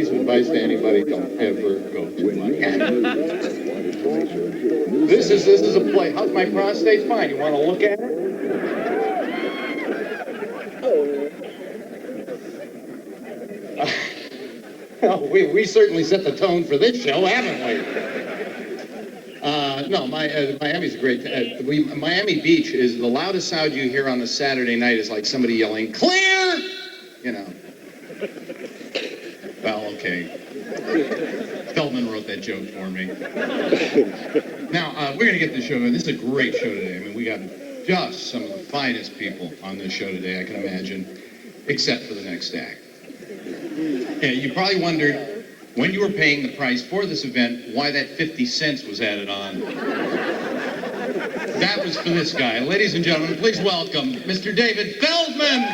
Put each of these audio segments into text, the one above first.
piece of advice to anybody: don't ever go too much. This is a play. How's my prostate? Fine. You want to look at it? Well, we certainly set the tone for this show, haven't we? No, Miami's a great. Miami Beach is the loudest sound you hear on a Saturday night is like somebody yelling "clear," you know. Well, okay. Feldman wrote that joke for me. Now we're gonna get the show. This is a great show today. I mean, we got just some of the finest people on this show today, I can imagine, except for the next act. Yeah, you probably wondered, when you were paying the price for this event, why that 50 cents was added on. That was for this guy. Ladies and gentlemen, please welcome Mr. David Feldman.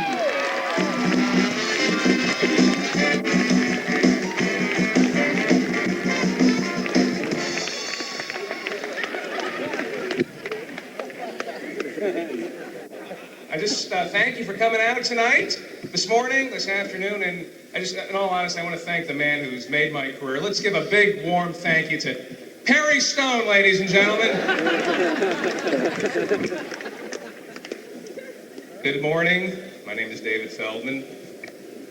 I just thank you for coming out tonight, this morning, this afternoon, and I just, in all honesty, I want to thank the man who's made my career. Let's give a big, warm thank you to Perry Stone, ladies and gentlemen. Good morning. My name is David Feldman.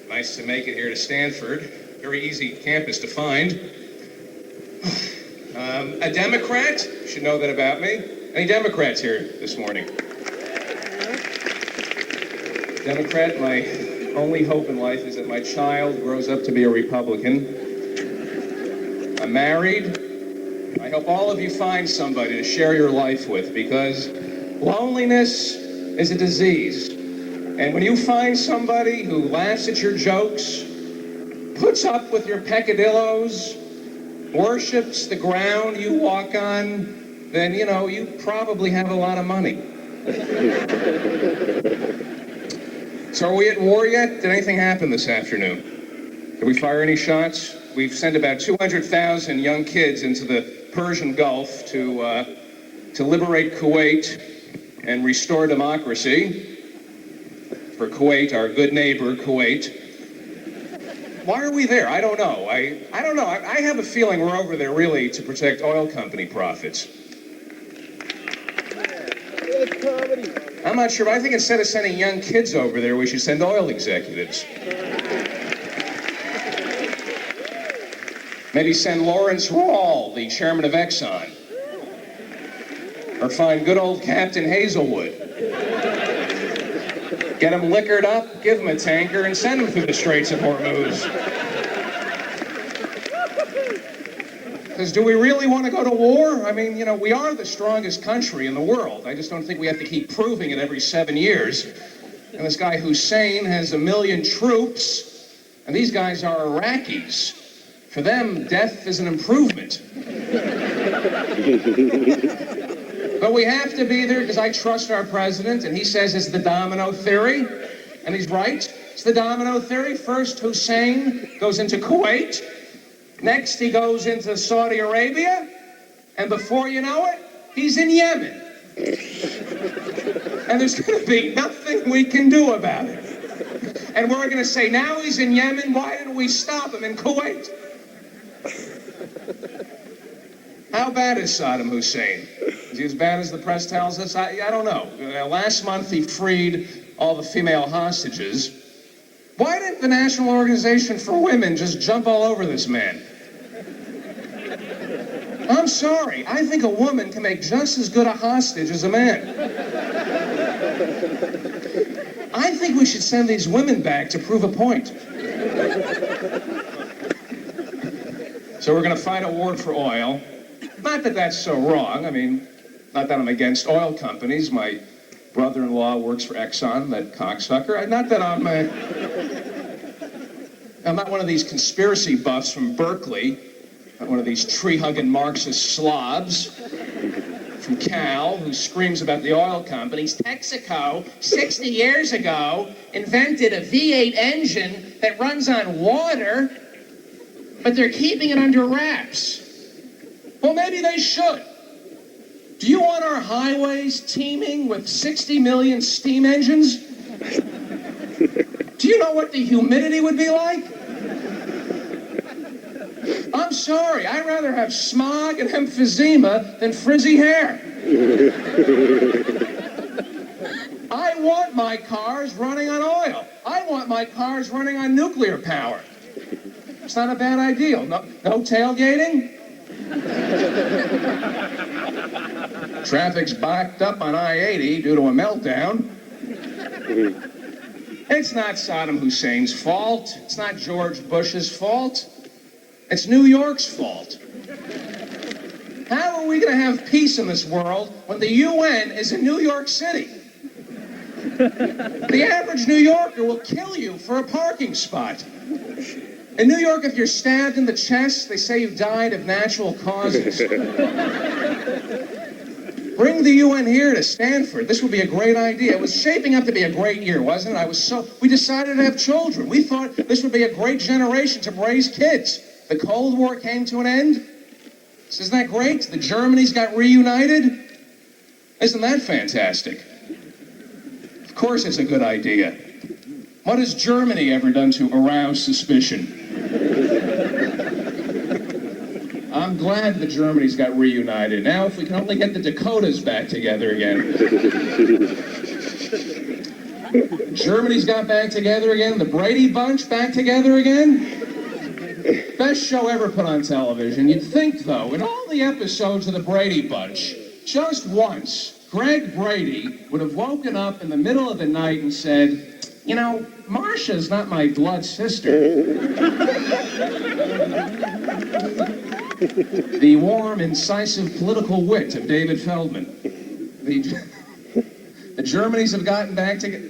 Nice to make it here to Stanford. Very easy campus to find. A Democrat, you should know that about me. Any Democrats here this morning? Democrat, my only hope in life is that my child grows up to be a Republican. I'm married. I hope all of you find somebody to share your life with, because loneliness is a disease. And when you find somebody who laughs at your jokes, puts up with your peccadillos, worships the ground you walk on, then, you know, you probably have a lot of money. So are we at war yet? Did anything happen this afternoon? Did we fire any shots? We've sent about 200,000 young kids into the Persian Gulf to liberate Kuwait and restore democracy. For Kuwait, our good neighbor, Kuwait. Why are we there? I don't know. I don't know. I have a feeling we're over there really to protect oil company profits. I'm not sure, but I think instead of sending young kids over there, we should send oil executives. Maybe send Lawrence Rawl, the chairman of Exxon. Or find good old Captain Hazelwood. Get him liquored up, give him a tanker, and send him through the Straits of Hormuz. Because do we really want to go to war? I mean, you know, we are the strongest country in the world. I just don't think we have to keep proving it every 7 years. And this guy Hussein has 1 million troops, and these guys are Iraqis. For them, death is an improvement. But we have to be there because I trust our president, and he says it's the domino theory, and he's right. It's the domino theory. First, Hussein goes into Kuwait. Next, he goes into Saudi Arabia, and before you know it, he's in Yemen. And there's going to be nothing we can do about it. And we're going to say, now he's in Yemen, why didn't we stop him in Kuwait? How bad is Saddam Hussein? Is he as bad as the press tells us? I don't know. Last month, he freed all the female hostages. Why didn't the National Organization for Women just jump all over this man? I'm sorry. I think a woman can make just as good a hostage as a man. I think we should send these women back to prove a point. So we're going to fight a war for oil. Not that that's so wrong. I mean, not that I'm against oil companies. My brother-in-law works for Exxon, that cocksucker. Not that I'm not one of these conspiracy buffs from Berkeley. Not one of these tree-hugging Marxist slobs from Cal who screams about the oil companies. Texaco, 60 years ago, invented a V8 engine that runs on water, but they're keeping it under wraps. Well, maybe they should. Do you want our highways teeming with 60 million steam engines? Do you know what the humidity would be like? sorry. I'd rather have smog and emphysema than frizzy hair. I want my cars running on oil. I want my cars running on nuclear power. It's not a bad idea. No tailgating. Traffic's backed up on I-80 due to a meltdown. It's not Saddam Hussein's fault. It's not George Bush's fault. It's New York's fault. How are we going to have peace in this world when the UN is in New York City? The average New Yorker will kill you for a parking spot. In New York, if you're stabbed in the chest, they say you died of natural causes. Bring the UN here to Stanford. This would be a great idea. It was shaping up to be a great year, wasn't it? We decided to have children. We thought this would be a great generation to raise kids. The Cold War came to an end. Isn't that great? The Germanys got reunited. Isn't that fantastic? Of course it's a good idea. What has Germany ever done to arouse suspicion? I'm glad the Germanys got reunited. Now, if we can only get the Dakotas back together again. Germany's got back together again. The Brady Bunch back together again. Best show ever put on television. You'd think, though, in all the episodes of the Brady Bunch, just once, Greg Brady would have woken up in the middle of the night and said, you know, Marcia's not my blood sister. The warm, incisive political wit of David Feldman. The Germanys have gotten back together.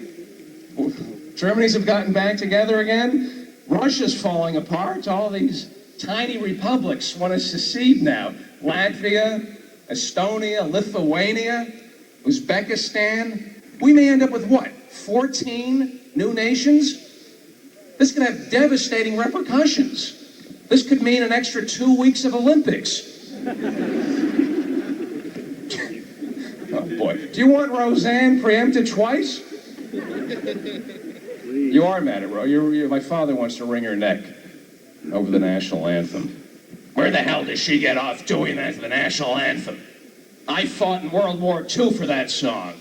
Germany's have gotten back together again. Russia's falling apart. All these tiny republics want to secede now. Latvia, Estonia, Lithuania, Uzbekistan. We may end up with what? 14 new nations? This could have devastating repercussions. This could mean an extra 2 weeks of Olympics. Oh boy. Do you want Roseanne preempted twice? You are mad at Rose. My father wants to wring her neck over the national anthem. Where the hell does she get off doing that to the national anthem? I fought in World War II for that song.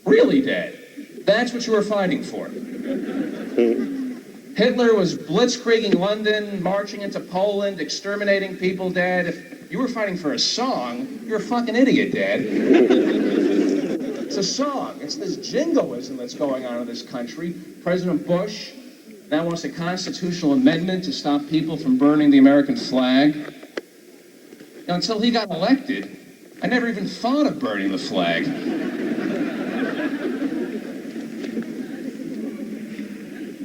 Really, Dad? That's what you were fighting for? Hitler was blitzkrieging London, marching into Poland, exterminating people, Dad. If you were fighting for a song, you're a fucking idiot, Dad. It's a song. It's this jingoism that's going on in this country. President Bush now wants a constitutional amendment to stop people from burning the American flag. Now, until he got elected, I never even thought of burning the flag.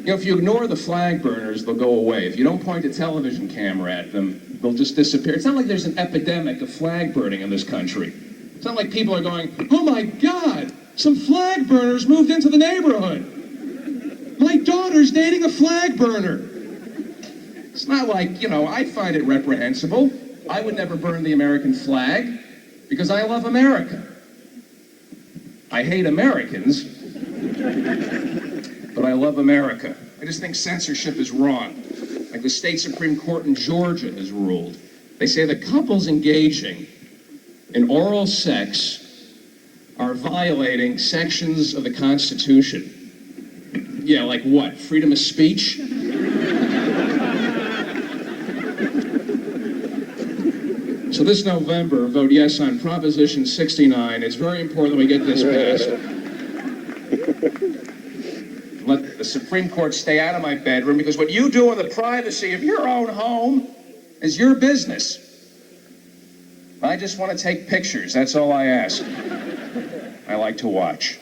You know, if you ignore the flag burners, they'll go away. If you don't point a television camera at them, they'll just disappear. It's not like there's an epidemic of flag burning in this country. It's not like people are going, oh my God, some flag burners moved into the neighborhood. My daughter's dating a flag burner. It's not like, you know, I find it reprehensible. I would never burn the American flag because I love America. I hate Americans, but I love America. I just think censorship is wrong. Like the state Supreme Court in Georgia has ruled. They say the couples engaging in oral sex are violating sections of the Constitution. Yeah, like what? Freedom of speech? So this November, vote yes on Proposition 69. It's very important that we get this passed. Let the Supreme Court stay out of my bedroom, because what you do in the privacy of your own home is your business. I just want to take pictures. That's all I ask. I like to watch.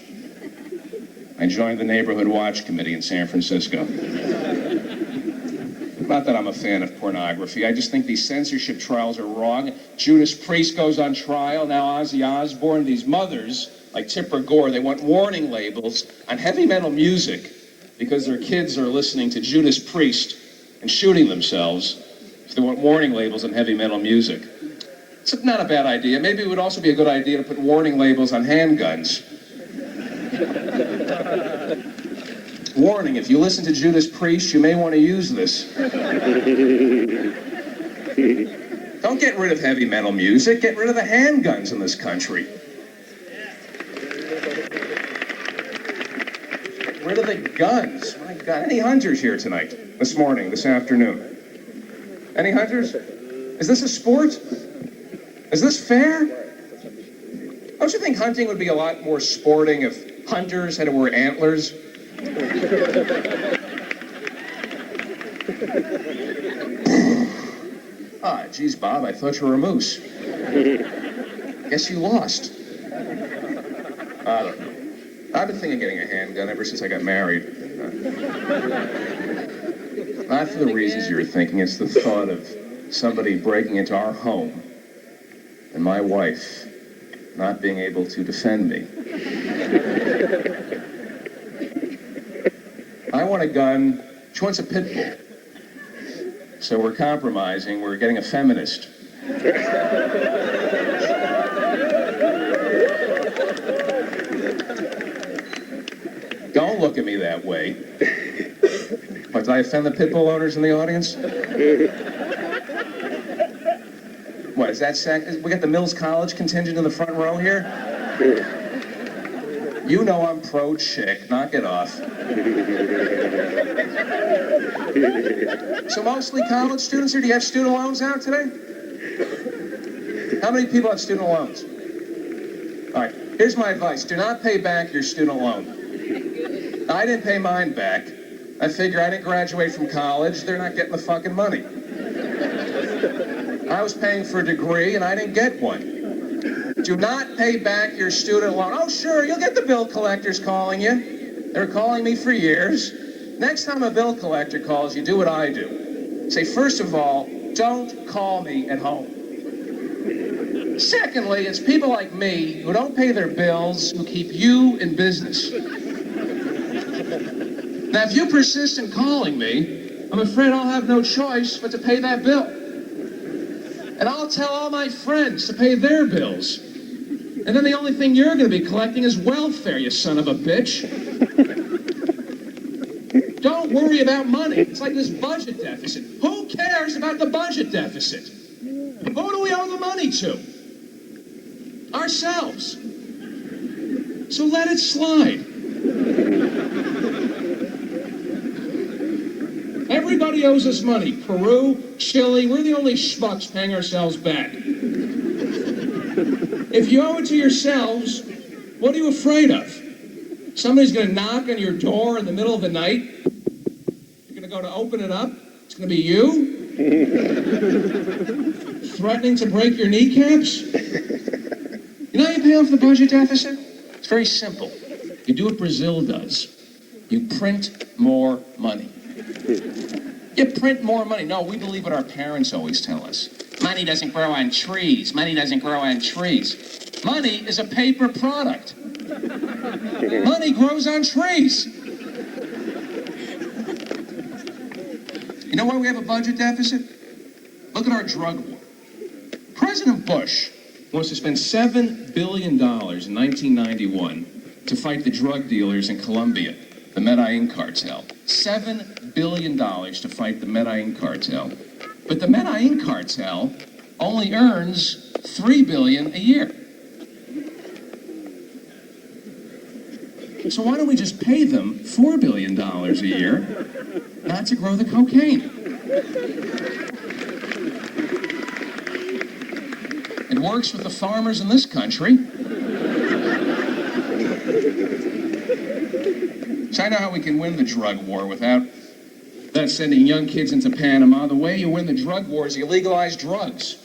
I joined the Neighborhood Watch Committee in San Francisco. Not that I'm a fan of pornography. I just think these censorship trials are wrong. Judas Priest goes on trial. Now Ozzy Osbourne. These mothers, like Tipper Gore, they want warning labels on heavy metal music because their kids are listening to Judas Priest and shooting themselves. So they want warning labels on heavy metal music. It's not a bad idea. Maybe it would also be a good idea to put warning labels on handguns. Warning, if you listen to Judas Priest, you may want to use this. Don't get rid of heavy metal music. Get rid of the handguns in this country. Get rid of the guns. My God, any hunters here tonight? This morning, this afternoon? Any hunters? Is this a sport? Is this fair? Don't you think hunting would be a lot more sporting if hunters had to wear antlers? Ah, geez, Bob, I thought you were a moose. Guess you lost. I don't know. I've been thinking of getting a handgun ever since I got married. Not for the reasons you're thinking. It's the thought of somebody breaking into our home and my wife not being able to defend me. I want a gun. She wants a pit bull. So we're compromising. We're getting a feminist. Don't look at me that way. What, did I offend the pit bull owners in the audience? What, is that we got the Mills College contingent in the front row here? You know I'm pro-chick. Knock it off. So mostly college students here? Do you have student loans out today? How many people have student loans? All right, here's my advice. Do not pay back your student loan. I didn't pay mine back. I figure I didn't graduate from college. They're not getting the fucking money. I was paying for a degree and I didn't get one. Do not pay back your student loan. Oh, sure, you'll get the bill collectors calling you. They're calling me for years. Next time a bill collector calls you, do what I do. Say, first of all, don't call me at home. Secondly, it's people like me who don't pay their bills who keep you in business. Now, if you persist in calling me, I'm afraid I'll have no choice but to pay that bill. And I'll tell all my friends to pay their bills. And then the only thing you're going to be collecting is welfare, you son of a bitch. Don't worry about money. It's like this budget deficit. Who cares about the budget deficit? Who do we owe the money to? Ourselves. So let it slide. Everybody owes us money. Peru, Chile, we're the only schmucks paying ourselves back. If you owe it to yourselves, what are you afraid of? Somebody's going to knock on your door in the middle of the night? You're going to go to open it up? It's going to be you? Threatening to break your kneecaps? You know how you pay off the budget deficit? It's very simple. You do what Brazil does. You print more money. You print more money. No, we believe what our parents always tell us. Money doesn't grow on trees. Money doesn't grow on trees. Money is a paper product. Money grows on trees. You know why we have a budget deficit? Look at our drug war. President Bush wants to spend $7 billion in 1991 to fight the drug dealers in Colombia, the Medellin cartel. $7 billion to fight the Medellin cartel. But the Medellin cartel only earns $3 billion a year. So why don't we just pay them $4 billion a year not to grow the cocaine? It works with the farmers in this country. So I know how we can win the drug war without sending young kids into Panama. The way you win the drug war is you legalize drugs.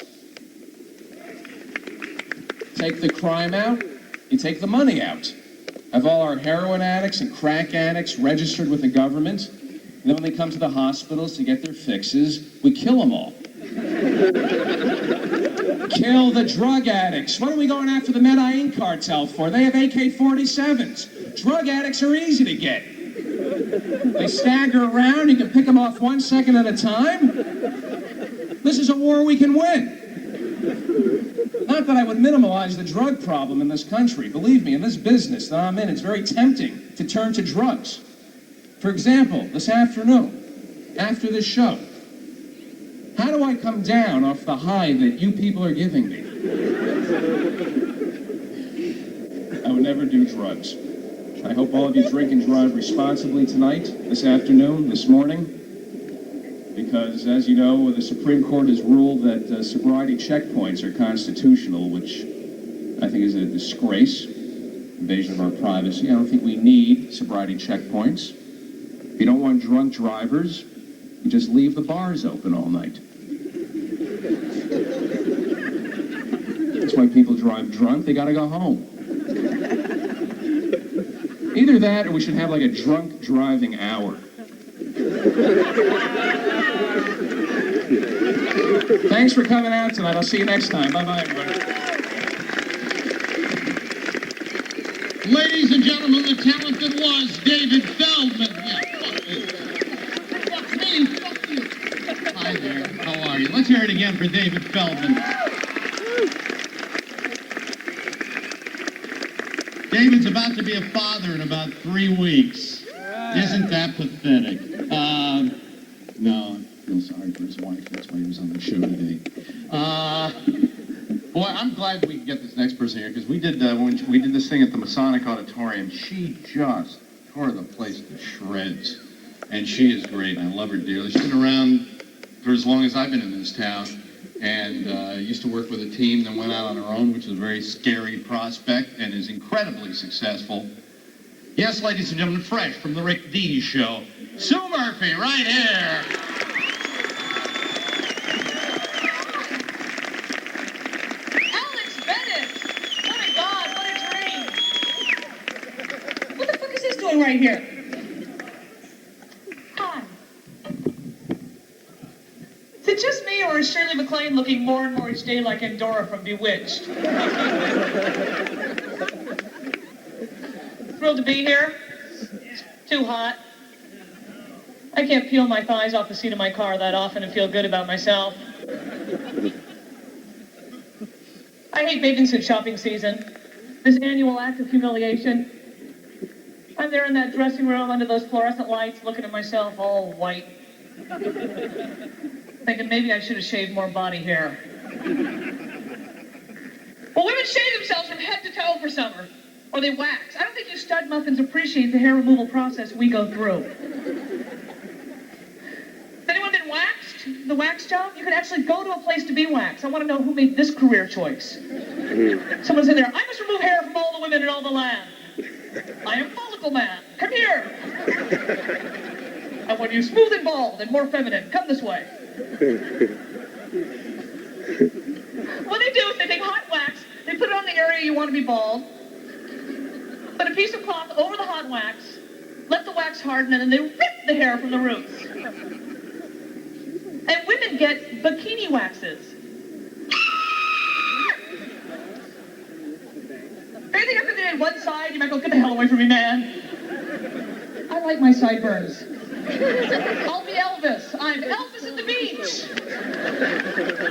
Take the crime out, you take the money out. Have all our heroin addicts and crack addicts registered with the government. And then when they come to the hospitals to get their fixes, we kill them all. Kill the drug addicts. What are we going after the Medellin cartel for? They have AK-47s. Drug addicts are easy to get. They stagger around. You can pick them off 1 second at a time. This is a war we can win. Not that I would minimize the drug problem in this country. Believe me, in this business that I'm in, it's very tempting to turn to drugs. For example, this afternoon, after this show, how do I come down off the high that you people are giving me? I would never do drugs. I hope all of you drink and drive responsibly tonight, this afternoon, this morning, because, as you know, the Supreme Court has ruled that sobriety checkpoints are constitutional, which I think is a disgrace, invasion of our privacy. I don't think we need sobriety checkpoints. If you don't want drunk drivers, you just leave the bars open all night. That's why people drive drunk. They gotta go home. Either that, or we should have like a drunk driving hour. Thanks for coming out tonight. I'll see you next time. Bye-bye, everybody. Ladies and gentlemen, the talent that was David Feldman. Yeah, fuck you. Fuck me, fuck you. Hi there. How are you? Let's hear it again for David Feldman. David's about to be a father in about 3 weeks. Isn't that pathetic? No, I feel sorry for his wife. That's why he was on the show today. Boy, I'm glad we can get this next person here, because we did when we did this thing at the Masonic Auditorium. She just tore the place to shreds, and she is great. I love her dearly. She's been around for as long as I've been in this town, and used to work with a team, then went out on her own, which is a very scary prospect, and is incredibly successful. Yes, ladies and gentlemen, fresh from the Rick D Show, Sue Murphy, right here. Alex Bennett! What a god, what a dream! What the fuck is this doing right here? Hi. Is it just me, or is Shirley MacLaine looking more and more each day like Endora from Bewitched? Thrilled to be here. Too hot. I can't peel my thighs off the seat of my car that often and feel good about myself. I hate bathing suit shopping season. This annual act of humiliation. I'm there in that dressing room under those fluorescent lights looking at myself all white. Thinking maybe I should have shaved more body hair. Well, women shave themselves from head to toe for summer. Or they wax. I don't think you stud muffins appreciate the hair removal process we go through. Has anyone been waxed? The wax job? You could actually go to a place to be waxed. I want to know who made this career choice. Someone's in there. I must remove hair from all the women in all the land. I am follicle man. Come here. I want you smooth and bald and more feminine. Come this way. What they do is they take hot wax, they put it on the area you want to be bald, put a piece of cloth over the hot wax, let the wax harden, and then they rip the hair from the roots. And women get bikini waxes. If anything happens to one side, you might go, get the hell away from me, man. I like my sideburns. I'll be Elvis. I'm Elvis at the beach.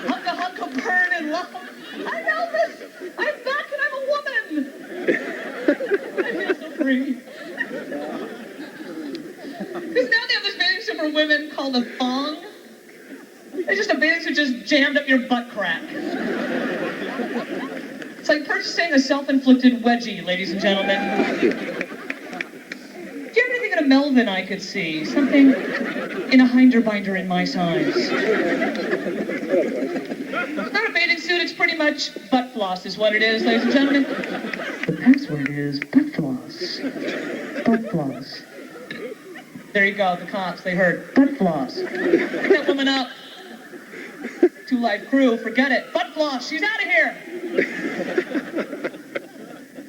Hunka hunka burn in love. I'm Elvis. I'm back and I'm a woman. I feel so free. Because now they have this bathing suit for women called a thong. It's just a bathing suit just jammed up your butt crack. It's like purchasing a self-inflicted wedgie, ladies and gentlemen. Do you have anything in a Melvin I could see? Something in a Hinderbinder in my size. It's not a bathing suit, it's pretty much butt floss is what it is, ladies and gentlemen. The password is butt floss. Butt floss. There you go, the cops, they heard butt floss. Pick that woman up. 2 Live Crew, forget it. Butt floss, she's out of here.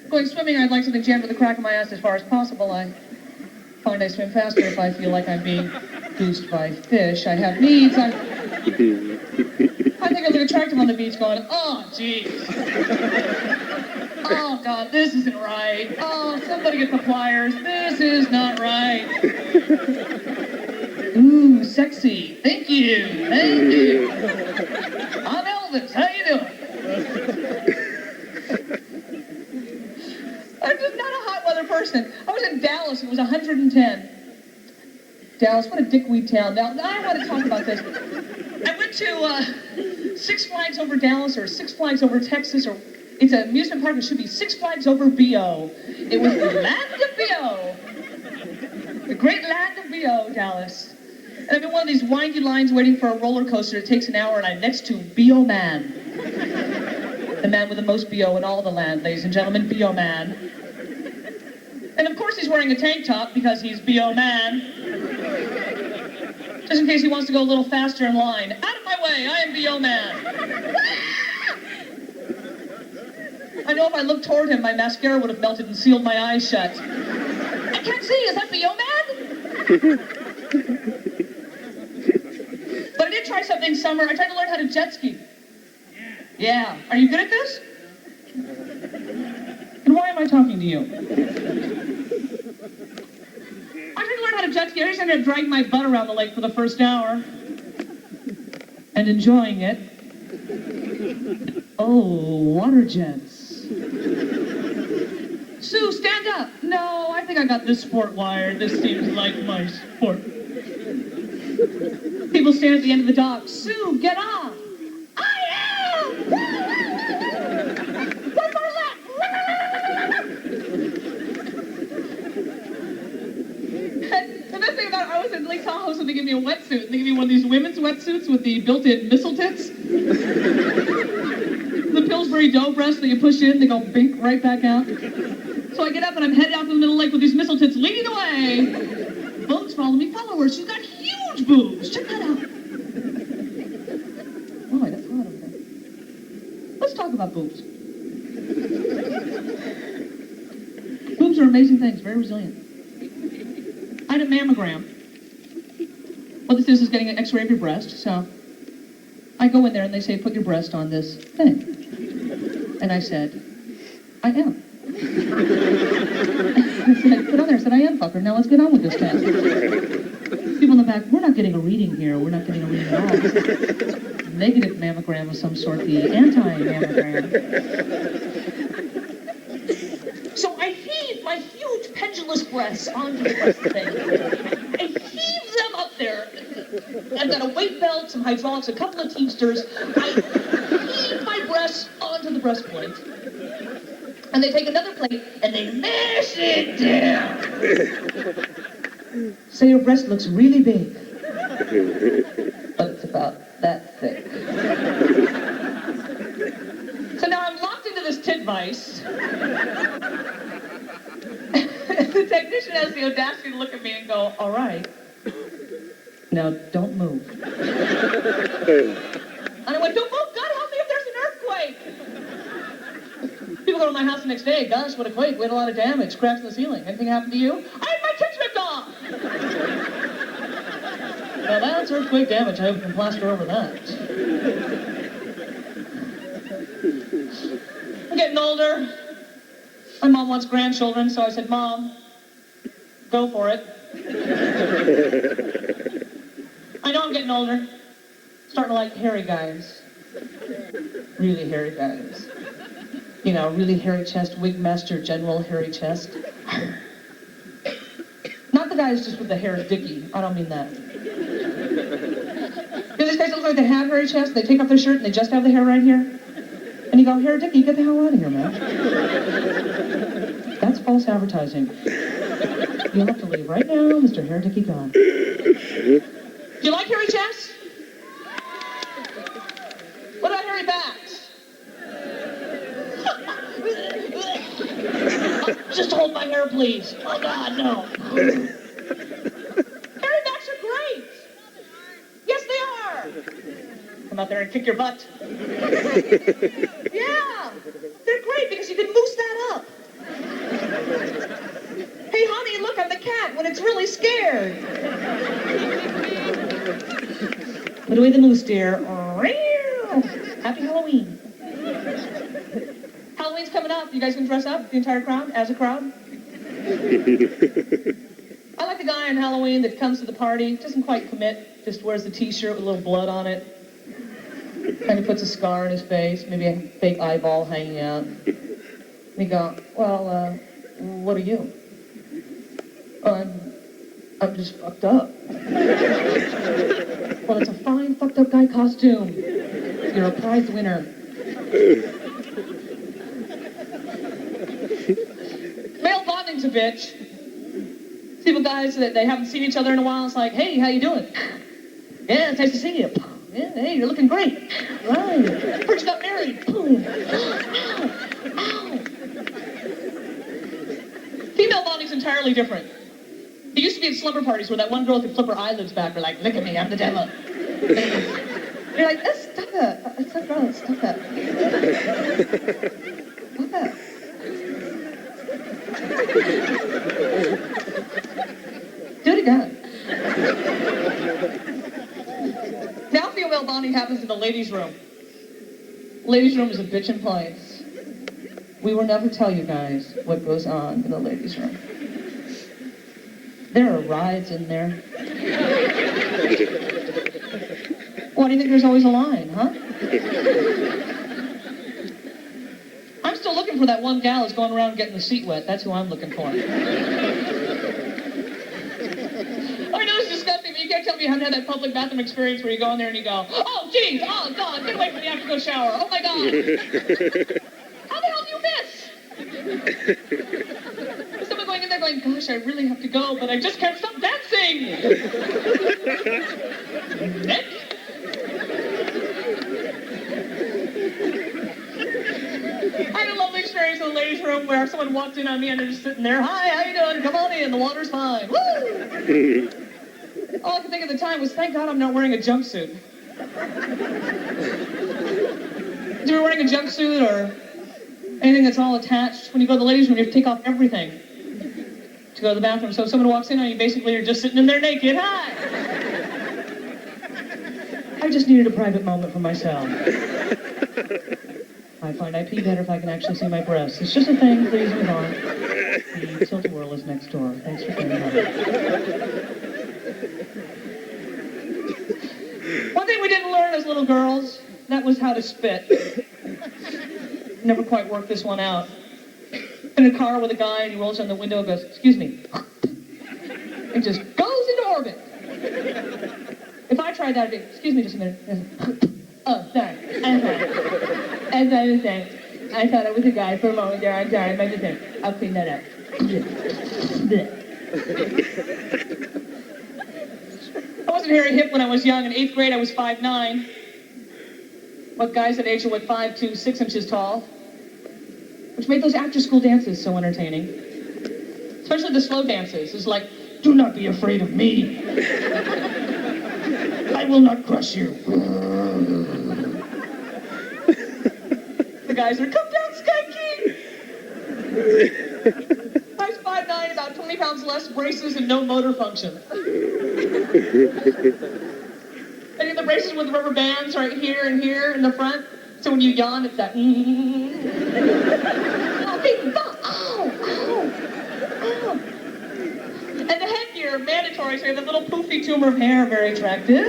Going swimming, I'd like something jammed with the crack of my ass as far as possible. I find I swim faster if I feel like I'm being goosed by fish. I have needs. I think I look attractive on the beach going, oh, geez. Oh, God, this isn't right. Oh, somebody get the pliers. This is not right. Ooh, sexy. Thank you. Thank you. I'm Elvis. How you doing? I'm just not a hot weather person. I was in Dallas. It was 110. Dallas, what a dickweed town. Now I want to talk about this. I went to Six Flags Over Dallas or Six Flags Over Texas, or it's an amusement park. It should be Six Flags Over B.O. It was the land of B.O. The great land of B.O., Dallas. And I'm in one of these windy lines waiting for a roller coaster. It takes an hour, and I'm next to B.O. Man. The man with the most B.O. in all the land, ladies and gentlemen, B.O. Man. And of course he's wearing a tank top because he's B.O. Man. Just in case he wants to go a little faster in line. Out of my way, I am B.O. Man. I know if I looked toward him, my mascara would have melted and sealed my eyes shut. I can't see, is that B.O. Man? But I did try something in summer. I tried to learn how to jet ski. Yeah. Are you good at this? And why am I talking to you? I tried to learn how to jet ski. I just ended up dragging my butt around the lake for the first hour. And enjoying it. Oh, water jets. Sue, stand up. No, I think I got this sport wired. This seems like my sport. People stand at the end of the dock. Sue, get off. I am! One more lap. And the best thing about it, I was in Lake Tahoe, so they give me a wetsuit. And they give me one of these women's wetsuits with the built-in missile tits. The Pillsbury dough breasts that you push in, they go bink right back out. So I get up and I'm headed out to the middle of the lake with these missile tits leading the way. Boats follow me, follow her. She's got huge boobs. Check that out. Oh, that's hot over there. Let's talk about boobs. Boobs are amazing things, very resilient. I had a mammogram. What this is getting an x-ray of your breast, so I go in there and they say, put your breast on this thing. And I said, I am. I said, put on there. I said, I am, fucker. Now let's get on with this test. People in the back, we're not getting a reading here. We're not getting a reading at all. Negative mammogram of some sort, the anti-mammogram. So I heave my huge pendulous breasts onto the breast thing. I heave them up there. I've got a weight belt, some hydraulics, a couple of teamsters. I heave my breasts onto the breastplate. And they take another plate and they mash it down. So your breast looks really big. But it's about that thick. So now I'm locked into this tit vice. The technician has the audacity to look at me and go, all right. Now don't move. And I went, don't move, God help me if there's an earthquake. People go to my house the next day, gosh, what a quake, we had a lot of damage, cracks in the ceiling. Anything happened to you? I had my tits ripped off! Now that's earthquake damage, I hope you can plaster over that. I'm getting older. My mom wants grandchildren, so I said, Mom, go for it. I know I'm getting older. Starting to like hairy guys. Really hairy guys. You know, really hairy chest, wig master, general hairy chest. Not the guys just with the hair dicky. I don't mean that. You know, these guys that look like they have hairy chest, they take off their shirt and they just have the hair right here. And you go, hair dicky, get the hell out of here, man. That's false advertising. You'll have to leave right now, Mr. Hair Dicky gone. Do you like hairy chests? What about hairy backs? Just hold my hair, please. Oh, God, no. Hairy backs are great. Yes, they are. Come out there and kick your butt. Yeah, they're great because you can moose that up. Hey, honey, look, I'm the cat when it's really scared. Put away the moose, dear. Happy Halloween. Halloween's coming up. You guys can dress up, the entire crowd, as a crowd? I like the guy on Halloween that comes to the party, doesn't quite commit, just wears the t-shirt with a little blood on it. Kind of puts a scar on his face, maybe a fake eyeball hanging out. And you go, well, what are you? I'm just fucked up. Well, it's a fine fucked fucked up guy costume. You're a prize winner. Male bonding's a bitch. See the guys that they haven't seen each other in a while, it's like, hey, how you doing? Yeah, it's nice to see you. Yeah, hey, you're looking great. Right. Heard you got married. Boom. Ow. Ow. Female bonding's entirely different. It used to be at slumber parties where that one girl could flip her eyelids back. We're like, look at me, I'm the devil. You're like, stop it. It's so gross. Stop it. Stop it. Do it again. Now female bonding happens in the ladies' room. Ladies' room is a bitchin' place. We will never tell you guys what goes on in the ladies' room. There are rides in there. Why do you think there's always a line, huh? I'm still looking for that one gal that's going around getting the seat wet. That's who I'm looking for. I know it's disgusting, but you can't tell me you haven't had that public bathroom experience where you go in there and you go, oh, geez, oh, God, get away from the after-go shower. Oh, my God. How the hell do you miss? There's someone going in there going, gosh, I really have to go, but I just can't stop dancing. Nick? I had a lovely experience in the ladies' room where someone walked in on me and they're just sitting there. Hi, how you doing? Come on in. The water's fine. Woo! All I could think at the time was, thank God I'm not wearing a jumpsuit. If you were wearing a jumpsuit or anything that's all attached, when you go to the ladies' room, you have to take off everything to go to the bathroom. So if someone walks in on you, basically you're just sitting in there naked. Hi! I just needed a private moment for myself. I find I pee better if I can actually see my breasts. It's just a thing. Please move on. The tilt-a-whirl is next door. Thanks for coming on. One thing we didn't learn as little girls, that was how to spit. Never quite worked this one out. In a car with a guy and he rolls down the window and goes, excuse me. And just goes into orbit. If I tried that, I'd be, excuse me just a minute. Oh, sorry. I'm sorry. As I was saying, I thought I was a guy for a moment there. I'm sorry. My mistake. I'll clean that up. I wasn't very hip when I was young. In 8th grade, I was 5'9". What guys that age are, 5'2", 6 inches tall. Which made those after-school dances so entertaining. Especially the slow dances. It's like, do not be afraid of me. I will not crush you. The guys are, come down, Skanky! I was 5'9", about 20 pounds less, braces, and no motor function. I get the braces with rubber bands right here and here in the front. So when you yawn, it's that, Oh, big bump! Ow! Ow! Ow! And the headgear, mandatory, so you have that little poofy tumor of hair, very attractive.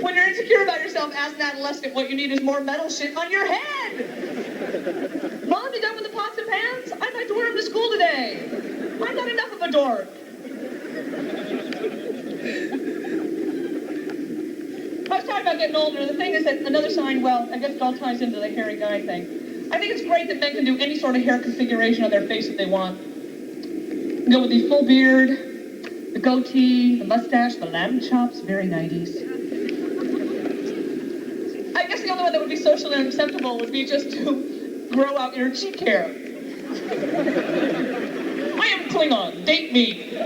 When you're insecure about yourself, as an adolescent, what you need is more metal shit on your head. Mom, you done with the pots and pans? I'd like to wear them to school today. I'm not enough of a dork. I was talking about getting older. The thing is that another sign, well, I guess it all ties into the hairy guy thing. I think it's great that men can do any sort of hair configuration on their face that they want. Go with the full beard, the goatee, the mustache, the lamb chops, very 90s. I guess the only one that would be socially unacceptable would be just to grow out your cheek hair. I am Klingon, date me.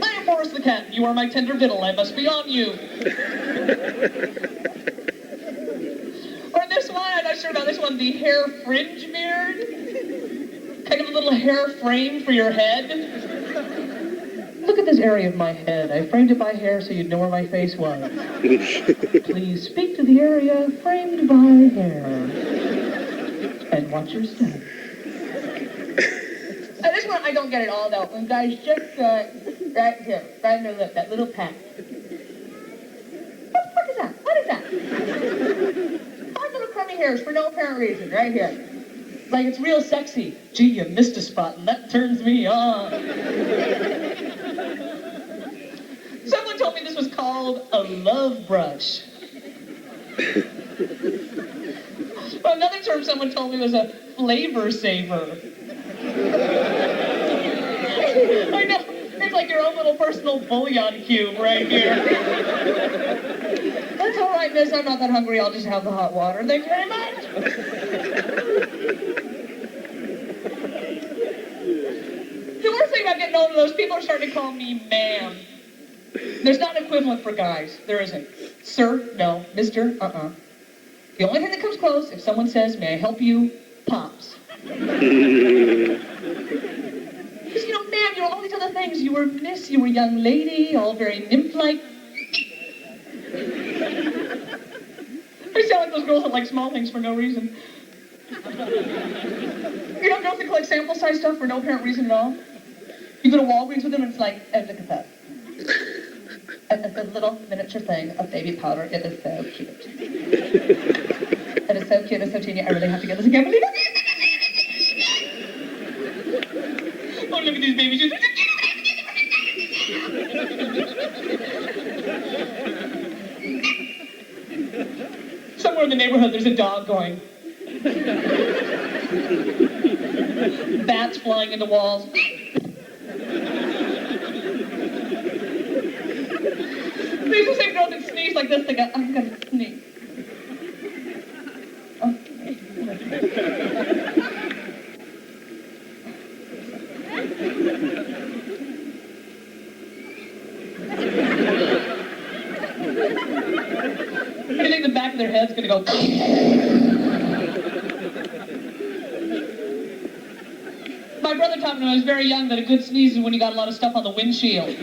I am Boris the cat, you are my tender victual, I must be on you. Or this one, I'm not sure about this one, the hair fringe beard. Kind of a little hair frame for your head. Look at this area of my head. I framed it by hair so you'd know where my face was. Please speak to the area framed by hair. And watch your step. This one, I don't get it all, though. When guys just, right here, right in their lip, that little pat. What is that? What is that? 5 little crummy hairs for no apparent reason, right here. Like it's real sexy. Gee, you missed a spot, and that turns me on. Someone told me this was called a love brush. Well, another term someone told me was a flavor saver. I know. It's like your own little personal bouillon cube right here. That's all right, miss. I'm not that hungry. I'll just have the hot water. Thanks very much. The worst thing about getting older, those people are starting to call me ma'am. There's not an equivalent for guys. There isn't. Sir, no. Mister, The only thing that comes close, if someone says, may I help you, pops. Because, ma'am, you're all these other things. You were miss, you were young lady, all very nymph-like. I sound like those girls that like small things for no reason. Girls that collect sample size stuff for no apparent reason at all. You go to Walgreens with them and it's like, oh, look at that. A little miniature thing of baby powder. It is so cute. It is so cute, it's so teeny. I really have to get this again. Oh, look at these baby shoes. Somewhere in the neighborhood, there's a dog going. Bats flying into walls. These are the same girls that sneeze like this. They go, I'm gonna sneeze. Oh. I think the back of their head's gonna go. My brother taught me when I was very young that a good sneeze is when you got a lot of stuff on the windshield.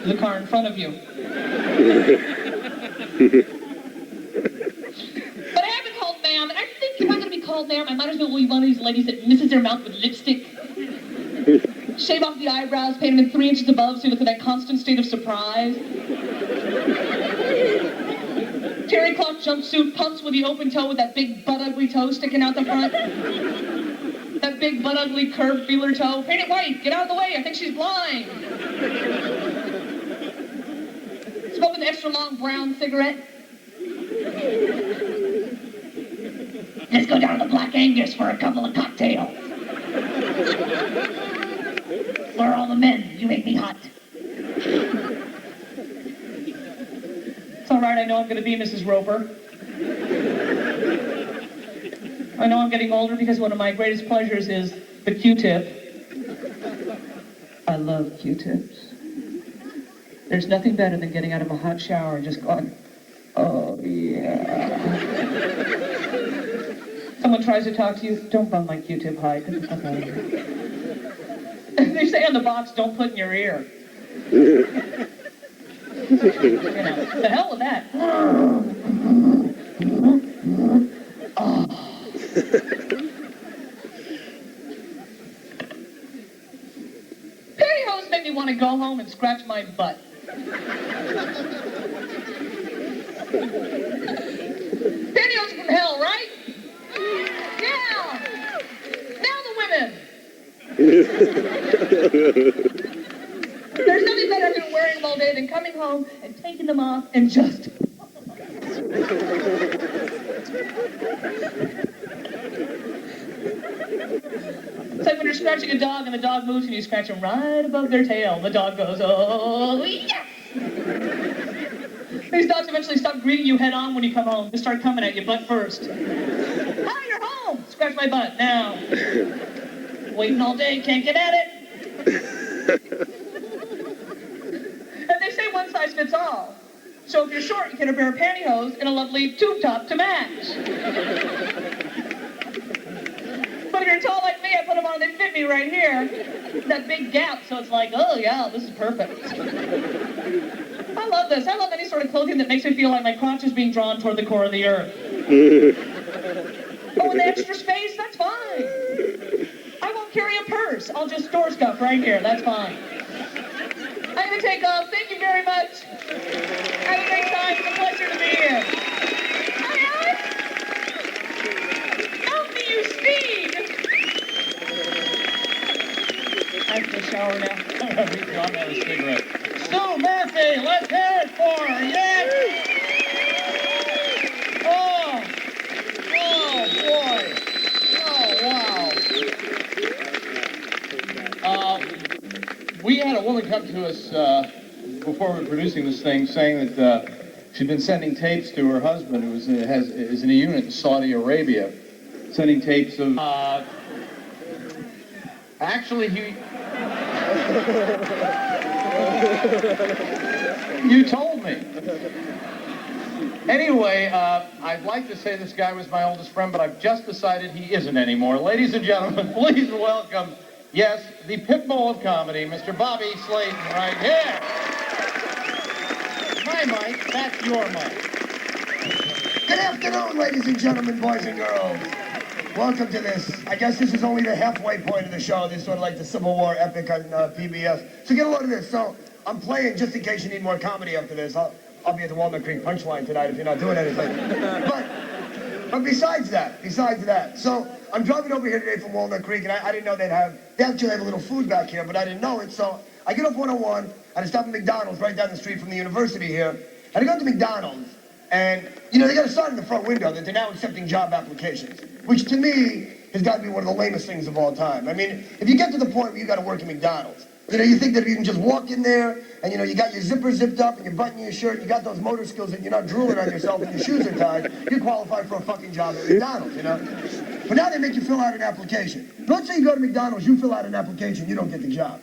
The car in front of you. But I have been called ma'am, and I think if I'm going to be called ma'am, I might as well be one of these ladies that misses their mouth with lipstick. Shave off the eyebrows, paint them in 3 inches above so you look at that constant state of surprise. Terry cloth jumpsuit, pumps with the open toe with that big butt ugly toe sticking out the front. That big butt ugly curved feeler toe. Paint it white, get out of the way, I think she's blind. Smoking an extra long brown cigarette. Let's go down to the Black Angus for a couple of cocktails. Where are all the men? You make me hot. It's all right, I know I'm going to be Mrs. Roper. I know I'm getting older because one of my greatest pleasures is the Q-tip. I love Q-tips. There's nothing better than getting out of a hot shower and just going, oh, yeah. Someone tries to talk to you, don't bum my Q-tip high. Get the fuck out of here. They say on the box, don't put in your ear. The hell with that. Oh. Pantyhose make me want to go home and scratch my butt. Pantyhose from hell, right? Yeah. Now the women. There's nothing better than wearing them all day than coming home and taking them off and just... It's like when you're scratching a dog and the dog moves and you scratch them right above their tail. The dog goes, oh, yes! These dogs eventually stop greeting you head on when you come home. They start coming at you butt first. Hi, you're home! Scratch my butt, now. Waiting all day, can't get at it. And they say one size fits all. So if you're short, you get a pair of pantyhose and a lovely tube top to match. But if you're tall like me, I put them on, they fit me right here. That big gap, so it's like, oh yeah, this is perfect. I love this. I love any sort of clothing that makes me feel like my crotch is being drawn toward the core of the earth. Oh, with the extra space, that's fine. I won't carry a purse. I'll just store stuff right here. That's fine. I'm going to take off. Thank you very much. Have a great time. It's a pleasure to be here. Hi, help me, you speed. I have to shower now. I'm out of a cigarette. Stu Murphy, let's hear it for her. Yes! Oh boy. Oh, wow. We had a woman come to us before we were producing this thing saying that she'd been sending tapes to her husband, who is in a unit in Saudi Arabia, sending tapes of... Actually, he... You told me. Anyway, I'd like to say this guy was my oldest friend, but I've just decided he isn't anymore. Ladies and gentlemen, please welcome, yes, the pit bull of comedy, Mr. Bobby Slayton, right here. My mic, that's your mic. Good afternoon, ladies and gentlemen, boys and girls. Welcome to this. I guess this is only the halfway point of the show. This is sort of like the Civil War epic on PBS. So get a load of this. So I'm playing, just in case you need more comedy after this. I'll be at the Walnut Creek Punchline tonight if you're not doing anything. But besides that, so I'm driving over here today from Walnut Creek, and I didn't know they actually have a little food back here, but I didn't know it. So I get off 101, and I stop at McDonald's right down the street from the university here. And I go to McDonald's, and, you know, they got a sign in the front window that they're now accepting job applications, which to me has got to be one of the lamest things of all time. I mean, if you get to the point where you got to work at McDonald's, you know, you think that you can just walk in there and, you know, you got your zipper zipped up and you're buttoning your shirt, you got those motor skills and you're not drooling on yourself and your shoes are tied, you qualify for a fucking job at McDonald's, you know? But now they make you fill out an application. Let's say you go to McDonald's, you fill out an application, you don't get the job.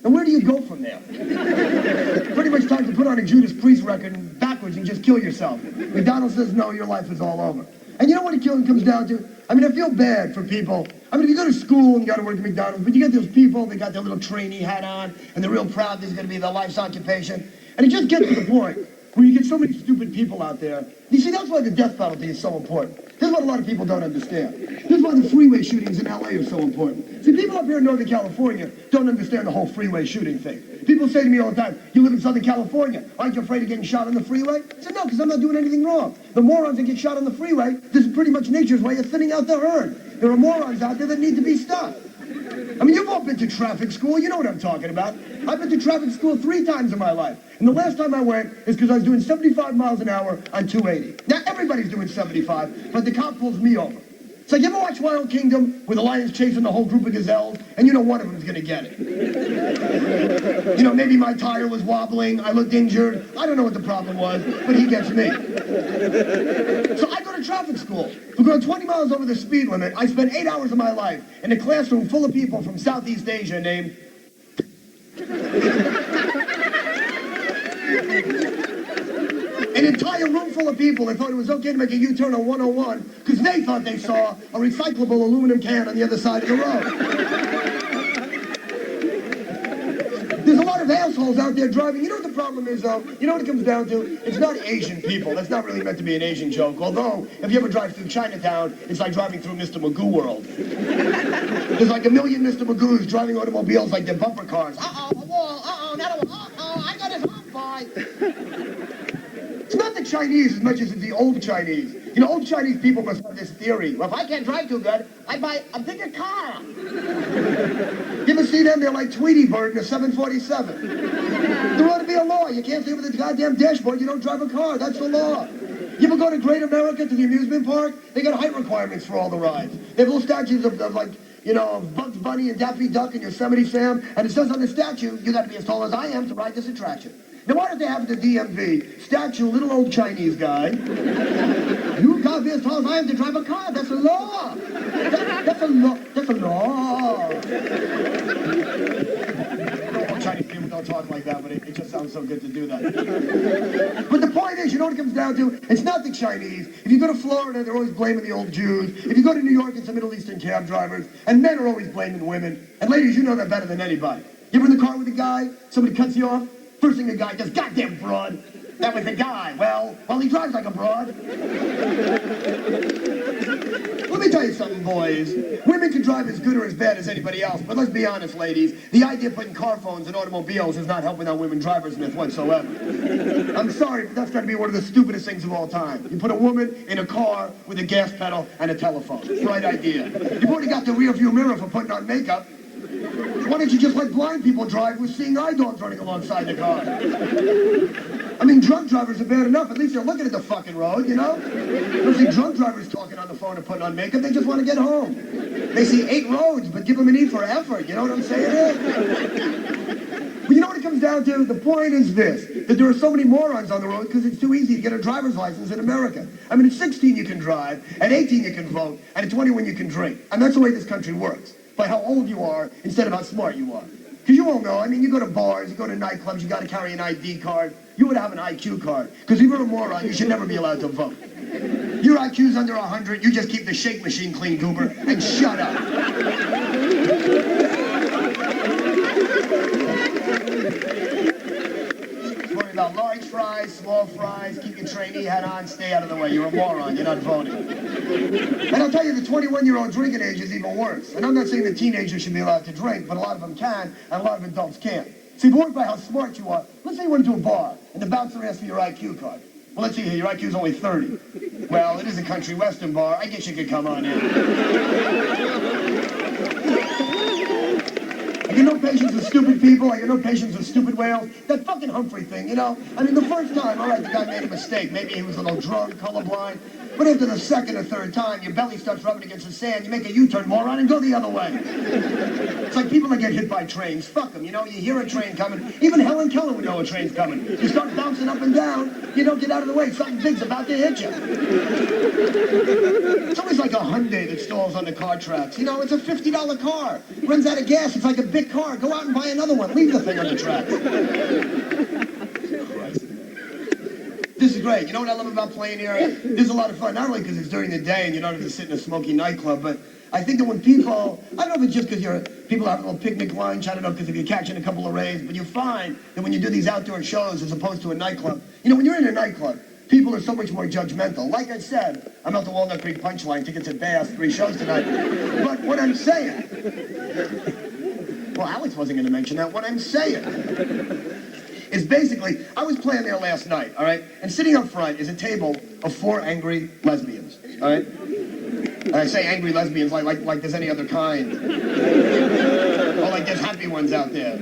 And where do you go from there? Pretty much time to put on a Judas Priest record and backwards and just kill yourself. McDonald's says, no, your life is all over. And you know what it comes down to? I mean, I feel bad for people. I mean, if you go to school and you got to work at McDonald's, but you get those people, they got their little trainee hat on, and they're real proud this is going to be their life's occupation. And it just gets to the point where you get so many stupid people out there. You see, that's why the death penalty is so important. This is what a lot of people don't understand. This is why the freeway shootings in LA are so important. See, people up here in Northern California don't understand the whole freeway shooting thing. People say to me all the time, you live in Southern California, aren't you afraid of getting shot on the freeway? I said, no, because I'm not doing anything wrong. The morons that get shot on the freeway, this is pretty much nature's way of thinning out the herd. There are morons out there that need to be stopped. I mean, you've all been to traffic school. You know what I'm talking about. I've been to traffic school 3 times in my life. And the last time I went is because I was doing 75 miles an hour on 280. Now, everybody's doing 75, but the cop pulls me over. It's like, you ever watch Wild Kingdom where the lion's chasing the whole group of gazelles, and you know one of them's going to get it? You know, maybe my tire was wobbling, I looked injured, I don't know what the problem was, but he gets me. So I go to traffic school. We're going 20 miles over the speed limit. I spent 8 hours of my life in a classroom full of people from Southeast Asia named... An entire room full of people that thought it was okay to make a U-turn on 101 because they thought they saw a recyclable aluminum can on the other side of the road. There's a lot of assholes out there driving. You know what the problem is, though? You know what it comes down to? It's not Asian people. That's not really meant to be an Asian joke. Although, if you ever drive through Chinatown, it's like driving through Mr. Magoo world. There's like a million Mr. Magoos driving automobiles like they're bumper cars. Uh-oh, a wall. Uh-oh, not a wall. Uh-oh, I got his hot boy. It's not the Chinese as much as it's the old Chinese. You know, old Chinese people must have this theory. Well, if I can't drive too good, I buy a bigger car. You ever see them? They're like Tweety Bird in a 747. There ought to be a law. You can't stay with the goddamn dashboard. You don't drive a car. That's the law. You ever go to Great America to the amusement park? They got height requirements for all the rides. They have little statues of like, you know, Bugs Bunny and Daffy Duck and Yosemite Sam. And it says on the statue, you got to be as tall as I am to ride this attraction. Now, why don't they have the DMV statue, little old Chinese guy? You got to be as tall as I am to drive a car. That's a law. That's a law. That's a law. No, Chinese people don't talk like that, but it just sounds so good to do that. But the point is, you know what it comes down to? It's not the Chinese. If you go to Florida, they're always blaming the old Jews. If you go to New York, it's the Middle Eastern cab drivers. And men are always blaming women. And ladies, you know that better than anybody. You ever in the car with a guy, somebody cuts you off? First thing the guy does, goddamn broad. That was the guy. Well, he drives like a broad. Let me tell you something, boys. Women can drive as good or as bad as anybody else, but let's be honest, ladies. The idea of putting car phones in automobiles is not helping out women drivers myth whatsoever. I'm sorry, but that's got to be one of the stupidest things of all time. You put a woman in a car with a gas pedal and a telephone. Right idea. You've already got the rear view mirror for putting on makeup. Why don't you just let blind people drive with seeing eye dogs running alongside the car? I mean, drunk drivers are bad enough. At least they're looking at the fucking road, you know? You don't see drunk drivers talking on the phone or putting on makeup. They just want to get home. They see 8 roads, but give them an E for effort. You know what I'm saying? But you know what it comes down to? The point is this, that there are so many morons on the road because it's too easy to get a driver's license in America. I mean, at 16 you can drive, at 18 you can vote, and at 21 you can drink. And that's the way this country works, by how old you are instead of how smart you are. Because you won't know. I mean, you go to bars, you go to nightclubs, you got to carry an ID card. You would have an IQ card. Because if you're a moron, you should never be allowed to vote. Your IQ's under 100, you just keep the shake machine clean, goober, and shut up. Worry about large fries, small fries, keep your trainee hat on, stay out of the way. You're a moron, you're not voting. And I'll tell you, the 21-year-old drinking age is even worse. And I'm not saying that teenagers should be allowed to drink, but a lot of them can, and a lot of adults can't. See, worried by how smart you are. Let's say you went to a bar, and the bouncer asks for your IQ card. Well, let's see here, your IQ's only 30. Well, it is a country western bar. I guess you could come on in. I get no patience with stupid people. I get no patience with stupid whales. That fucking Humphrey thing, you know? I mean, the first time, all right, the guy made a mistake. Maybe he was a little drunk, colorblind. But after the second or third time, your belly starts rubbing against the sand. You make a U-turn, moron, and go the other way. It's like people that get hit by trains. Fuck them, you know? You hear a train coming. Even Helen Keller would know a train's coming. You start bouncing up and down. You don't get out of the way. Something big's about to hit you. It's always like a Hyundai that stalls on the car tracks. You know, it's a $50 car. Runs out of gas. It's like a big car. Go out and buy another one. Leave the thing on the tracks. This is great. You know what I love about playing here? This is a lot of fun, not only because it's during the day and you don't have to sit in a smoky nightclub, but I think that when people, I don't know if it's just because people have a little picnic lunch, I don't know, because if you're catching a couple of rays, but you find that when you do these outdoor shows as opposed to a nightclub, you know, when you're in a nightclub, people are so much more judgmental. Like I said, I'm out the Walnut Creek Punchline, tickets at Bass, 3 shows tonight. But what I'm saying, well, Alex wasn't going to mention that. What I'm saying is basically, I was playing there last night, all right? And sitting up front is a table of 4 angry lesbians, all right? And I say angry lesbians like there's any other kind. Or like there's happy ones out there.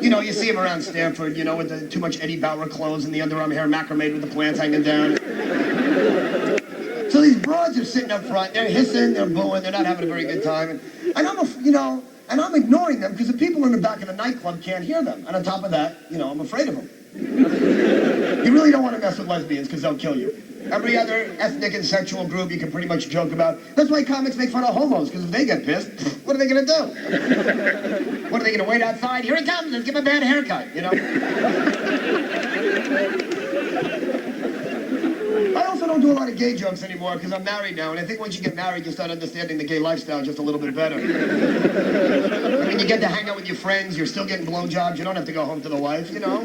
You know, you see them around Stanford, you know, with the too much Eddie Bauer clothes and the underarm hair macrame with the plants hanging down. So these broads are sitting up front, they're hissing, they're booing, they're not having a very good time. And I'm ignoring them because the people in the back of the nightclub can't hear them. And on top of that, you know, I'm afraid of them. You really don't want to mess with lesbians because they'll kill you. Every other ethnic and sexual group you can pretty much joke about. That's why comics make fun of homos, because if they get pissed, what are they going to do? What are they going to wait outside? Here he comes, let's give him a bad haircut, you know? I also don't do a lot of gay jokes anymore because I'm married now, and I think once you get married, you start understanding the gay lifestyle just a little bit better. I mean, you get to hang out with your friends, you're still getting blowjobs, you don't have to go home to the wife, you know?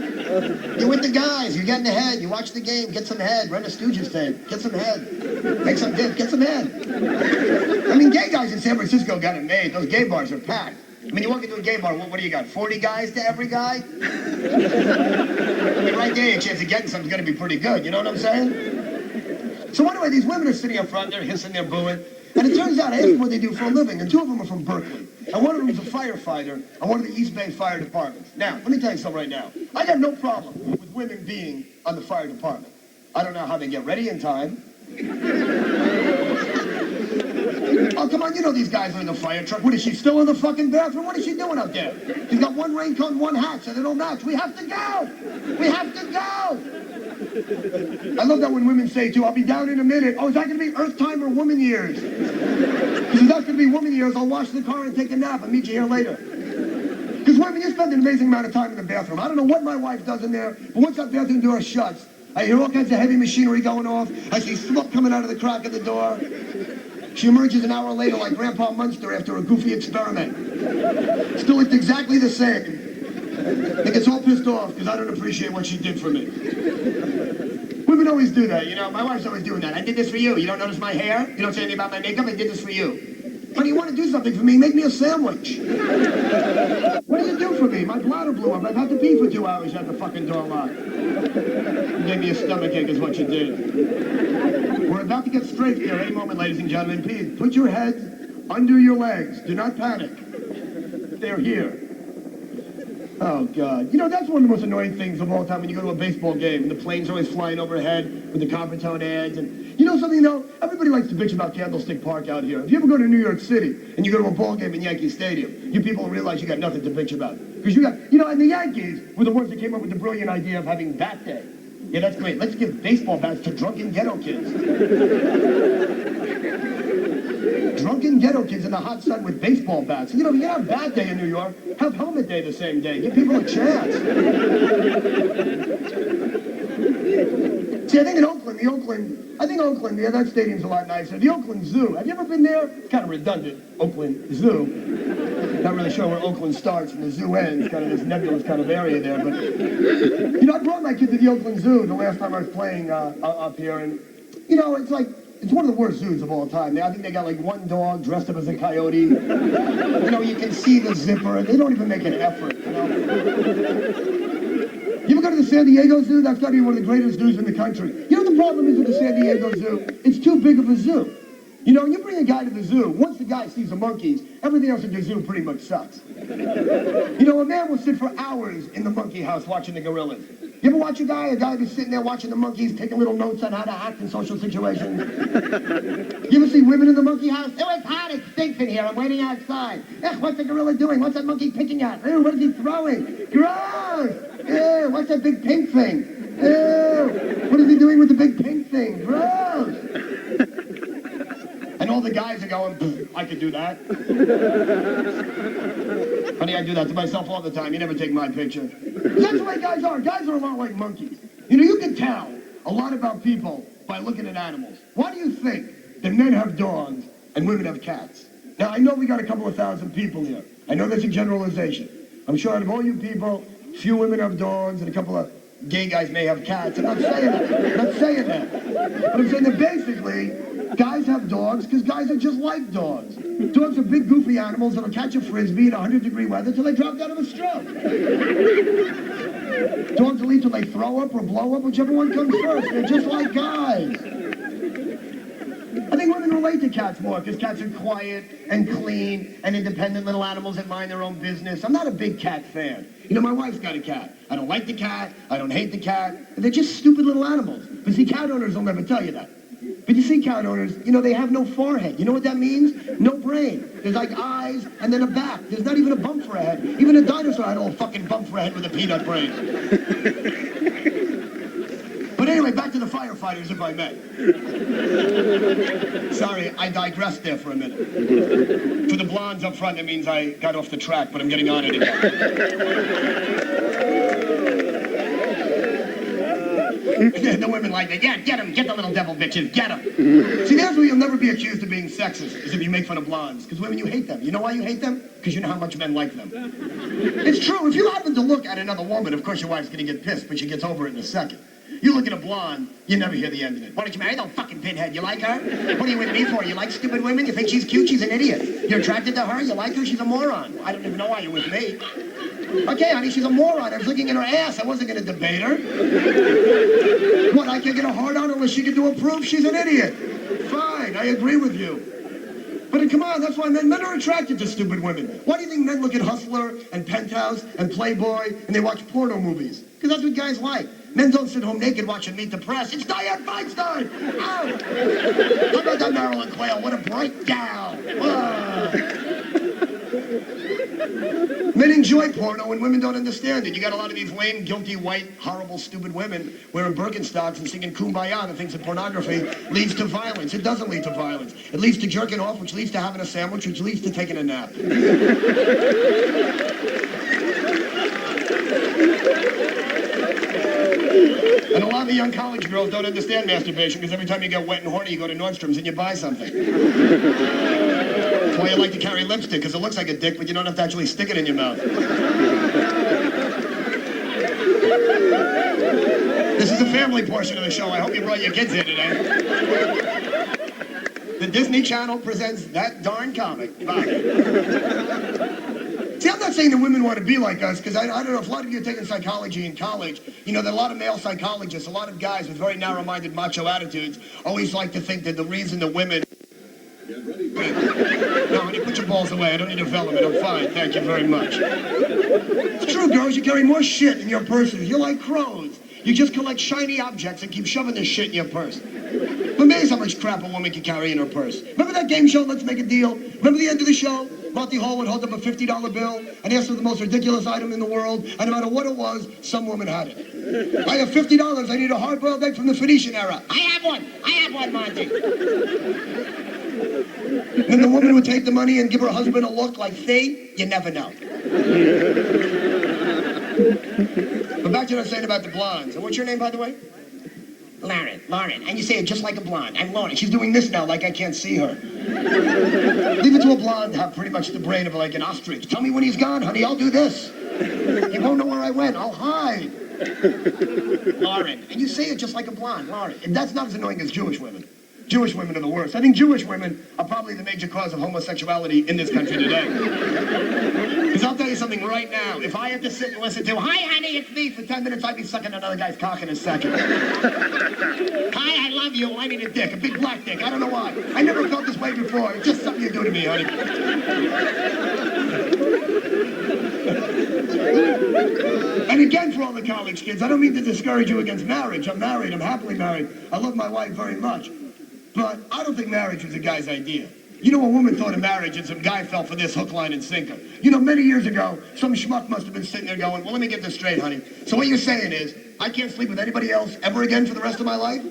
You're with the guys, you're getting ahead, you watch the game, get some head, run a Stooges tape, get some head, make some dip, get some head. I mean, gay guys in San Francisco got it made, those gay bars are packed. I mean, you walk into a gay bar, what do you got, 40 guys to every guy? I mean, right there, your chance of getting something's gonna be pretty good, you know what I'm saying? So anyway, these women are sitting up front, they're hissing, they're booing, and it turns out I asked them what they do for a living, and 2 of them are from Berkeley, and one of them is a firefighter on one of the East Bay fire departments. Now, let me tell you something right now. I got no problem with women being on the fire department. I don't know how they get ready in time. Oh, come on, you know these guys are in the fire truck. What, is she still in the fucking bathroom? What is she doing up there? She's got 1 raincoat and 1 hat, so they don't match. We have to go! We have to go! I love that when women say, too, I'll be down in a minute. Oh, is that going to be Earth time or woman years? Because if that's going to be woman years, I'll wash the car and take a nap and meet you here later. Because women, you spend an amazing amount of time in the bathroom. I don't know what my wife does in there, but once that bathroom door shuts, I hear all kinds of heavy machinery going off. I see smoke coming out of the crack of the door. She emerges an hour later like Grandpa Munster after a goofy experiment. Still looked exactly the same. He gets all pissed off because I don't appreciate what she did for me. Women always do that, you know. My wife's always doing that. I did this for you. You don't notice my hair? You don't say anything about my makeup? I did this for you. Honey, you want to do something for me? Make me a sandwich. What do you do for me? My bladder blew up. I've had to pee for 2 hours. You had the fucking door locked. You gave me a stomachache is what you did. We're about to get straight here any moment, ladies and gentlemen. Please, put your heads under your legs. Do not panic. they're here. Oh, God. You know, that's one of the most annoying things of all time when you go to a baseball game and the planes are always flying overhead with the Coppertone ads. And you know something, though? Everybody likes to bitch about Candlestick Park out here. If you ever go to New York City and you go to a ball game in Yankee Stadium, you people realize you got nothing to bitch about. Because you know, and the Yankees were the ones that came up with the brilliant idea of having Bat Day. Yeah, that's great. Let's give baseball bats to drunken ghetto kids. Drunken ghetto kids in the hot sun with baseball bats. You know, you have Bat Day in New York, have Helmet Day the same day. Give people a chance. See, I think in Oakland, yeah, that stadium's a lot nicer. The Oakland Zoo, have you ever been there? It's kind of redundant, Oakland Zoo. Not really sure where Oakland starts and the zoo ends, kind of this nebulous kind of area there. But, you know, I brought my kid to the Oakland Zoo the last time I was playing up here. And, you know, it's like, it's one of the worst zoos of all time. I think they got like one dog dressed up as a coyote. You know, you can see the zipper. They don't even make an effort, you know. You ever go to the San Diego Zoo? That's got to be one of the greatest zoos in the country. You know what the problem is with the San Diego Zoo? It's too big of a zoo. You know, when you bring a guy to the zoo, once the guy sees the monkeys, everything else at the zoo pretty much sucks. You know, a man will sit for hours in the monkey house watching the gorillas. You ever watch a guy just sitting there watching the monkeys, taking little notes on how to act in social situations? You ever see women in the monkey house? Oh, it's hot, it stinks in here, I'm waiting outside. Ugh, what's the gorilla doing? What's that monkey picking at? Ew, what is he throwing? Gross! Ew, what's that big pink thing? Ew, what is he doing with the big pink thing? Gross! And all the guys are going, I could do that. Honey, I do that to myself all the time. You never take my picture. That's the way guys are. Guys are a lot like monkeys. You know, you can tell a lot about people by looking at animals. Why do you think that men have dogs and women have cats? Now, I know we got a couple of thousand people here. I know that's a generalization. I'm sure out of all you people, few women have dogs and a couple of gay guys may have cats. I'm not saying that. But I'm saying that basically, guys have dogs because guys are just like dogs. Dogs are big, goofy animals that'll catch a frisbee in 100-degree weather till they drop down of a stroke. Dogs will eat till they throw up or blow up, whichever one comes first. They're just like guys. I think women relate to cats more because cats are quiet and clean and independent little animals that mind their own business. I'm not a big cat fan. You know, my wife's got a cat. I don't like the cat. I don't hate the cat. They're just stupid little animals. But see, cat owners will never tell you that. But you see, cat owners, you know, they have no forehead. You know what that means? No brain. There's like eyes and then a back. There's not even a bump for a head. Even a dinosaur had a little fucking bump for a head with a peanut brain. But anyway, back to the firefighters, if I may. Sorry, I digressed there for a minute. For the blondes up front, it means I got off the track, but I'm getting on it again. The women like it. Yeah, get them. Get the little devil bitches. Get them. See, there's where you'll never be accused of being sexist, is if you make fun of blondes. Because women, you hate them. You know why you hate them? Because you know how much men like them. It's true. If you happen to look at another woman, of course your wife's going to get pissed, but she gets over it in a second. You look at a blonde, you never hear the end of it. Why don't you marry that fucking pinhead? You like her? What are you with me for? You like stupid women? You think she's cute? She's an idiot. You're attracted to her? You like her? She's a moron. I don't even know why you're with me. Okay, honey, she's a moron. I was looking at her ass. I wasn't going to debate her. What, I can't get a hard on unless she can do a proof? She's an idiot. Fine, I agree with you. But come on, that's why men are attracted to stupid women. Why do you think men look at Hustler and Penthouse and Playboy and they watch porno movies? Because that's what guys like. Men don't sit home naked watching Meet the Press. It's Diane Feinstein! Ow! How about that Marilyn Quayle? What a breakdown! Men enjoy porno and women don't understand it. You got a lot of these lame, guilty, white, horrible, stupid women wearing Birkenstocks and singing Kumbaya and thinks that pornography leads to violence. It doesn't lead to violence. It leads to jerking off, which leads to having a sandwich, which leads to taking a nap. And a lot of the young college girls don't understand masturbation because every time you get wet and horny, you go to Nordstrom's and you buy something. That's why you like to carry lipstick, because it looks like a dick, but you don't have to actually stick it in your mouth. This is a family portion of the show. I hope you brought your kids here today. The Disney Channel presents That Darn Comic. Bye. See, I'm not saying that women want to be like us, because I don't know if a lot of you are taking psychology in college. You know, there are a lot of male psychologists, a lot of guys with very narrow-minded macho attitudes always like to think that the reason that women No, honey, put your balls away. I don't need a Feldman. I'm fine. Thank you very much. It's true, girls. You carry more shit in your purses. You're like crows. You just collect shiny objects and keep shoving this shit in your purse. Amazed how much crap a woman can carry in her purse. Remember that game show, Let's Make a Deal? Remember the end of the show? Monty Hall would hold up a $50 bill and ask for the most ridiculous item in the world, and no matter what it was, some woman had it. I have $50. I need a hard-boiled egg from the Phoenician era. I have one, Monty. Then the woman would take the money and give her husband a look like, see? You never know. But back to what I was saying about the blondes. And what's your name, by the way? Lauren. And you say it just like a blonde. I'm Lauren. She's doing this now like I can't see her. Leave it to a blonde to have pretty much the brain of like an ostrich. Tell me when he's gone, honey. I'll do this. You won't know where I went. I'll hide. Lauren. And you say it just like a blonde. Lauren. And that's not as annoying as Jewish women. Jewish women are the worst. I think Jewish women are probably the major cause of homosexuality in this country today. Because I'll tell you something right now. If I had to sit and listen to, hi, honey, it's me, for 10 minutes, I'd be sucking another guy's cock in a second. Hi, I love you. I need a dick, a big black dick. I don't know why. I never felt this way before. It's just something you do to me, honey. And again, for all the college kids, I don't mean to discourage you against marriage. I'm married. I'm happily married. I love my wife very much. But I don't think marriage was a guy's idea. You know, a woman thought of marriage and some guy fell for this hook, line, and sinker. You know, many years ago, some schmuck must have been sitting there going, well, let me get this straight, honey. So what you're saying is, I can't sleep with anybody else ever again for the rest of my life?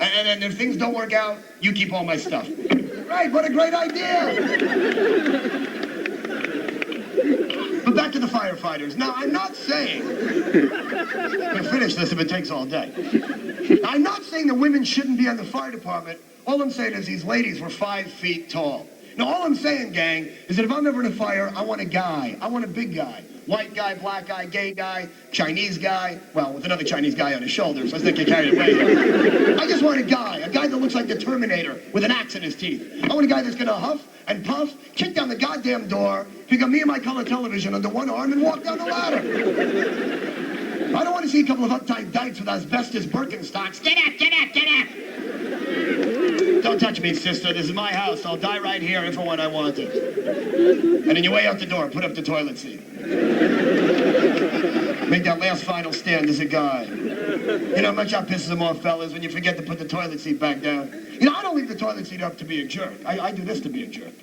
And if things don't work out, you keep all my stuff. Right, what a great idea! But back to the firefighters. Now, I'm not saying... We'll finish this if it takes all day. I'm not saying that women shouldn't be on the fire department. All I'm saying is these ladies were 5 feet tall. Now, all I'm saying, gang, is that if I'm ever in a fire, I want a guy. I want a big guy. White guy, black guy, gay guy, Chinese guy. Well, with another Chinese guy on his shoulders. Let's not get carried away. I just want a guy that looks like the Terminator with an axe in his teeth. I want a guy that's gonna huff and puff, kick down the goddamn door, pick up me and my color television under one arm and walk down the ladder. I don't want to see a couple of uptight dykes with asbestos Birkenstocks. Get up, get up, get up! Don't touch me, sister. This is my house. I'll die right here if and when I want it. And on your way out the door, put up the toilet seat. Make that last final stand as a guy. You know how much that pisses them off, fellas, when you forget to put the toilet seat back down? You know, I don't leave the toilet seat up to be a jerk. I do this to be a jerk.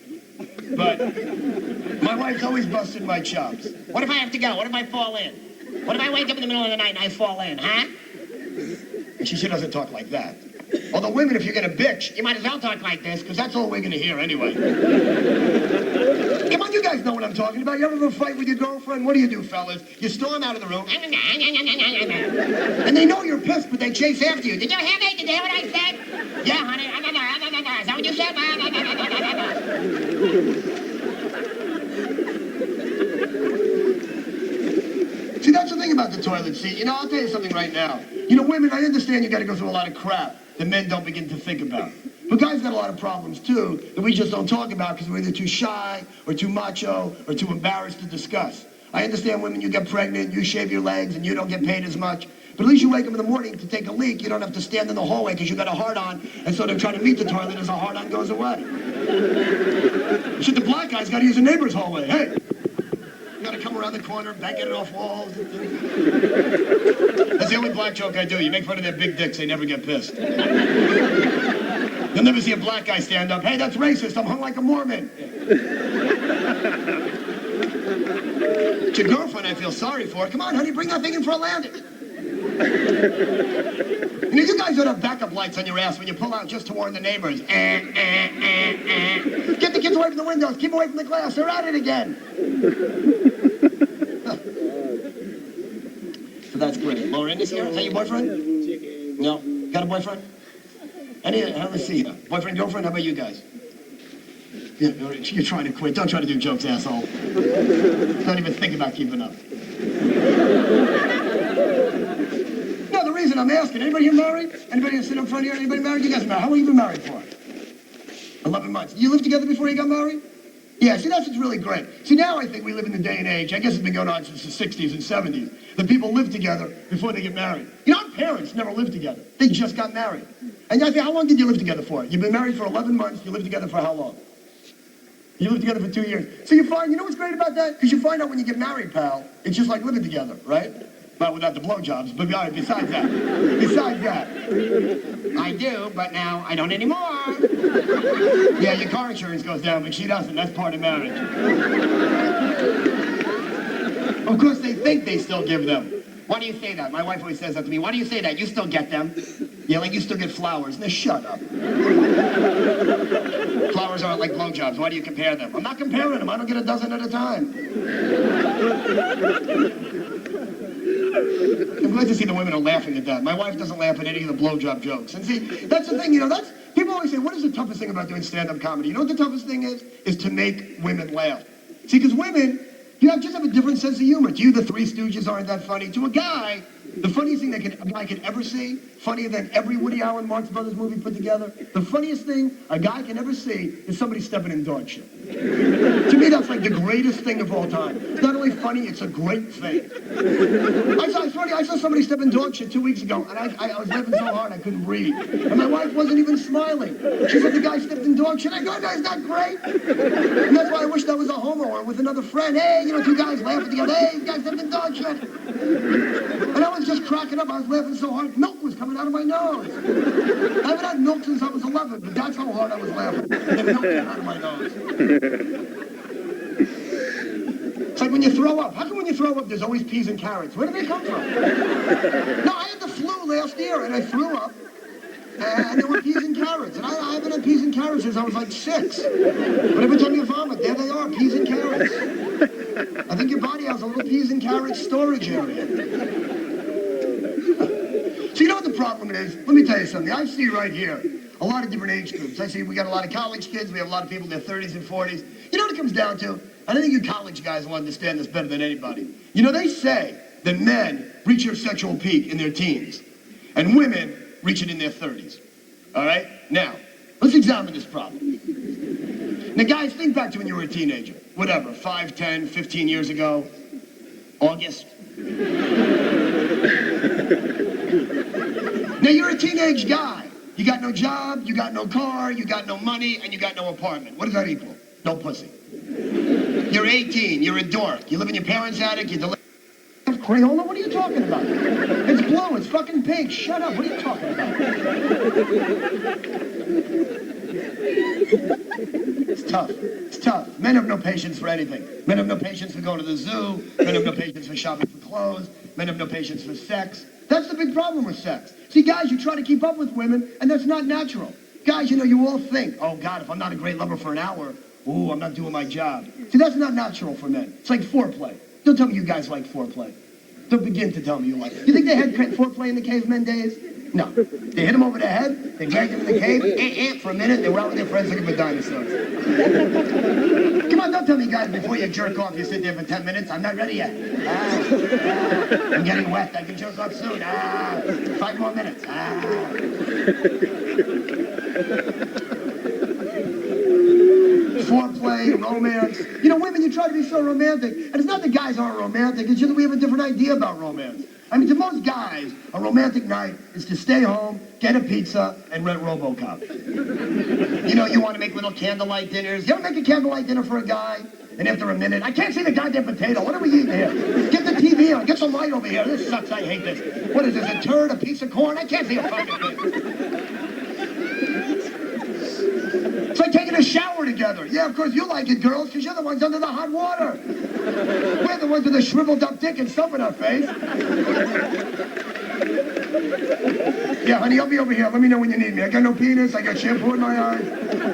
But my wife's always busted my chops. What if I have to go? What if I fall in? What if I wake up in the middle of the night and I fall in, huh? And she doesn't talk like that. Although women, if you're gonna bitch, you might as well talk like this, because that's all we're gonna hear anyway. Come on, you guys know what I'm talking about. You ever have a fight with your girlfriend? What do you do, fellas? You storm out of the room. And they know you're pissed, but they chase after you. Did you hear me? Did you hear what I said? Yeah, honey. Is that what you said? See, that's the thing about the toilet seat. You know, I'll tell you something right now. You know, women, I understand you got to go through a lot of crap that men don't begin to think about. But guys got a lot of problems, too, that we just don't talk about because we're either too shy or too macho or too embarrassed to discuss. I understand women, you get pregnant, you shave your legs, and you don't get paid as much. But at least you wake up in the morning to take a leak. You don't have to stand in the hallway because you got a hard-on, and so they're trying to meet the toilet as a hard-on goes away. Shit, the black guy's got to use the neighbor's hallway. Hey! You gotta come around the corner, bang it off walls. That's the only black joke I do. You make fun of their big dicks, they never get pissed. You'll never see a black guy stand up. Hey, that's racist. I'm hung like a Mormon. It's your girlfriend I feel sorry for. Come on, honey, bring that thing in for a landing. You know, you guys don't have backup lights on your ass when you pull out just to warn the neighbors. Get the kids away from the windows. Keep away from the glass. They're at it again. So that's great. Lauren is here. Is that your boyfriend? No. Got a boyfriend? Let's see. Boyfriend, girlfriend? How about you guys? Yeah, you're trying to quit. Don't try to do jokes, asshole. Don't even think about keeping up. No, the reason I'm asking, anybody here married? Anybody sitting up front here? Anybody married? You guys married? How long have you been married for? 11 months. You lived together before you got married? Yeah, see, that's what's really great. See, now I think we live in the day and age, I guess it's been going on since the 60s and 70s, that people live together before they get married. You know, our parents never lived together. They just got married. And I think, how long did you live together for? You've been married for 11 months. You lived together for how long? You live together for 2 years. So you find, you know what's great about that? Because you find out when you get married, pal, it's just like living together, right? Well, without the blowjobs, but besides that. I do, but now I don't anymore. Yeah, your car insurance goes down, but she doesn't. That's part of marriage. Of course, they think they still give them. Why do you say that? My wife always says that to me. Why do you say that? You still get them. Yeah, like you still get flowers. Now, shut up. Flowers aren't like blowjobs. Why do you compare them? I'm not comparing them. I don't get a dozen at a time. I'm glad to see the women are laughing at that. My wife doesn't laugh at any of the blowjob jokes. And see, that's the thing, you know, that's, people always say, what is the toughest thing about doing stand-up comedy? You know what the toughest thing is? Is to make women laugh. See, because women, just have a different sense of humor. To you, the Three Stooges aren't that funny. To a guy, the funniest thing a guy can ever see, funnier than every Woody Allen Marx Brothers movie put together, the funniest thing a guy can ever see is somebody stepping in dog shit. To me, that's like the greatest thing of all time. It's not only funny, it's a great thing. I saw somebody step in dog shit 2 weeks ago, and I was laughing so hard I couldn't breathe. And my wife wasn't even smiling. She said the guy stepped in dog shit. I go, no, it's not great. And that's why I wish that was a homo or with another friend. Hey, you know, two guys laughing together. Hey, this guy stepped in dog shit. And I was just cracking up. I was laughing so hard, milk was coming out of my nose. I haven't had milk since I was 11, but that's how hard I was laughing. The milk came out of my nose. It's like when you throw up. How come when you throw up, there's always peas and carrots? Where do they come from? No, I had the flu last year, and I threw up, and there were peas and carrots. And I haven't had peas and carrots since I was like 6. But every time you vomit, there they are, peas and carrots. I think your body has a little peas and carrots storage area. So you know what the problem is? Let me tell you something. I see right here a lot of different age groups. I see we got a lot of college kids. We have a lot of people in their 30s and 40s. You know what it comes down to? I think you college guys will understand this better than anybody. You know, they say that men reach their sexual peak in their teens, and women reach it in their 30s. All right? Now, let's examine this problem. Now, guys, think back to when you were a teenager. Whatever, 5, 10, 15 years ago. August. Now, you're a teenage guy. You got no job, you got no car, you got no money, and you got no apartment. What does that equal? No pussy. You're 18, you're a dork. You live in your parents' attic, you deliver Crayola? What are you talking about? It's blue, it's fucking pink. Shut up, what are you talking about? It's tough. It's tough. Men have no patience for anything. Men have no patience for going to the zoo. Men have no patience for shopping for clothes. Men have no patience for sex. That's the big problem with sex. See, guys, you try to keep up with women, and that's not natural. Guys, you know, you all think, oh, God, if I'm not a great lover for an hour, ooh, I'm not doing my job. See, that's not natural for men. It's like foreplay. Don't tell me you guys like foreplay. Don't begin to tell me you like it. You think they had foreplay in the cavemen days? No. They hit him over the head, they dragged him in the cave, for a minute, they were out with their friends looking for dinosaurs. Come on, don't tell me, guys, before you jerk off, you sit there for 10 minutes. I'm not ready yet. I'm getting wet. I can jerk off soon. 5 more minutes. Foreplay, romance. You know, women, you try to be so romantic. And it's not that guys aren't romantic, it's just that we have a different idea about romance. I mean, to most guys, a romantic night is to stay home, get a pizza, and rent RoboCop. You know, you want to make little candlelight dinners. You ever make a candlelight dinner for a guy? And after a minute, I can't see the goddamn potato. What are we eating here? Get the TV on. Get some light over here. This sucks. I hate this. What is this, a turd, a piece of corn? I can't see a fucking thing. It's like taking a shower together. Yeah, of course you like it, girls, because you're the ones under the hot water. We're the ones with a shriveled up dick and soap in our face. Yeah, honey, I'll be over here. Let me know when you need me. I got no penis. I got shampoo in my eyes.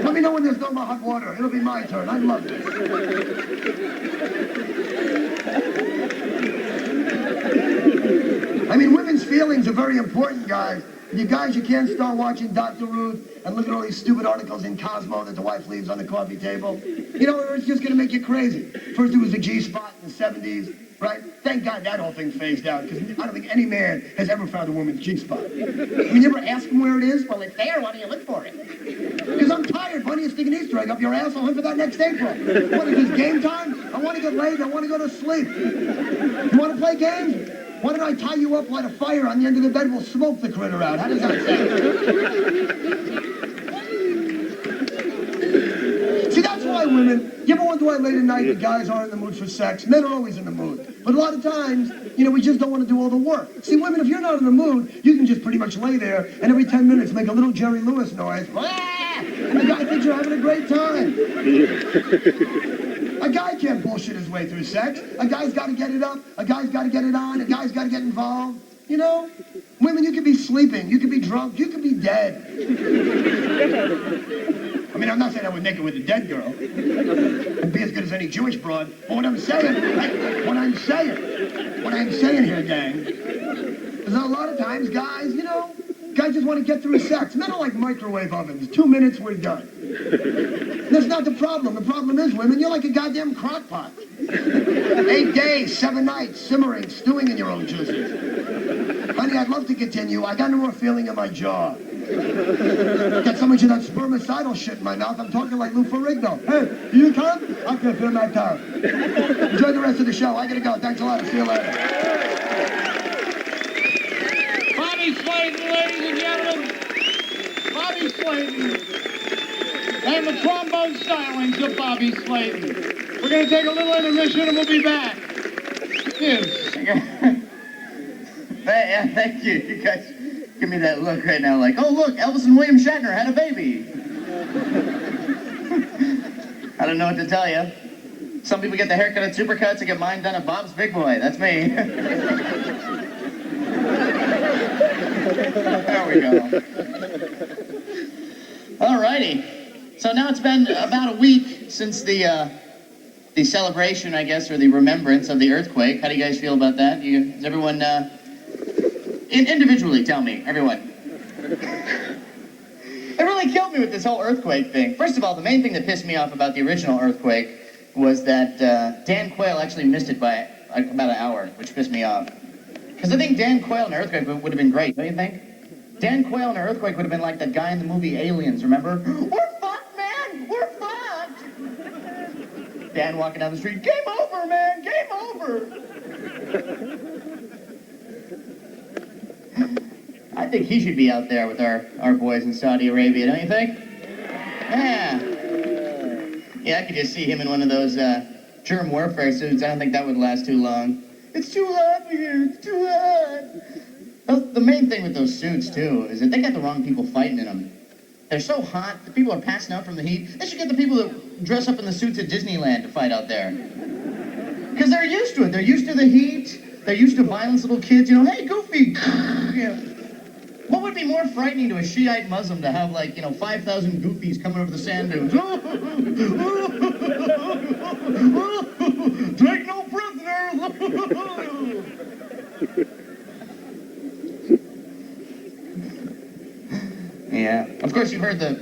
Let me know when there's no more hot water. It'll be my turn. I love this. I mean, women's feelings are very important, guys. You guys, you can't start watching Dr. Ruth and look at all these stupid articles in Cosmo that the wife leaves on the coffee table. You know, it's just going to make you crazy. First it was the G-spot in the 70s, right? Thank God that whole thing phased out, because I don't think any man has ever found a woman's G-spot. I mean, you ever ask him where it is? Well, it's there. Why do you look for it? Because I'm tired. Why don't you stick an Easter egg up your ass? I'll hunt for that next April. What is this, game time? I want to get laid. I want to go to sleep. You want to play games? Why don't I tie you up, light a fire on the end of the bed, we'll smoke the critter out. How does that sound? See, that's why why, women? You ever wonder why late at night the guys aren't in the mood for sex? Men are always in the mood. But a lot of times, we just don't want to do all the work. See, women, if you're not in the mood, you can just pretty much lay there and every 10 minutes make a little Jerry Lewis noise. And the guy thinks you're having a great time. A guy can't bullshit his way through sex. A guy's got to get it up. A guy's got to get it on. A guy's got to get involved. Women, you could be sleeping. You could be drunk. You could be dead. I mean, I'm not saying I would make it with a dead girl. I'd be as good as any Jewish broad. But what I'm saying here, gang, is that a lot of times guys, guys just want to get through sex. Men are like microwave ovens. 2 minutes, we're done. That's not the problem. The problem is, women, you're like a goddamn crock pot. 8 days, 7 nights, simmering, stewing in your own juices. Honey, I'd love to continue. I got no more feeling in my jaw. Got so much of that spermicidal shit in my mouth, I'm talking like Lou Ferrigno. Hey, do you come? I can feel my tongue. Enjoy the rest of the show. I gotta go. Thanks a lot. See you later. Bobby Slayton, ladies and gentlemen. Bobby Slayton. And the trombone stylings of Bobby Slayton. We're going to take a little intermission and we'll be back. Yes. Yeah, thank you. You guys give me that look right now like, oh, look, Elvis and William Shatner had a baby. I don't know what to tell you. Some people get the haircut at Supercuts. I get mine done at Bob's Big Boy. That's me. There we go. Alrighty. So now it's been about a week since the celebration, I guess, or the remembrance of the earthquake. How do you guys feel about that? Is everyone, individually, tell me, everyone. It really killed me with this whole earthquake thing. First of all, the main thing that pissed me off about the original earthquake was that Dan Quayle actually missed it by about an hour, which pissed me off. Because I think Dan Quayle in an earthquake would have been great, don't you think? Dan Quayle in an earthquake would have been like that guy in the movie Aliens, remember? We're fucked, man! We're fucked! Dan walking down the street, game over, man! Game over! I think he should be out there with our boys in Saudi Arabia, don't you think? Yeah. Yeah, I could just see him in one of those germ warfare suits. I don't think that would last too long. It's too hot here. It's too hot. The main thing with those suits, too, is that they got the wrong people fighting in them. They're so hot, the people are passing out from the heat. They should get the people that dress up in the suits at Disneyland to fight out there. Because they're used to it. They're used to the heat. They're used to violence, little kids. Hey, Goofy. What would be more frightening to a Shiite Muslim to have, 5,000 Goofies coming over the sand dunes? Take no prisoners! Yeah. Of course, you've heard the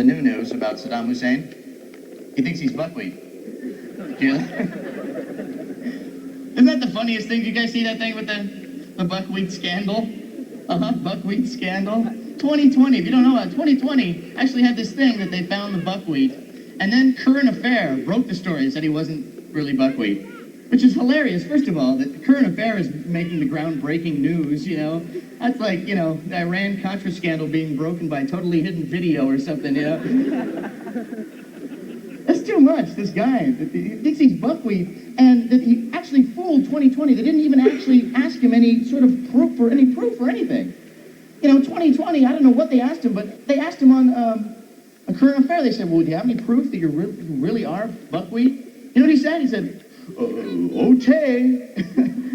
new news about Saddam Hussein. He thinks he's buckwheat. Yeah. Isn't that the funniest thing? Did you guys see that thing with the buckwheat scandal? Buckwheat scandal. 2020, if you don't know about it, 2020 actually had this thing that they found the buckwheat. And then Current Affair broke the story and said he wasn't really buckwheat. Which is hilarious, first of all, that the Current Affair is making the groundbreaking news, That's like, the Iran-Contra scandal being broken by totally hidden video or something, That's too much, this guy. He thinks he's buckwheat, and that he actually fooled 2020. They didn't even actually ask him any sort of proof or anything. 2020, I don't know what they asked him, but they asked him on a Current Affair. They said, well, do you have any proof that you really are buckwheat? You know what he said? He said, okay.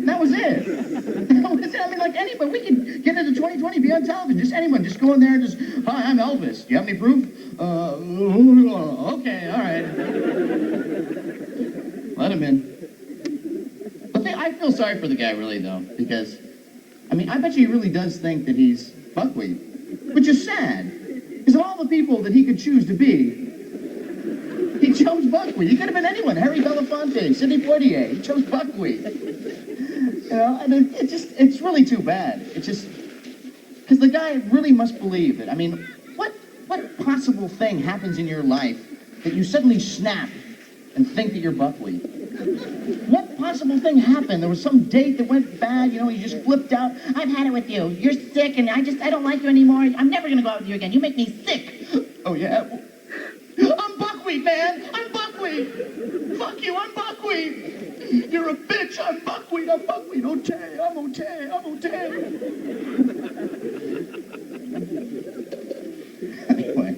That was it. That was it. I mean, like anybody, we could get into 2020, be on television. Just anyone, just go in there and just, hi, I'm Elvis. Do you have any proof? Okay, all right. Let him in. But I feel sorry for the guy, really, though, because, I bet you he really does think that he's buckwheat, which is sad. Because of all the people that he could choose to be, he chose buckwheat. He could have been anyone. Harry Belafonte, Sidney Poitier. He chose buckwheat. And it's really too bad. It's just, because the guy really must believe it. What possible thing happens in your life that you suddenly snap and think that you're buckwheat? What possible thing happened? There was some date that went bad, you just flipped out. I've had it with you. You're sick, and I don't like you anymore. I'm never going to go out with you again. You make me sick. Oh, yeah? I'm buckwheat. buckwheat, man. I'm buckwheat. Fuck you, I'm buckwheat. You're a bitch. I'm buckwheat. I'm buckwheat. Okay, I'm okay. I'm okay. Anyway.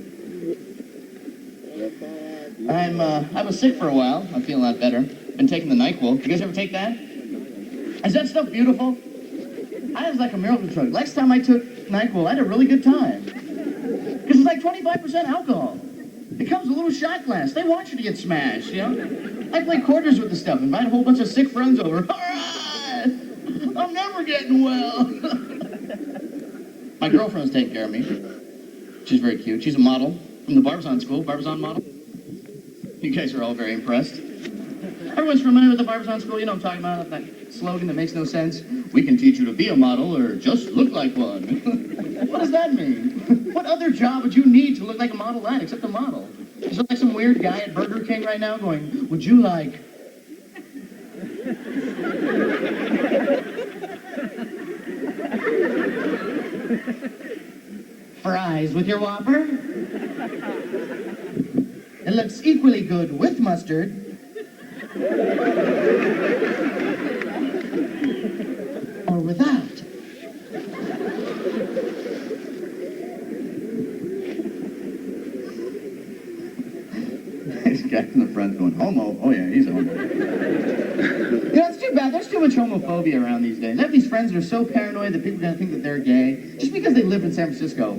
I was sick for a while. I'm feeling a lot better. Been taking the NyQuil. You guys ever take that? Is that stuff beautiful? I was like a miracle drug. Last time I took NyQuil, I had a really good time. Because it's like 25% alcohol. It comes with a little shot glass. They want you to get smashed, you know? I play quarters with the stuff. Invite a whole bunch of sick friends over. All right! I'm never getting well. My girlfriend's taking care of me. She's very cute. She's a model from the Barbizon School. Barbizon model. You guys are all very impressed. Everyone's familiar with the Barbizon School. You know what I'm talking about? That slogan that makes no sense. We can teach you to be a model or just look like one. What does that mean? What other job would you need to look like a model at except a model? Is there like some weird guy at Burger King right now going, would you like... fries with your Whopper? It looks equally good with mustard. Or without. This guy in the front going, homo? Oh yeah, he's a homo. You know, it's too bad. There's too much homophobia around these days. I have these friends that are so paranoid that people are going to think that they're gay just because they live in San Francisco.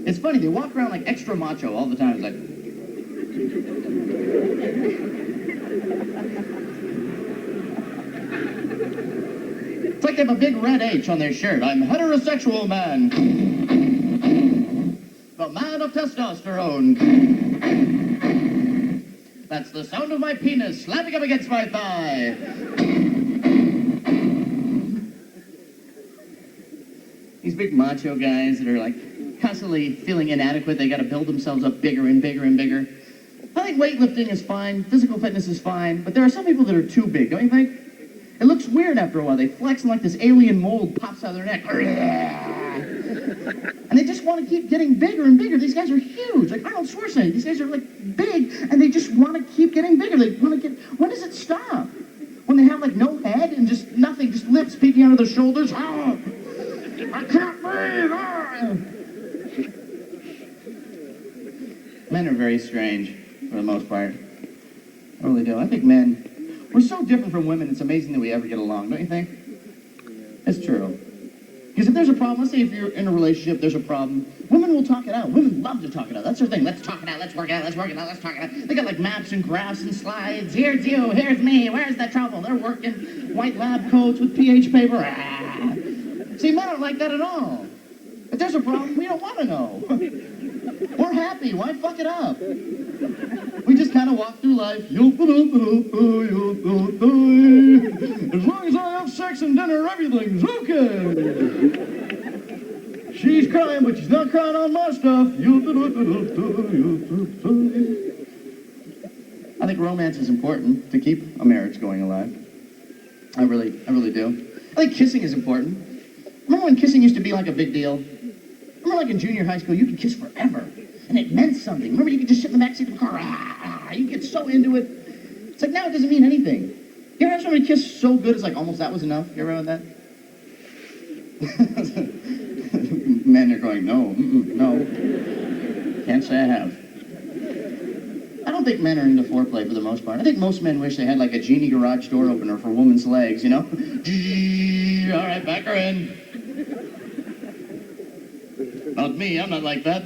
It's funny, they walk around like extra macho all the time. It's like... It's like they have a big red H on their shirt. I'm heterosexual man. The man of testosterone. That's the sound of my penis slapping up against my thigh. These big macho guys that are like constantly feeling inadequate, they gotta build themselves up bigger and bigger and bigger. I think weightlifting is fine, physical fitness is fine, but there are some people that are too big, don't you think? It looks weird after a while. They flex and like this alien mold pops out of their neck. And they just want to keep getting bigger and bigger. These guys are huge, like Arnold Schwarzenegger. These guys are like big, and they just want to keep getting bigger. They want to get, when does it stop? When they have like no head and just nothing, just lips peeking out of their shoulders? Oh, I can't breathe. Oh. Men are very strange, for the most part. I really do. I think men, we're so different from women, it's amazing that we ever get along, don't you think? It's true. Because if there's a problem, let's say if you're in a relationship, there's a problem, women will talk it out. Women love to talk it out. That's their thing. Let's talk it out, let's work it out, let's work it out, let's talk it out. They got like maps and graphs and slides. Here's you, here's me, where's the trouble? They're working white lab coats with pH paper. Ah. See, men aren't like that at all. If there's a problem, we don't want to know. We're happy. Why fuck it up? We just kind of walk through life. As long as I have sex and dinner, everything's okay. She's crying, but she's not crying on my stuff. I think romance is important to keep a marriage going alive. I really do. I think kissing is important. Remember when kissing used to be like a big deal? Remember like in junior high school, you could kiss forever. And it meant something. Remember, you could just sit in the backseat of the car. You get so into it. It's like now it doesn't mean anything. You ever have somebody kiss so good it's like almost that was enough? You ever had that? Men are going, no, no. Can't say I have. I don't think men are into foreplay for the most part. I think most men wish they had like a genie garage door opener for women's legs, you know? All right, back her in. Not me, I'm not like that.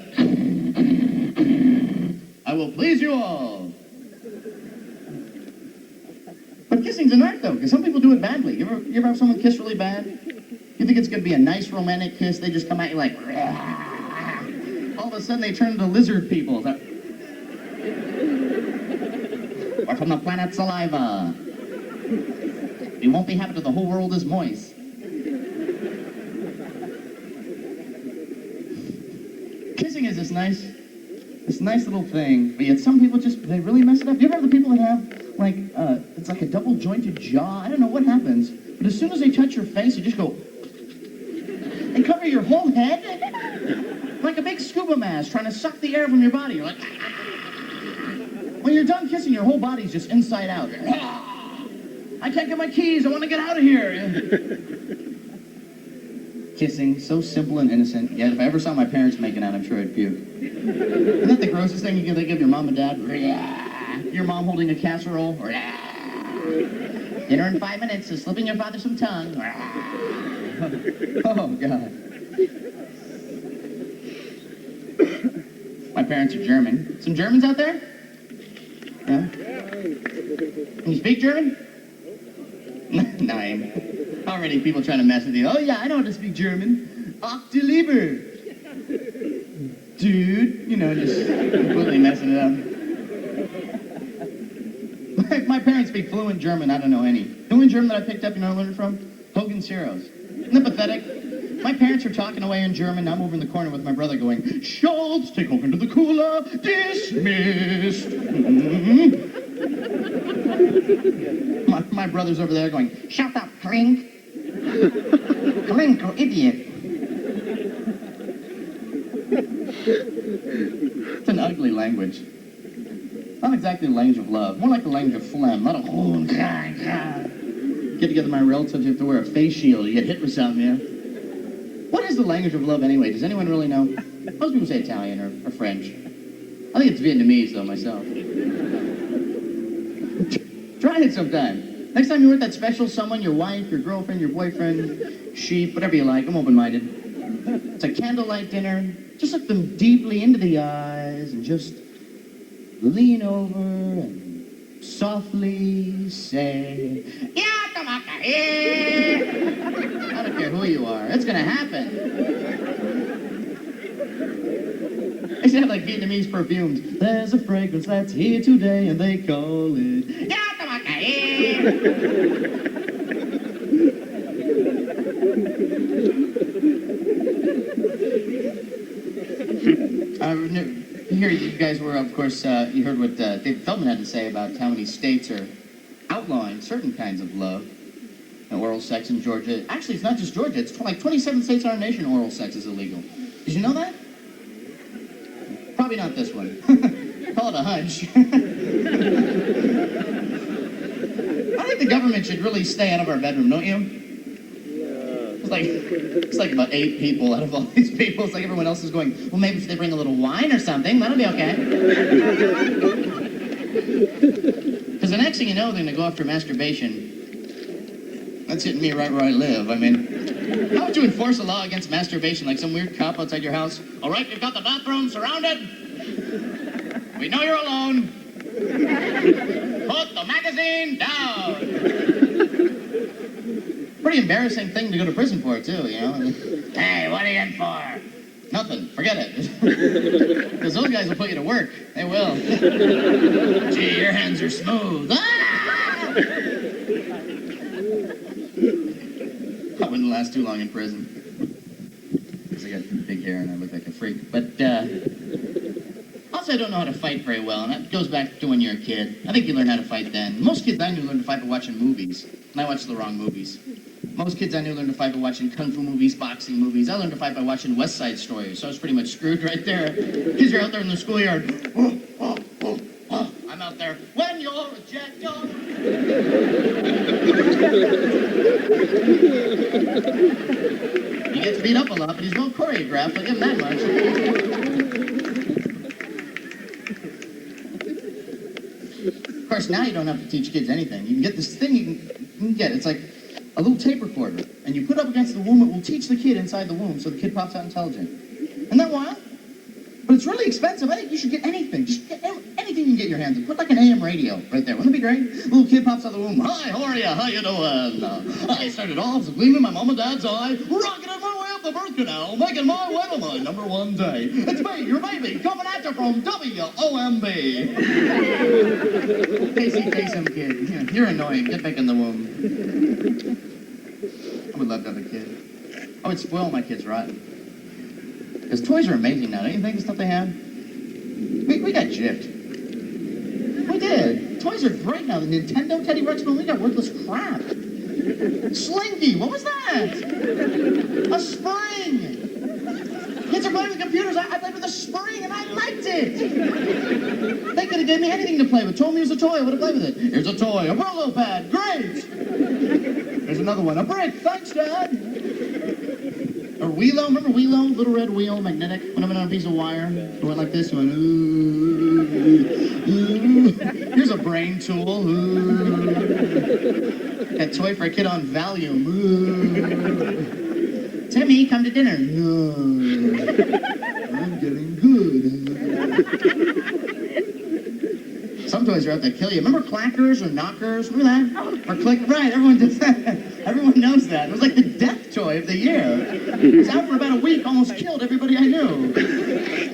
I will please you all. But kissing's an art, though, because some people do it badly. You ever have someone kiss really bad? You think it's going to be a nice romantic kiss, they just come at you like, rah. All of a sudden they turn into lizard people. We're from the planet Saliva. We won't be happy till the whole world is moist. Kissing is this nice little thing, but yet some people just, they really mess it up. You ever have the people that have, like, it's like a double jointed jaw? I don't know what happens, but as soon as they touch your face, you just go, and cover your whole head, like a big scuba mask trying to suck the air from your body. You're like, when when you're done kissing, your whole body's just inside out. I can't get my keys. I want to get out of here. Kissing, so simple and innocent. Yet if I ever saw my parents making out, I'm sure I'd puke. Isn't that the grossest thing you can think of? Your mom and dad? Your mom holding a casserole? Dinner in 5 minutes is slipping your father some tongue. Oh, God. My parents are German. Some Germans out there? Yeah? Can you speak German? Nine. Already people trying to mess with you. Oh, yeah, I know how to speak German. Ach du lieber. Dude. You know, just completely messing it up. My parents speak fluent German. I don't know any. The only German that I picked up, you know where I learned it from? Hogan's Heroes. Isn't that pathetic? My parents are talking away in German. I'm over in the corner with my brother going, Schultz, take over into the cooler. Dismissed. My brother's over there going, shut up, Klink. Klink, you idiot. It's an ugly language. Not exactly the language of love. More like the language of phlegm. Not a get together with my relatives, you have to wear a face shield. You get hit with something, yeah? What is the language of love anyway? Does anyone really know? Most people say Italian or French. I think it's Vietnamese, though, myself. Try it sometime. Next time you're with that special someone, your wife, your girlfriend, your boyfriend, sheep, whatever you like. I'm open-minded. It's a candlelight dinner. Just look them deeply into the eyes and just lean over and softly say, I don't care who you are. It's going to happen. They should have like Vietnamese perfumes. There's a fragrance that's here today and they call it Here you guys were, of course, you heard what David Feldman had to say about how many states are outlawing certain kinds of love and oral sex in Georgia. Actually, it's not just Georgia. It's like 27 states in our nation oral sex is illegal. Did you know that? Probably not this one. Call it a hunch. I think the government should really stay out of our bedroom, don't you? It's like about 8 people out of all these people. It's like everyone else is going, well, maybe if they bring a little wine or something, that'll be okay. Because the next thing you know, they're going to go after masturbation. That's hitting me right where I live. I mean, how would you enforce a law against masturbation? Like some weird cop outside your house? All right, you've got the bathroom surrounded. We know you're alone. Put the magazine down. Pretty embarrassing thing to go to prison for, too, you know? Hey, what are you in for? Nothing. Forget it. Because those guys will put you to work. They will. Gee, your hands are smooth. Ah! I wouldn't last too long in prison. Because I got big hair and I look like a freak. But, also I don't know how to fight very well, and that goes back to when you're a kid. I think you learn how to fight then. Most kids I knew learned to fight by watching movies, and I watched the wrong movies. Most kids I knew learned to fight by watching kung fu movies, boxing movies. I learned to fight by watching West Side Story, so I was pretty much screwed right there. Kids are out there in the schoolyard. I'm out there. When you're a jet gun. He gets beat up a lot, but he's well choreographed. I'll give him that much. Of course, now you don't have to teach kids anything. You can get this thing you can get. It's like a little tape recorder, and you put it up against the womb. It will teach the kid inside the womb, so the kid pops out intelligent. Isn't that wild? But it's really expensive. I think you should get anything. Just get anything you can get your hands on. Put like an AM radio right there. Wouldn't it be great? Little kid pops out of the womb. Hi, how are you? How you doing? I started off as a gleam in my mom and dad's eye, rocking it my way up the birth canal, making my way to my #1 day. It's me, your baby, coming at you from WOMB. Hey, some kid. You're annoying. Get back in the womb. I would love to have a kid. I would spoil my kids rotten. Because toys are amazing now. Don't you think the stuff they have? We got gypped. We did. Toys are great now. The Nintendo Teddy Ruxpin, we got worthless crap. Slinky, what was that? A spring. Kids are playing with computers. I played with the spring, and I liked it. They could have given me anything to play with. Told me it was a toy. I would have played with it. Here's a toy. A Brillo pad. Great. There's another one. A brick. Thanks, Dad. Or Wheelo. Remember Wheelo? Little red wheel, magnetic. Went up on a piece of wire. It went like this. It went, ooh, ooh. Here's a brain tool. Ooh. That toy for a kid on Valium. Ooh. Timmy, come to dinner. No. I'm getting good. Some toys are out to kill you. Remember clackers or knockers? Remember that? Or click? Right, everyone does that. Everyone knows that. It was like the death toy of the year. It was out for about a week, almost killed everybody I knew.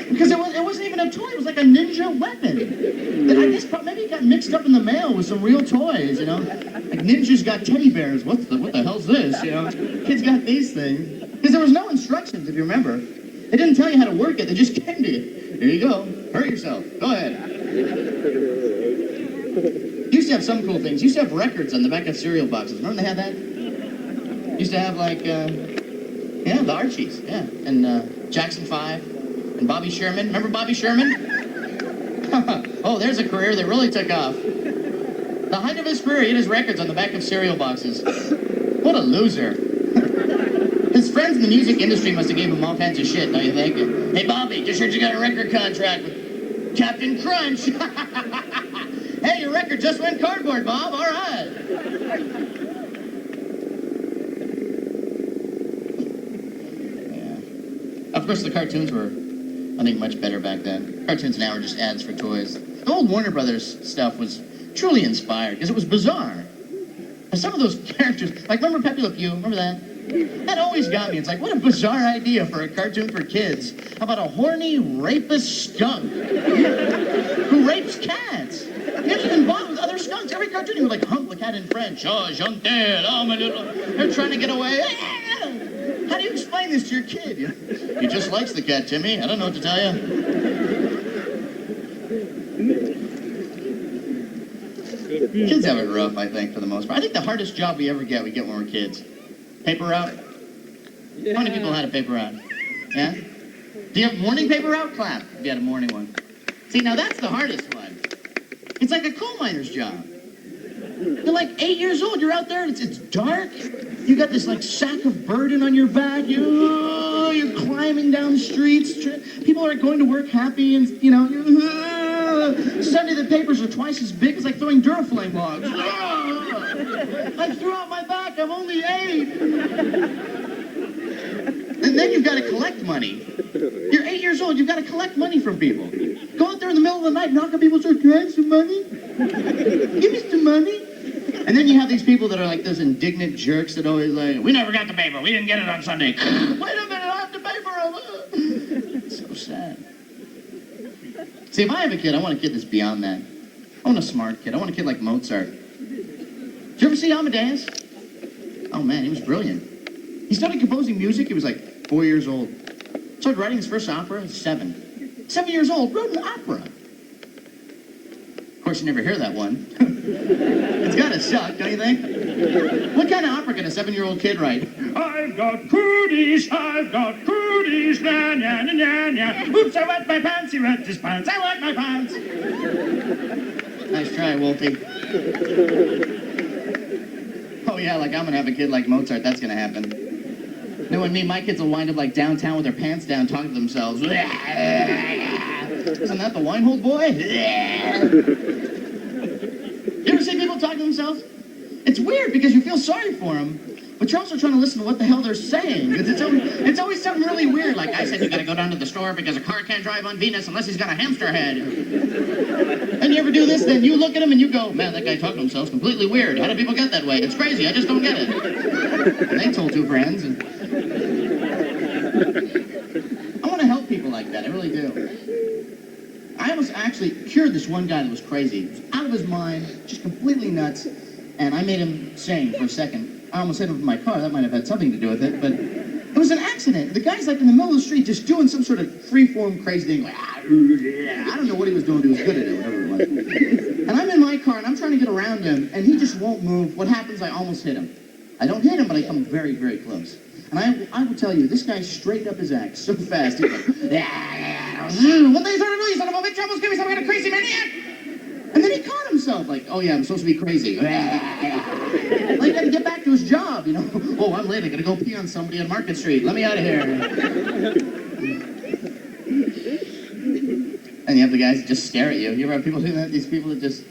Because it wasn't even a toy, it was like a ninja weapon. That I guess maybe it got mixed up in the mail with some real toys, you know? Like ninjas got teddy bears. What the hell's this, you know? Kids got these things. Because there was no instructions, if you remember. They didn't tell you how to work it, they just came to you. Here you go. Hurt yourself. Go ahead. Used to have some cool things. Used to have records on the back of cereal boxes. Remember they had that? Used to have like, the Archies, yeah. And Jackson 5 and Bobby Sherman. Remember Bobby Sherman? Oh, there's a career that really took off. The height of his career, he had his records on the back of cereal boxes. What a loser. His friends in the music industry must have gave him all kinds of shit, don't you think? Hey, Bobby, just heard you got a record contract with Captain Crunch. Hey, your record just went cardboard, Bob. All right. Yeah. Of course, the cartoons were, I think, much better back then. Cartoons now are just ads for toys. The old Warner Brothers stuff was truly inspired because it was bizarre. And some of those characters, like remember Pepe Le Pew? Remember that? That always got me. It's like, what a bizarre idea for a cartoon for kids. How about a horny, rapist skunk who rapes cats? He has been bought with other skunks. Every cartoon he would like hump the cat in French. Oh, Jean-Tel, oh, my little... They're trying to get away. How do you explain this to your kid? He just likes the cat, Timmy. I don't know what to tell you. Kids have it rough, I think, for the most part. I think the hardest job we ever get, we get when we're kids. Paper route? Yeah. How many people had a paper route? Yeah? Do you have morning paper route? Clap if you had a morning one. See, now that's the hardest one. It's like a coal miner's job. You're like 8 years old, you're out there, and it's dark. You got this like sack of burden on your back. You're climbing down the streets. People are going to work happy, and you know, suddenly the papers are twice as big as like throwing Duraflame logs. I threw out my back, I'm only 8. And then you've got to collect money. You're 8 years old, you've got to collect money from people. Go out there in the middle of the night, knock on people's doors, can I have some money? Give me some money. And then you have these people that are like those indignant jerks that always like, we never got the paper, we didn't get it on Sunday. Wait a minute, I have the paper. It's so sad. See, if I have a kid, I want a kid that's beyond that. I want a smart kid. I want a kid like Mozart. Did you ever see Amadeus? Oh man, he was brilliant. He started composing music, he was like 4 years old. Started writing his first opera at 7. 7 years old, wrote an opera. Of course, you never hear that one. It's gotta suck, don't you think? What kind of opera can a 7-year-old kid write? I've got cooties, na, na, na, na. Oops, I wet my pants, he wet his pants, I wet my pants. Nice try, Wolfie. Oh yeah, like I'm gonna have a kid like Mozart, that's gonna happen. You know what I mean? My kids will wind up like downtown with their pants down, talking to themselves. Isn't that the Weinhold boy? You ever see people talk to themselves? It's weird because you feel sorry for them, but you're also trying to listen to what the hell they're saying. It's always something really weird, like I said you gotta go down to the store because a car can't drive on Venus unless he's got a hamster head. And you ever do this, then you look at him and you go, man, that guy talking to himself is completely weird. How do people get that way? It's crazy, I just don't get it. And they told 2 friends, and I want to help people like that, I really do. I almost actually cured this one guy that was crazy. He was out of his mind, just completely nuts, and I made him sane for a second. I almost hit him with my car, that might have had something to do with it, but it was an accident. The guy's like in the middle of the street just doing some sort of free-form crazy thing, like, I don't know what he was doing, but he was good at it, whatever it was. And I'm in my car, and I'm trying to get around him, and he just won't move. What happens, I almost hit him. I don't hit him, but I come very, very close. And I will tell you, this guy straightened up his act so fast. He's like, what they started doing, you son of a bitch, almost give me some kind of crazy maniac. And then he caught himself, like, oh yeah, I'm supposed to be crazy. Like, he had to get back to his job, you know. Oh, I'm late, I gotta go pee on somebody on Market Street. Let me out of here. And you have the guys that just stare at you. You ever have people do that? These people that just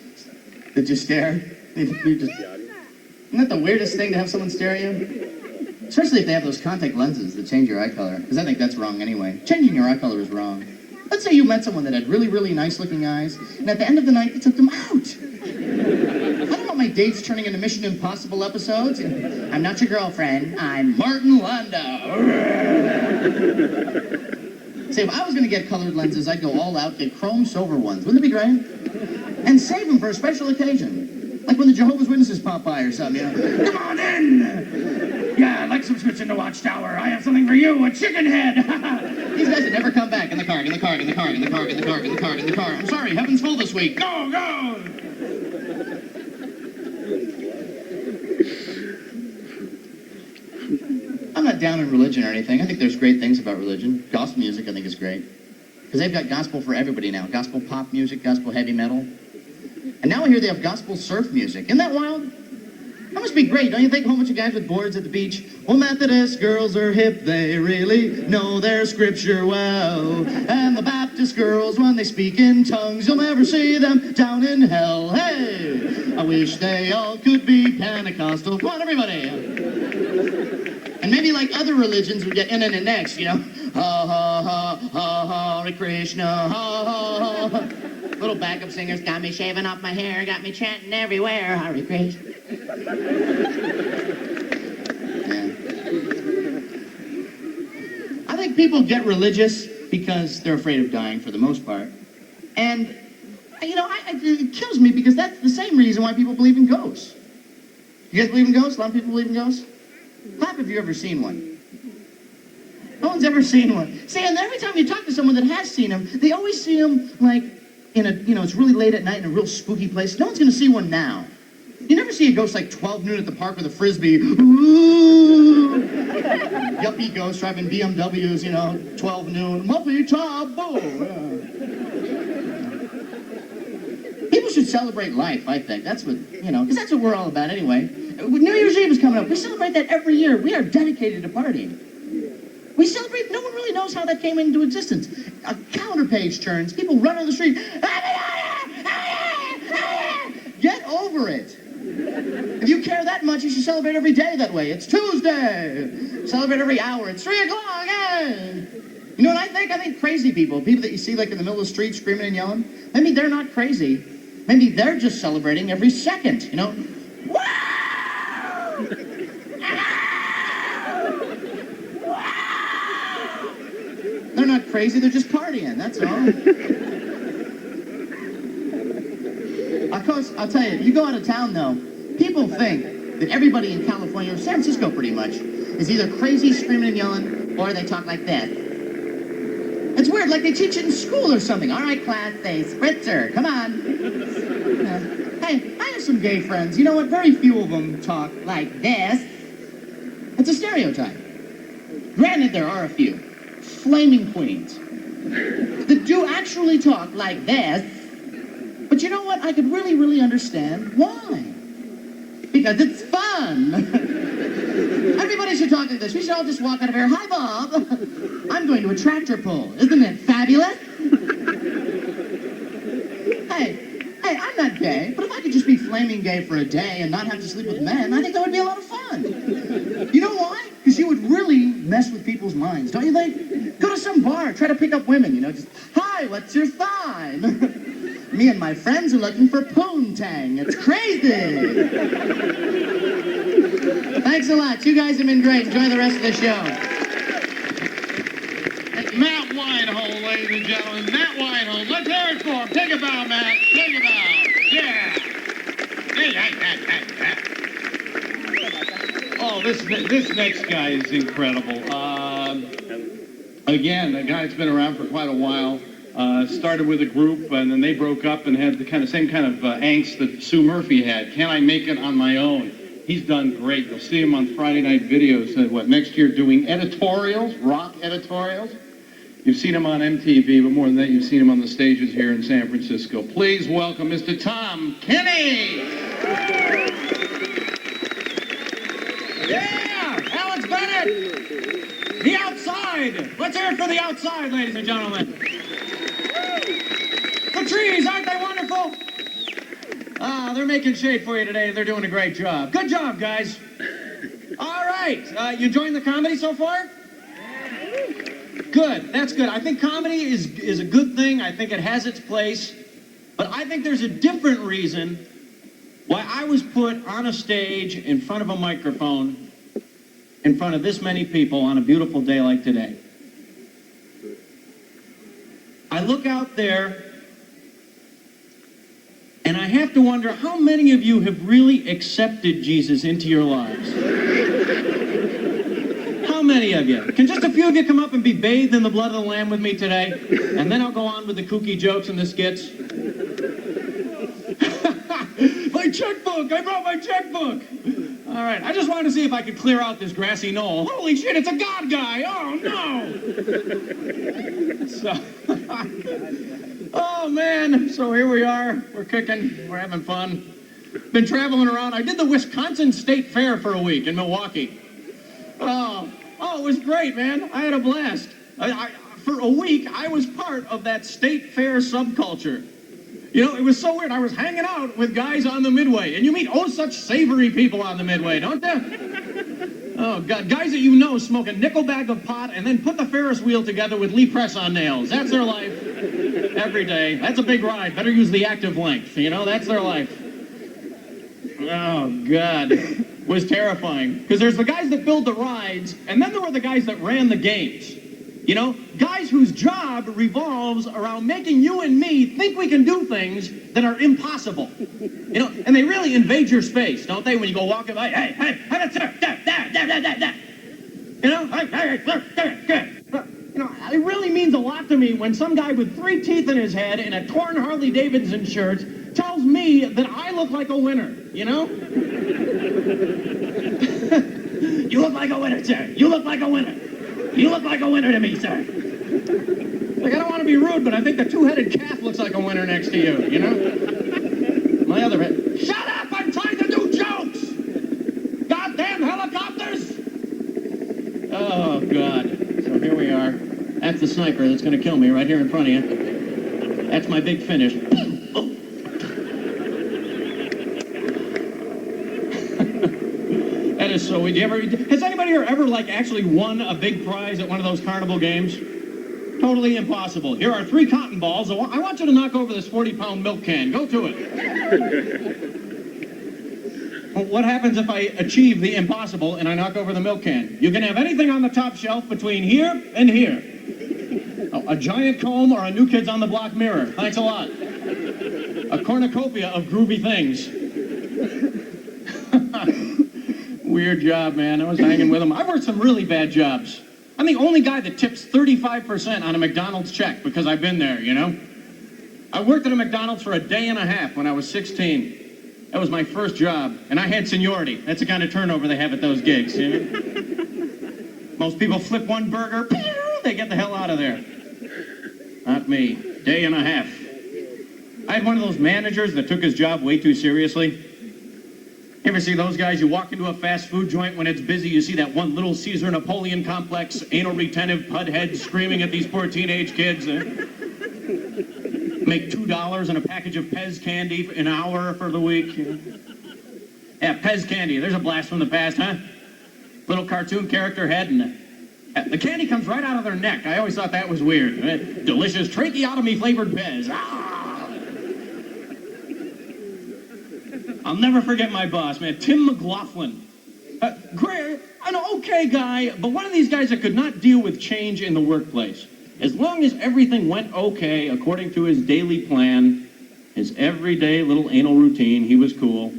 stare? Isn't that the weirdest thing to have someone stare at you? Especially if they have those contact lenses that change your eye color. Because I think that's wrong anyway. Changing your eye color is wrong. Let's say you met someone that had really, really nice looking eyes, and at the end of the night, you took them out. I don't want my dates turning into Mission Impossible episodes. I'm not your girlfriend. I'm Martin Landau. Say, if I was going to get colored lenses, I'd go all out, get chrome silver ones. Wouldn't it be great? And save them for a special occasion. Like when the Jehovah's Witnesses pop by or something, you know. Come on in! Yeah, I'd like some switch in the watchtower. I have something for you, a chicken head! These guys would never come back. In the car. I'm sorry, heaven's full this week. Go! I'm not down in religion or anything. I think there's great things about religion. Gospel music, I think, is great. Because they've got gospel for everybody now. Gospel pop music, gospel heavy metal. And now I hear they have gospel surf music. Isn't that wild? That must be great, don't you think? A whole bunch of guys with boards at the beach. Well, Methodist girls are hip, they really know their scripture well. And the Baptist girls, when they speak in tongues, you'll never see them down in hell. Hey, I wish they all could be Pentecostal. Come on, everybody. And maybe like other religions would get in and next, you know. Ha, ha, ha, ha, Hare Krishna, ha, ha, ha. Little backup singers, got me shaving off my hair, got me chanting everywhere, Hare Krishna. Yeah. I think people get religious because they're afraid of dying for the most part. And, you know, it kills me because that's the same reason why people believe in ghosts. You guys believe in ghosts? A lot of people believe in ghosts? Clap if you've ever seen one. No one's ever seen one. See, and every time you talk to someone that has seen them, they always see them like in a, you know, it's really late at night in a real spooky place. No one's going to see one now. You never see a ghost like 12 noon at the park with a frisbee. Ooh. Yuppie ghost driving BMWs, you know, 12 noon. Muppy taboo. People should celebrate life, I think. That's what, you know, because that's what we're all about anyway. New Year's Eve is coming up. We celebrate that every year. We are dedicated to partying. We celebrate, no one really knows how that came into existence. A calendar page turns, people run on the street. Get over it. If you care that much, you should celebrate every day that way. It's Tuesday. Celebrate every hour. It's 3 o'clock. Hey. You know what I think? I think crazy people that you see like in the middle of the street screaming and yelling, maybe they're not crazy. Maybe they're just celebrating every second, you know? Wow! They're not crazy, they're just partying, that's all. Of course, I'll tell you, you go out of town though, people think that everybody in California, or San Francisco pretty much, is either crazy, screaming and yelling, or they talk like this. It's weird, like they teach it in school or something. All right, class, say spritzer, come on. Hey, I have some gay friends. You know what? Very few of them talk like this. It's a stereotype. Granted, there are a few. Flaming queens that do actually talk like this, but you know what? I could really, really understand why. Because it's fun. Everybody should talk like this. We should all just walk out of here. Hi, Bob. I'm going to a tractor pull. Isn't it fabulous? Hey, I'm not gay, but if I could just be flaming gay for a day and not have to sleep with men, I think that would be a lot of fun. You know why? Because you would really mess with people's minds, don't you think? Go to some bar, try to pick up women, you know, just, hi, what's your sign? Me and my friends are looking for poontang. It's crazy. Thanks a lot. You guys have been great. Enjoy the rest of the show. It's Matt Weinhold, ladies and gentlemen. Matt Weinhold. Let's hear it for him. Take a bow, Matt. Take a bow. Yeah. Oh, this next guy is incredible. Again, a guy that's been around for quite a while. Started with a group, and then they broke up and had the same kind of angst that Sue Murphy had. Can I make it on my own? He's done great. You'll see him on Friday night videos. Next year doing editorials, rock editorials. You've seen him on MTV, but more than that, you've seen him on the stages here in San Francisco. Please welcome Mr. Tom Kenny. Yeah, Alex Bennett. The outside. Let's hear it for the outside, ladies and gentlemen. The trees, aren't they wonderful? They're making shade for you today. They're doing a great job. Good job, guys. All right. You enjoying the comedy so far? Good. That's good. I think comedy is a good thing. I think it has its place. But I think there's a different reason why I was put on a stage in front of a microphone in front of this many people on a beautiful day like today. I look out there and I have to wonder how many of you have really accepted Jesus into your lives? How many of you? Can just a few of you come up and be bathed in the blood of the Lamb with me today? And then I'll go on with the kooky jokes and the skits. My checkbook! I brought my checkbook! All right, I just wanted to see if I could clear out this grassy knoll. Holy shit, it's a God guy! Oh, no! Oh, man. So here we are. We're kicking. We're having fun. Been traveling around. I did the Wisconsin State Fair for a week in Milwaukee. Oh, it was great, man. I had a blast. For a week, I was part of that State Fair subculture. You know, it was so weird. I was hanging out with guys on the Midway, and you meet such savory people on the Midway, don't you? Oh, God, guys that you know smoke a nickel bag of pot and then put the Ferris wheel together with Lee press-on nails. That's their life every day. That's a big ride. Better use the active length, you know? That's their life. Oh, God. It was terrifying. Because there's the guys that build the rides, and then there were the guys that ran the games. You know, guys whose job revolves around making you and me think we can do things that are impossible. You know, and they really invade your space, don't they? When you go walking by, hey, you know, you know, it really means a lot to me when some guy with 3 teeth in his head in a torn Harley Davidson shirt tells me that I look like a winner, you know? You look like a winner, sir. You look like a winner. You look like a winner to me, sir. Like, I don't want to be rude, but I think the 2-headed calf looks like a winner next to you, you know? My other head. Shut up! I'm trying to do jokes! Goddamn helicopters! Oh, God. So here we are. That's the sniper that's going to kill me right here in front of you. That's my big finish. That is so weird. Has anybody here ever, like, actually won a big prize at one of those carnival games? Totally impossible. Here are 3 cotton balls. I want you to knock over this 40-pound milk can. Go to it. Well, what happens if I achieve the impossible and I knock over the milk can? You can have anything on the top shelf between here and here. Oh, a giant comb or a New Kids on the Block mirror. Thanks a lot. A cornucopia of groovy things. Weird job, man. I was hanging with them. I worked some really bad jobs. I'm the only guy that tips 35% on a McDonald's check because I've been there, you know? I worked at a McDonald's for a day and a half when I was 16. That was my first job, and I had seniority. That's the kind of turnover they have at those gigs, you know? Most people flip one burger, they get the hell out of there. Not me. Day and a half. I had one of those managers that took his job way too seriously. You ever see those guys? You walk into a fast food joint when it's busy, you see that one Little Caesar Napoleon complex, anal retentive pudhead screaming at these poor teenage kids. Make $2 and a package of Pez candy an hour for the week. Yeah, Pez candy. There's a blast from the past, huh? Little cartoon character head, and the candy comes right out of their neck. I always thought that was weird. Delicious tracheotomy-flavored Pez. Ah! I'll never forget my boss, man, Tim McLaughlin. Great, an okay guy, but one of these guys that could not deal with change in the workplace. As long as everything went okay according to his daily plan, his everyday little anal routine, he was cool.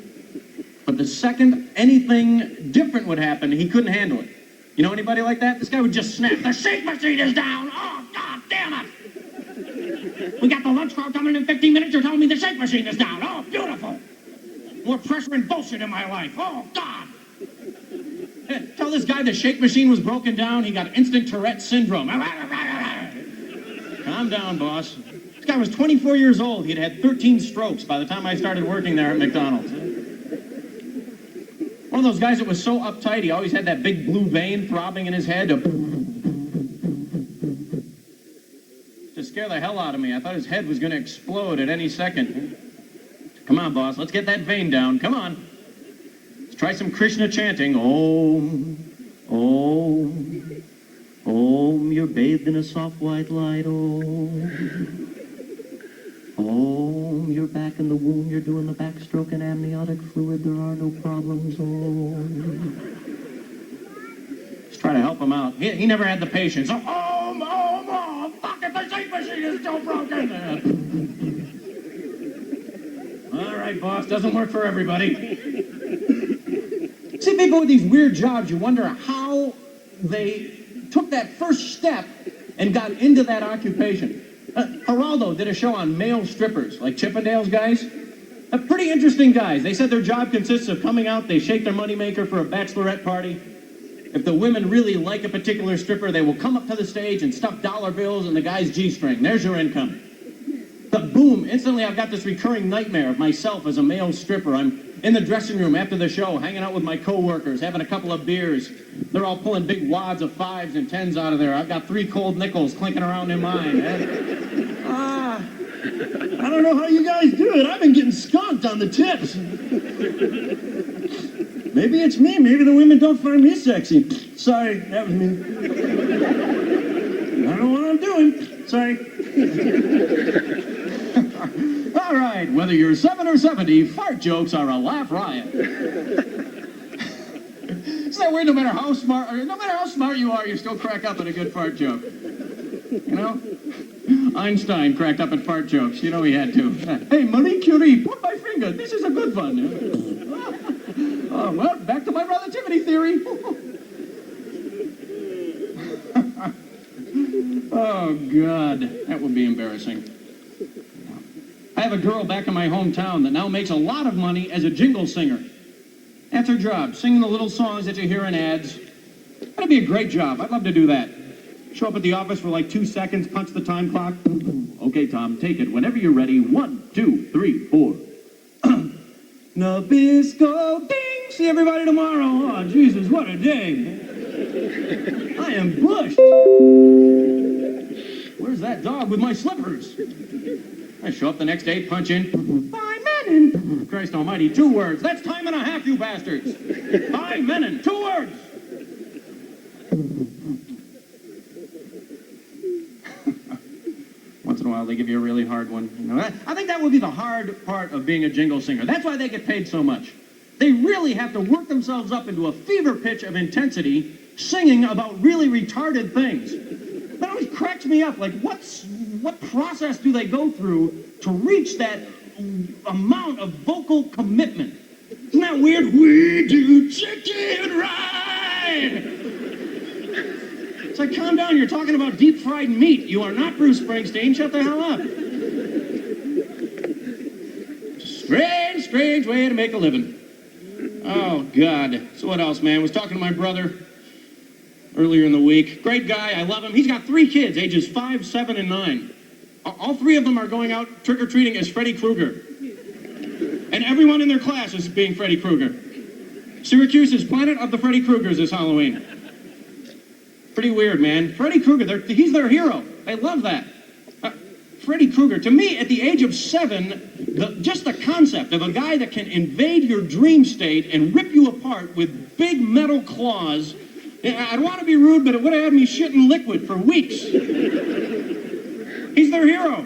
But the second anything different would happen, he couldn't handle it. You know anybody like that? This guy would just snap. The shake machine is down! Oh, God damn it! We got the lunch crowd coming in 15 minutes. You're telling me the shake machine is down. Oh, beautiful! More pressure and bullshit in my life. Oh, God! tell this guy the shake machine was broken down? He got instant Tourette syndrome. Calm down, boss. This guy was 24 years old. He'd had 13 strokes by the time I started working there at McDonald's. One of those guys that was so uptight, he always had that big blue vein throbbing in his head. To scare the hell out of me. I thought his head was going to explode at any second. Come on, boss. Let's get that vein down. Come on. Let's try some Krishna chanting. Om, Om, Om. You're bathed in a soft white light. Om. Om, you're back in the womb, you're doing the backstroke and amniotic fluid, there are no problems. Om. Just try to help him out. He never had the patience. Om, fuck it, the shake machine is still broken. All right, boss, doesn't work for everybody. See, people with these weird jobs, you wonder how they took that first step and got into that occupation. Geraldo did a show on male strippers, like Chippendales guys. Pretty interesting guys. They said their job consists of coming out, they shake their moneymaker for a bachelorette party. If the women really like a particular stripper, they will come up to the stage and stuff dollar bills in the guy's G-string. There's your income. But boom, instantly I've got this recurring nightmare of myself as a male stripper. I'm in the dressing room after the show, hanging out with my coworkers, having a couple of beers. They're all pulling big wads of 5s and 10s out of there. I've got 3 cold nickels clinking around in mine. I don't know how you guys do it. I've been getting skunked on the tips. Maybe it's me. Maybe the women don't find me sexy. Sorry, that was me. I don't know what I'm doing. Sorry. All right, whether you're 7 or 70, fart jokes are a laugh riot. Isn't that weird? No matter how smart you are, you still crack up at a good fart joke. You know? Einstein cracked up at fart jokes. You know he had to. Hey, Marie Curie, put my finger. This is a good one. Well, back to my relativity theory. Oh, God. That would be embarrassing. I have a girl back in my hometown that now makes a lot of money as a jingle singer. That's her job, singing the little songs that you hear in ads. That'd be a great job. I'd love to do that. Show up at the office for like 2 seconds, punch the time clock. Okay, Tom, take it. Whenever you're ready. 1, 2, 3, 4. Nabisco, ding! See everybody tomorrow. Oh, Jesus, what a day. I am bushed. Where's that dog with my slippers? I show up the next day, punch in. 5 men. Christ almighty, 2 words. That's time and a half, you bastards. 5 men, 2 words. Once in a while, they give you a really hard one. You know, I think that would be the hard part of being a jingle singer. That's why they get paid so much. They really have to work themselves up into a fever pitch of intensity, singing about really retarded things. That always cracks me up. Like, what process do they go through to reach that amount of vocal commitment? Isn't that weird? We do chicken ride! It's like, calm down, you're talking about deep-fried meat. You are not Bruce Springsteen. Shut the hell up. Strange, strange way to make a living. Oh, God. So what else, man? I was talking to my brother earlier in the week. Great guy. I love him. He's got 3 kids, ages 5, 7, and 9. All 3 of them are going out trick-or-treating as Freddy Krueger. And everyone in their class is being Freddy Krueger. Syracuse's Planet of the Freddy Kruegers this Halloween. Pretty weird, man. Freddy Krueger, he's their hero. I love that. Freddy Krueger, to me, at the age of 7, just the concept of a guy that can invade your dream state and rip you apart with big metal claws. I don't want to be rude, but it would have had me shitting liquid for weeks. He's their hero.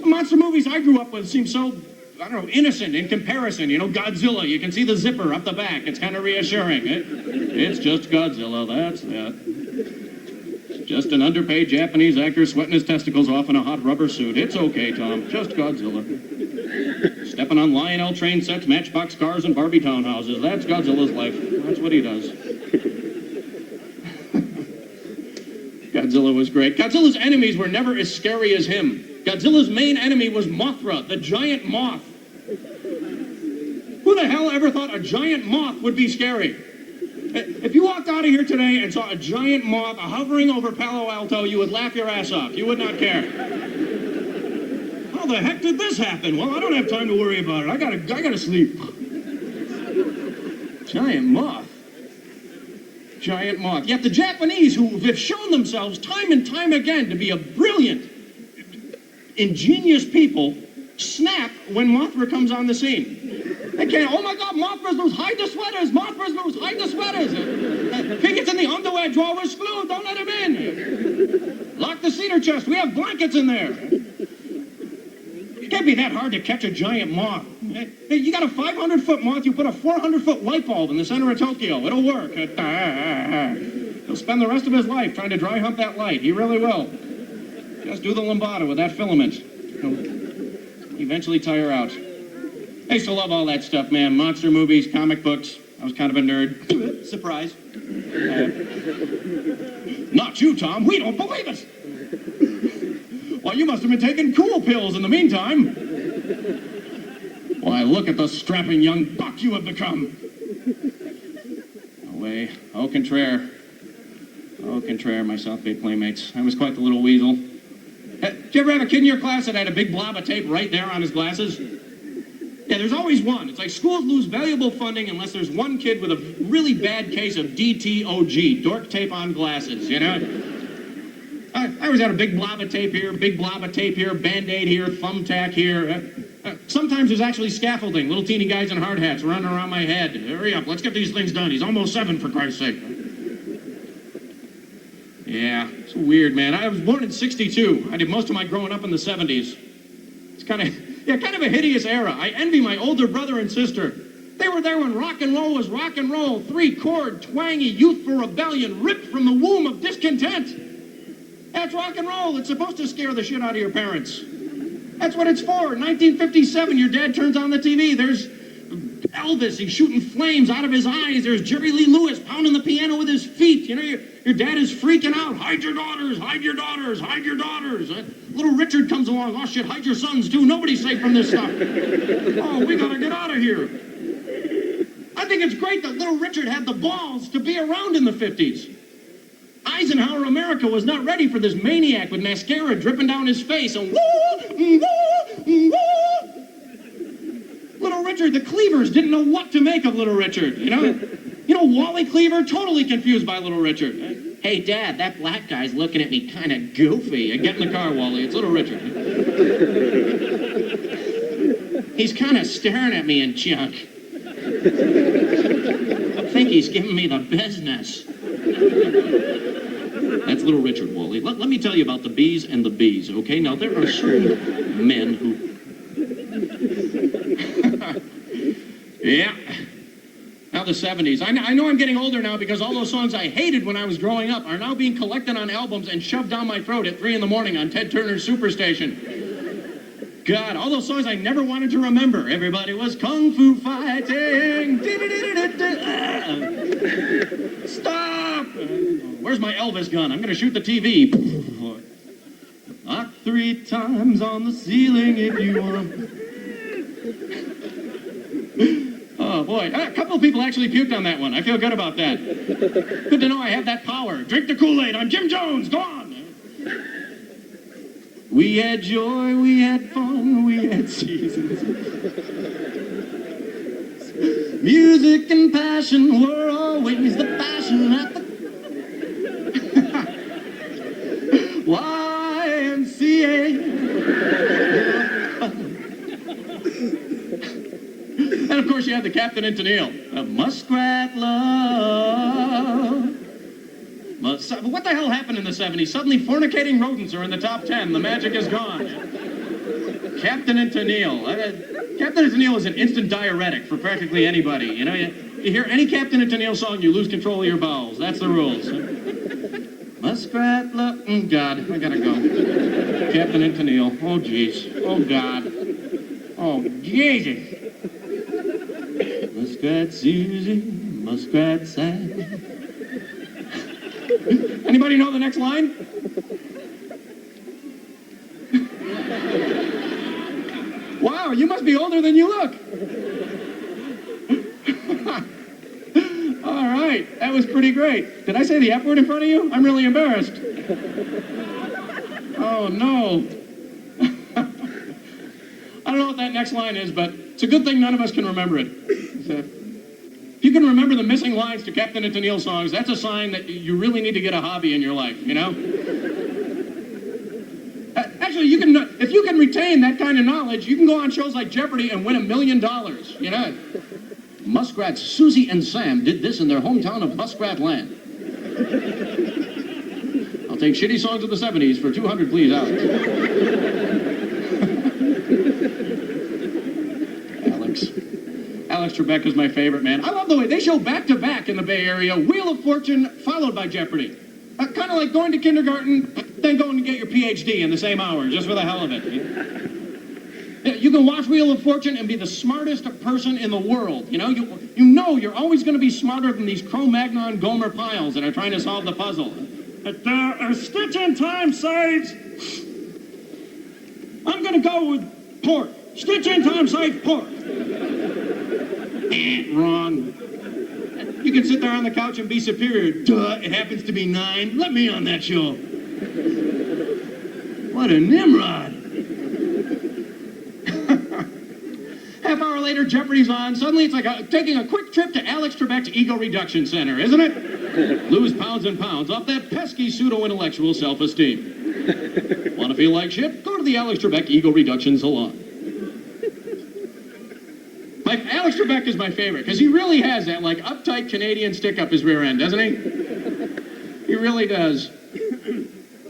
Monster movies I grew up with seem so, I don't know, innocent in comparison. You know, Godzilla, you can see the zipper up the back. It's kind of reassuring. It's just Godzilla, that's that. Just an underpaid Japanese actor sweating his testicles off in a hot rubber suit. It's okay, Tom. Just Godzilla. Stepping on Lionel train sets, Matchbox cars, and Barbie townhouses. That's Godzilla's life. That's what he does. Godzilla was great. Godzilla's enemies were never as scary as him. Godzilla's main enemy was Mothra, the giant moth. Who the hell ever thought a giant moth would be scary? If you walked out of here today and saw a giant moth hovering over Palo Alto, you would laugh your ass off. You would not care. How the heck did this happen? Well, I don't have time to worry about it. I gotta sleep. Giant moth. Giant moth. Yet the Japanese, who have shown themselves time and time again to be a brilliant, ingenious people, snap when Mothra comes on the scene. They can't, oh my God, Mothra's loose, hide the sweaters, Mothra's loose, hide the sweaters. He gets in the underwear drawer with screws, don't let him in. Lock the cedar chest, we have blankets in there. It can't be that hard to catch a giant moth. Hey, you got a 500-foot moth, you put a 400-foot light bulb in the center of Tokyo, it'll work. He'll spend the rest of his life trying to dry hump that light, he really will. Just do the lambada with that filament. He'll eventually tire out. I used to love all that stuff, man. Monster movies, comic books. I was kind of a nerd. Surprise. Not you, Tom. We don't believe it. Well, you must have been taking cool pills in the meantime. Why, look at the strapping young buck you have become. Away. Au contraire. Au contraire, my South Bay playmates. I was quite the little weasel. Did you ever have a kid in your class that had a big blob of tape right there on his glasses? Yeah, there's always one. It's like schools lose valuable funding unless there's one kid with a really bad case of DTOG, dork tape on glasses, you know? I always had a big blob of tape here, big blob of tape here, Band-Aid here, thumbtack here. Sometimes there's actually scaffolding, little teeny guys in hard hats running around my head. Hurry up, let's get these things done. He's almost 7, for Christ's sake. Yeah, it's weird, man. I was born in '62. I did most of my growing up in the '70s. It's kind of a hideous era. I envy my older brother and sister. They were there when rock and roll was rock and roll. 3-chord, twangy, youthful rebellion ripped from the womb of discontent. That's rock and roll. It's supposed to scare the shit out of your parents. That's what it's for. 1957, your dad turns on the TV. There's Elvis. He's shooting flames out of his eyes. There's Jerry Lee Lewis pounding the piano with his feet. You know, your dad is freaking out. Hide your daughters. Hide your daughters. Hide your daughters. Little Richard comes along. Oh, shit, hide your sons, too. Nobody's safe from this stuff. Oh, we gotta get out of here. I think it's great that Little Richard had the balls to be around in the 50s. Eisenhower America was not ready for this maniac with mascara dripping down his face and Little Richard, the Cleavers didn't know what to make of Little Richard, you know? You know, Wally Cleaver, totally confused by Little Richard. Hey, Dad, that black guy's looking at me kind of goofy. Get in the car, Wally. It's Little Richard. He's kind of staring at me and junk. I think he's giving me the business. That's Little Richard, Wally. Let me tell you about the bees and the bees, okay? Now, there are certain men who... Yeah. Now the 70s. I know I'm getting older now because all those songs I hated when I was growing up are now being collected on albums and shoved down my throat at 3 in the morning on Ted Turner's Superstation. God, all those songs I never wanted to remember. Everybody was kung fu fighting. Stop! Where's my Elvis gun? I'm going to shoot the TV. Knock 3 times on the ceiling if you want. Oh, boy. A couple of people actually puked on that one. I feel good about that. Good to know I have that power. Drink the Kool-Aid. I'm Jim Jones. Go on. We had joy, we had fun, we had seasons. Music and passion were always the passion at the YMCA. And of course you had the Captain and Tennille, a Muskrat Love. What the hell happened in the 70s? Suddenly fornicating rodents are in the top 10. The magic is gone. Captain and Tennille. Captain and Tennille is an instant diuretic for practically anybody. You know, you hear any Captain and Tennille song, you lose control of your bowels. That's the rules. Muskrat Love. God, I gotta go. Captain and Tennille. Oh, jeez. Oh, God. Oh, Jesus. Muskrat Susie, Muskrat Sam. Anybody know the next line? Wow, you must be older than you look. All right. great. That was pretty great. Did I say the F word in front of you? I'm really embarrassed. Oh, no. I don't know what that next line is, but it's a good thing none of us can remember it. If you can remember the missing lines to Captain and Tennille songs, that's a sign that you really need to get a hobby in your life, you know? Actually, if you can retain that kind of knowledge, you can go on shows like Jeopardy and win $1 million, you know? Muskrats Susie and Sam did this in their hometown of Muskrat Land. I'll take shitty songs of the 70s for 200, please, Alex. Alex Trebek is my favorite, man. I love the way they show back-to-back in the Bay Area, Wheel of Fortune followed by Jeopardy. Kind of like going to kindergarten, then going to get your PhD in the same hour, just for the hell of it. You can watch Wheel of Fortune and be the smartest person in the world. You know you're always going to be smarter than these Cro-Magnon Gomer piles that are trying to solve the puzzle. At Stitch in Time sites, I'm going to go with pork. Stitch in Time sites, pork. Wrong. You can sit there on the couch and be superior. Duh, it happens to be 9. Let me on that show. What a Nimrod. Half hour later, Jeopardy's on. Suddenly, it's like taking a quick trip to Alex Trebek's Ego Reduction Center, isn't it? Lose pounds and pounds off that pesky pseudo-intellectual self-esteem. Want to feel like shit? Go to the Alex Trebek Ego Reduction Salon. Alex Trebek is my favorite, because he really has that, like, uptight Canadian stick up his rear end, doesn't he? He really does.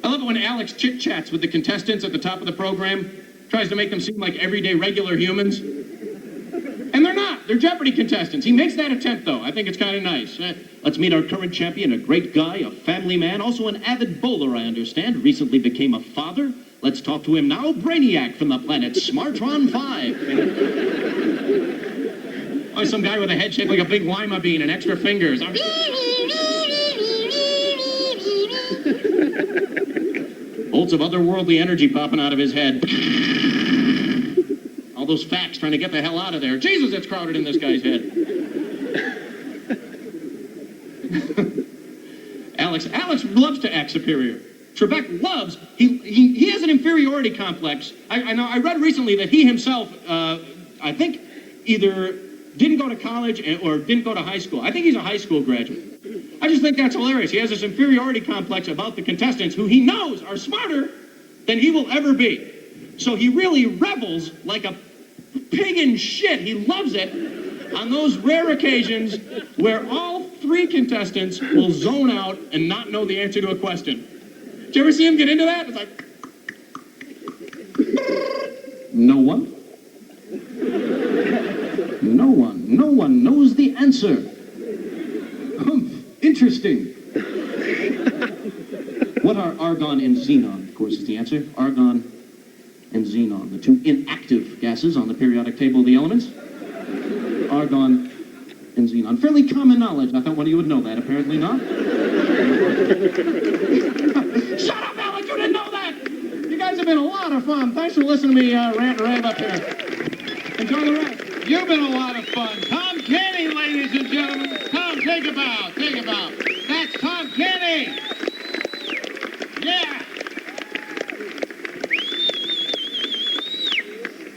I love it when Alex chit-chats with the contestants at the top of the program, tries to make them seem like everyday regular humans. And they're not. They're Jeopardy contestants. He makes that attempt, though. I think it's kind of nice. Let's meet our current champion, a great guy, a family man, also an avid bowler, I understand, recently became a father. Let's talk to him now, Brainiac from the planet Smartron 5. Oh, some guy with a head shaped like a big lima bean and extra fingers. Bolts of otherworldly energy popping out of his head. All those facts trying to get the hell out of there. Jesus, it's crowded in this guy's head. Alex loves to act superior. Trebek loves, he has an inferiority complex. I read recently that he himself, I think, either didn't go to college or didn't go to high school. I think he's a high school graduate. I just think that's hilarious. He has this inferiority complex about the contestants who he knows are smarter than he will ever be. So he really revels like a pig in shit. He loves it on those rare occasions where all 3 contestants will zone out and not know the answer to a question. Did you ever see him get into that? It's like, no one. No one knows the answer. Interesting. What are argon and xenon? Of course, is the answer. Argon and xenon, the 2 inactive gases on the periodic table of the elements. Argon and xenon. Fairly common knowledge. I thought one of you would know that. Apparently not. Shut up, Alex! You didn't know that! You guys have been a lot of fun. Thanks for listening to me rant and rave up here. Enjoy the rest. You've been a lot of fun. Tom Kenny, ladies and gentlemen. Tom, take a bow. Take a bow. That's Tom Kenny. Yeah.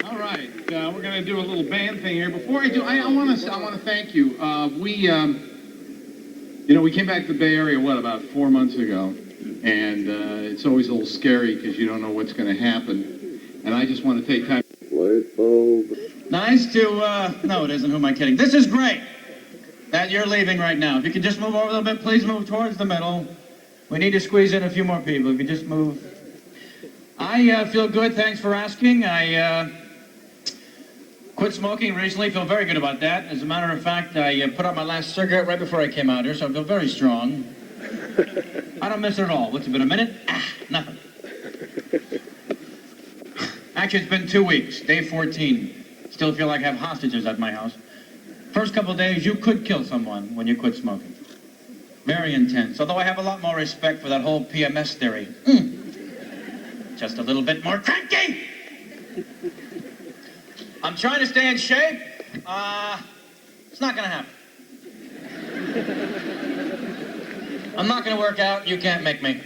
All right. We're going to do a little band thing here. Before I do, I want to thank you. We came back to the Bay Area, about 4 months ago. And it's always a little scary because you don't know what's going to happen. And I just want to take time. Light bulb. Nice to, no, it isn't. Who am I kidding? This is great that you're leaving right now. If you could just move over a little bit, please move towards the middle. We need to squeeze in a few more people. If you just move. I feel good. Thanks for asking. I quit smoking recently. Feel very good about that. As a matter of fact, I put out my last cigarette right before I came out here, so I feel very strong. I don't miss it at all. What's it been, a minute? Nothing. Actually, it's been 2 weeks. Day 14. Still feel like I have hostages at my house. First couple of days, you could kill someone when you quit smoking. Very intense. Although I have a lot more respect for that whole PMS theory. Just a little bit more cranky. I'm trying to stay in shape. It's not gonna happen. I'm not gonna work out. You can't make me.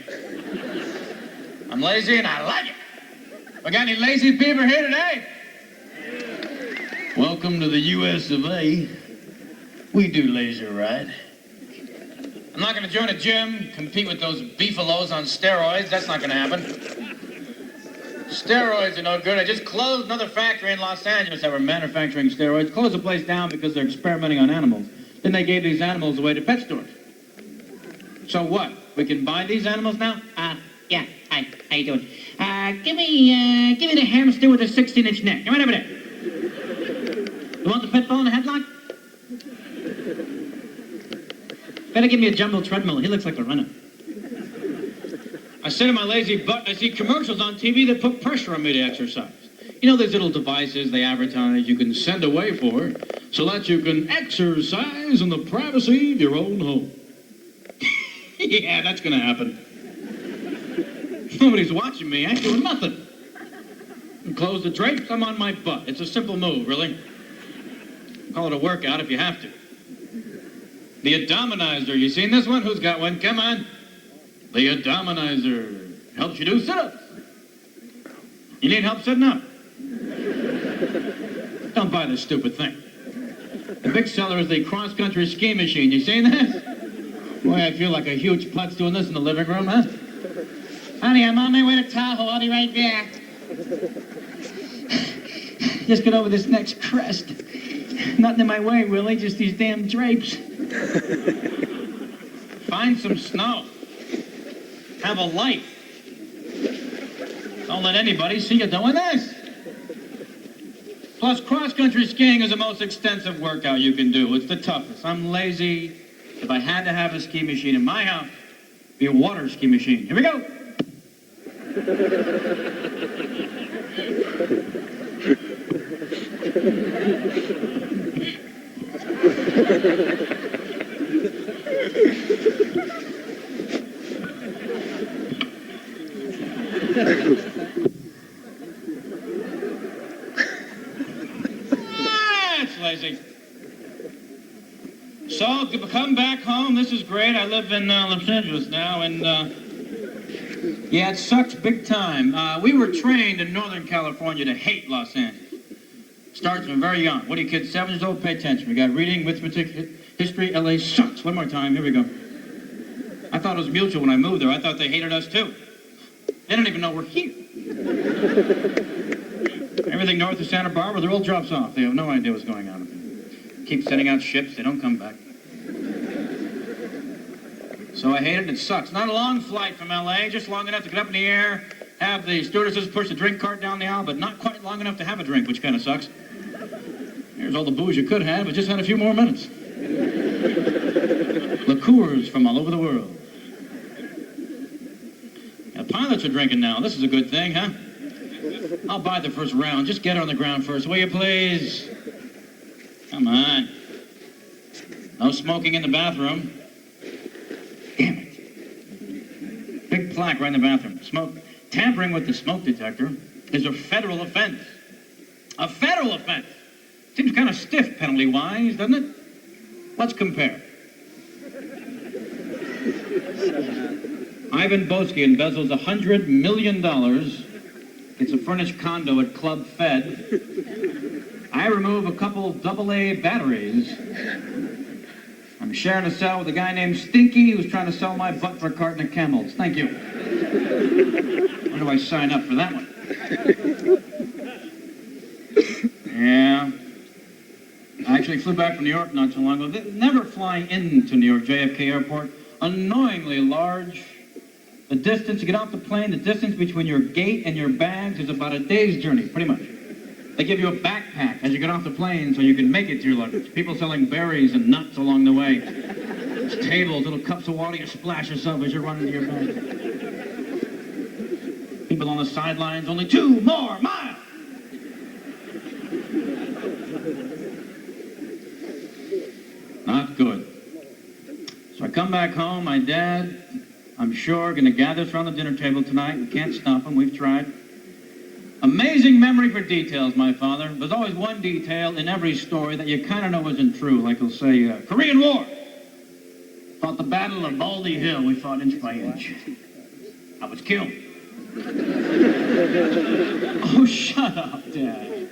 I'm lazy and I like it. We got any lazy people here today? Welcome to the U.S. of A. We do laser ride. I'm not gonna join a gym, compete with those beefalos on steroids. That's not gonna happen. Steroids are no good. I just closed another factory in Los Angeles that were manufacturing steroids. Closed the place down because they're experimenting on animals. Then they gave these animals away to pet stores. So what? We can buy these animals now? Yeah. Hi. How you doing? Give me the hamster with a 16-inch neck. Come on over there. You want the pit bull in a headlock? Better give me a jumbo treadmill. He looks like a runner. I sit in my lazy butt and I see commercials on TV that put pressure on me to exercise. You know, those little devices they advertise you can send away for so that you can exercise in the privacy of your own home. Yeah, that's gonna happen. Nobody's watching me. I ain't doing nothing. Close the drapes, I'm on my butt. It's a simple move, really. Call it a workout if you have to. The Abdominizer. You seen this one? Who's got one? Come on. The Abdominizer helps you do sit-ups. You need help sitting up? Don't buy this stupid thing. The big seller is the cross-country ski machine. You seen that? Boy, I feel like a huge putz doing this in the living room, huh? Honey, I'm on my way to Tahoe. I'll be right back. Just get over this next crest. Nothing in my way, really. Just these damn drapes. Find some snow. Have a life. Don't let anybody see you doing this. Plus, cross-country skiing is the most extensive workout you can do. It's the toughest. I'm lazy. If I had to have a ski machine in my house, it'd be a water ski machine. Here we go. That's lazy. So, to come back home, this is great. I live in Los Angeles now, and yeah, it sucks big time. We were trained in Northern California to hate Los Angeles. Starts from very young. What are you kids, 7 years old? Pay attention. We got reading, arithmetic, history. LA sucks. One more time. Here we go. I thought it was mutual when I moved there. I thought they hated us too. They don't even know we're here. Everything north of Santa Barbara, the roll drops off. They have no idea what's going on. Keep sending out ships. They don't come back. So I hate it. It sucks. Not a long flight from LA, just long enough to get up in the air, have the stewardesses push the drink cart down the aisle, but not quite long enough to have a drink, which kind of sucks. Here's all the booze you could have, but just had a few more minutes. Liqueurs from all over the world. Now, pilots are drinking now. This is a good thing, huh? I'll buy the first round. Just get her on the ground first, will you please? Come on. No smoking in the bathroom. Damn it. Big plaque right in the bathroom. Tampering with the smoke detector is a federal offense. A federal offense. Seems kind of stiff penalty-wise, doesn't it? Let's compare. Ivan Boesky embezzles $100 million. It's a furnished condo at Club Fed. I remove a couple AA batteries. I'm sharing a cell with a guy named Stinky who's trying to sell my butt for a carton of Camels. Thank you. Where do I sign up for that one? Yeah. I actually flew back from New York not too long ago. Never flying into New York, JFK Airport. Annoyingly large. The distance, you get off the plane, the distance between your gate and your bags is about a day's journey, pretty much. They give you a backpack as you get off the plane so you can make it to your luggage. People selling berries and nuts along the way. There's tables, little cups of water, you splash yourself as you're running to your bag. People on the sidelines, only 2 more miles. Not good. So I come back home, my dad, I'm sure, going to gather us around the dinner table tonight. We can't stop him, we've tried. Amazing memory for details, my father. There's always one detail in every story that you kind of know isn't true. Like he'll say, Korean War. Thought the Battle of Baldy Hill. We fought inch by inch. I was killed. Oh, shut up, Dad.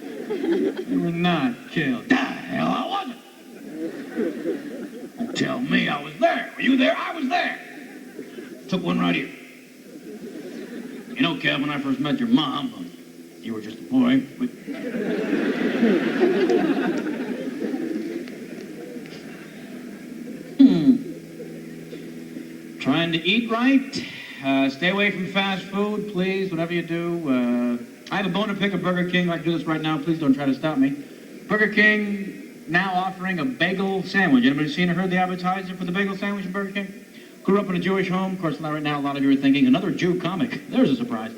You were not killed. The hell I wasn't. Don't tell me I was there. Were you there? I was there. Took one right here. You know, Kev, when I first met your mom, you were just a boy, but... Trying to eat right. Stay away from fast food, please, whatever you do. I have a bone to pick at Burger King. I can do this right now. Please don't try to stop me. Burger King now offering a bagel sandwich. Anybody seen or heard the advertising for the bagel sandwich at Burger King? Grew up in a Jewish home. Of course, right now a lot of you are thinking, another Jew comic. There's a surprise.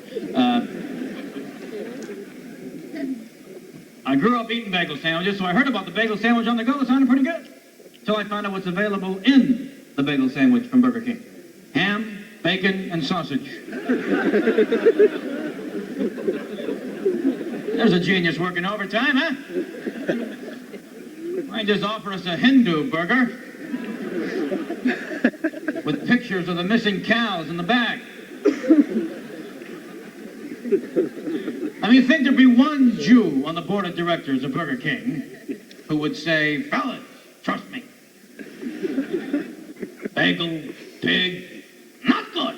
I grew up eating bagel sandwiches, so I heard about the bagel sandwich on the go. It sounded pretty good. Until I found out what's available in the bagel sandwich from Burger King. Ham, bacon, and sausage. There's a genius working overtime, huh? Why just offer us a Hindu burger with pictures of the missing cows in the back? I mean, think there'd be one Jew on the board of directors of Burger King who would say, fellas, trust me. Bagel, pig, not good.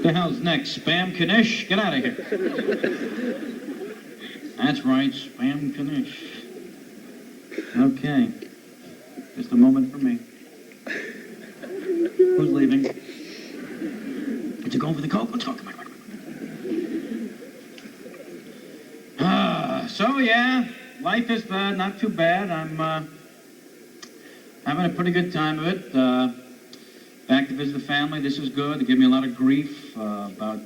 The hell's next? Spam Knish? Get out of here. That's right, Spam Knish. Okay. Just a moment for me. Who's leaving? Did you go for the Coke? Let's go. Come on. So yeah, life is not too bad. I'm having a pretty good time of it. Back to visit the family. This is good. They give me a lot of grief about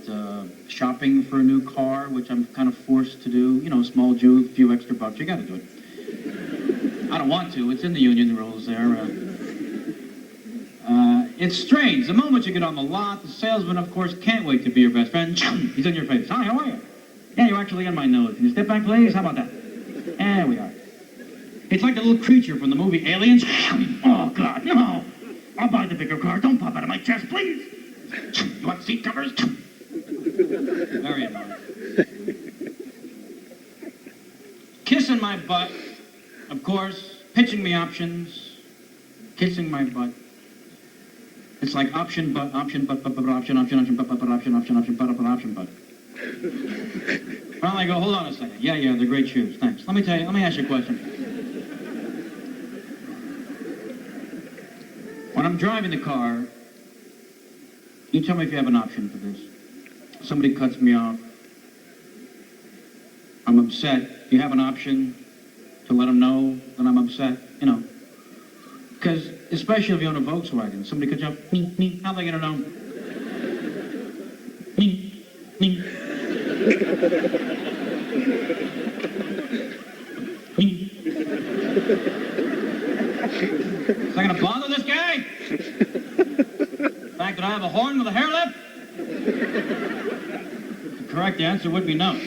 shopping for a new car, which I'm kind of forced to do. You know, small Jew, a few extra bucks. You got to do it. I don't want to. It's in the union rules there. It's strange. The moment you get on the lot, the salesman, of course, can't wait to be your best friend. He's in your face. Hi, how are you? Yeah, you're actually in my nose. Can you step back, please? How about that? There we are. It's like the little creature from the movie Aliens. Oh, God, no. I'll buy the bigger car. Don't pop out of my chest, please. You want seat covers? Very annoying. Kissing my butt, of course. Pitching me options. Kissing my butt. It's like option, butt, option, butt, butt, butt, option, butt, butt, butt, option, butt, butt, option, butt. Finally, I go, hold on a second. Yeah, they're great shoes. Thanks. Let me ask you a question. When I'm driving the car, you tell me if you have an option for this. Somebody cuts me off. I'm upset. Do you have an option to let them know that I'm upset? You know. Because, especially if you own a Volkswagen, somebody cuts you off, how are they going to know? Is that going to bother this guy? The fact that I have a horn with a hair lip? The correct answer would be no.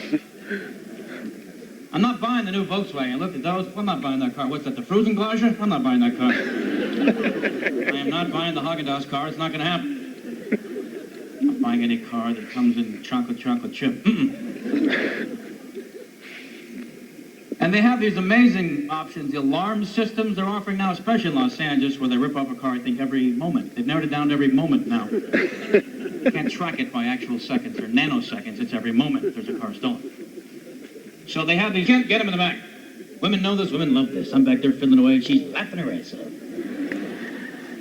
I'm not buying the new Volkswagen. I looked at those. I'm not buying that car. What's that, the Frusenglage? I'm not buying that car. I am not buying the Haagen-Dazs car. It's not going to happen. I'm not buying any car that comes in chocolate chip. And they have these amazing options, the alarm systems they're offering now, especially in Los Angeles, where they rip off a car, I think, every moment. They've narrowed it down to every moment now. You can't track it by actual seconds or nanoseconds. It's every moment there's a car stolen. So they have these, can't get them in the back. Women know this, women love this. I'm back there fiddling away, she's laughing her ass off.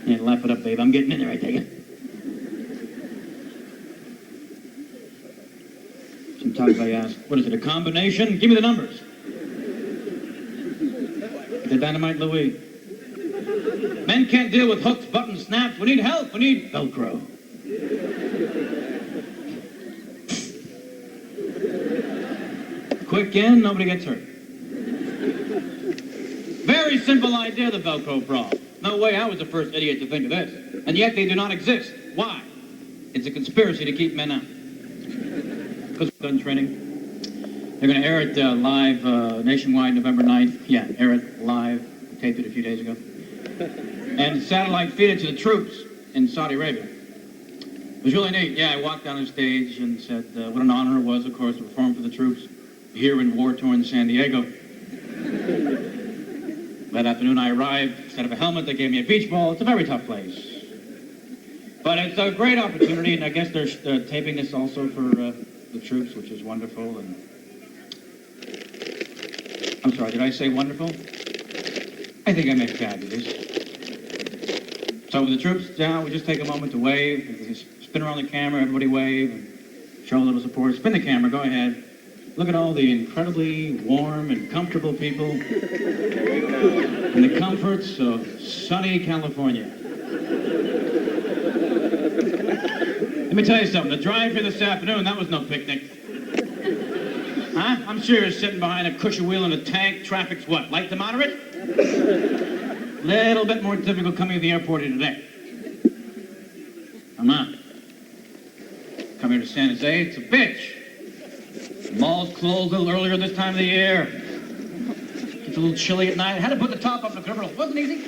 Yeah, laugh it up, babe. I'm getting in there, I tell you. Sometimes I ask, what is it, a combination? Give me the numbers. The Dynamite Louis. Men can't deal with hooks, buttons, snaps. We need help. We need Velcro. Quick in, nobody gets hurt. Very simple idea, the Velcro problem. No way I was the first idiot to think of this. And yet they do not exist. Why? It's a conspiracy to keep men out. Because we've done training. They're going to air it live nationwide November 9th. Yeah, air it live Taped it a few days ago. And satellite feed it to the troops in Saudi Arabia. It was really neat. Yeah, I walked down the stage and said what an honor it was, of course, to perform for the troops here in war-torn San Diego. That afternoon I arrived. Instead of a helmet, they gave me a beach ball. It's a very tough place. But it's a great opportunity, and I guess they're taping this also for the troops, which is wonderful. And I'm sorry, did I say wonderful? I think I meant fabulous. So with the troops down, we just take a moment to wave. Just spin around the camera, everybody wave, and show a little support. Spin the camera, go ahead. Look at all the incredibly warm and comfortable people in the comforts of sunny California. Let me tell you something, the drive here this afternoon, that was no picnic. Huh? I'm serious, sitting behind a cushion wheel in a tank. Traffic's what, light to moderate? Little bit more difficult coming to the airport here today. Come on. Come here to San Jose, it's a bitch. Malls closed a little earlier this time of the year. It's a little chilly at night. I had to put the top up in the criminal. It wasn't easy.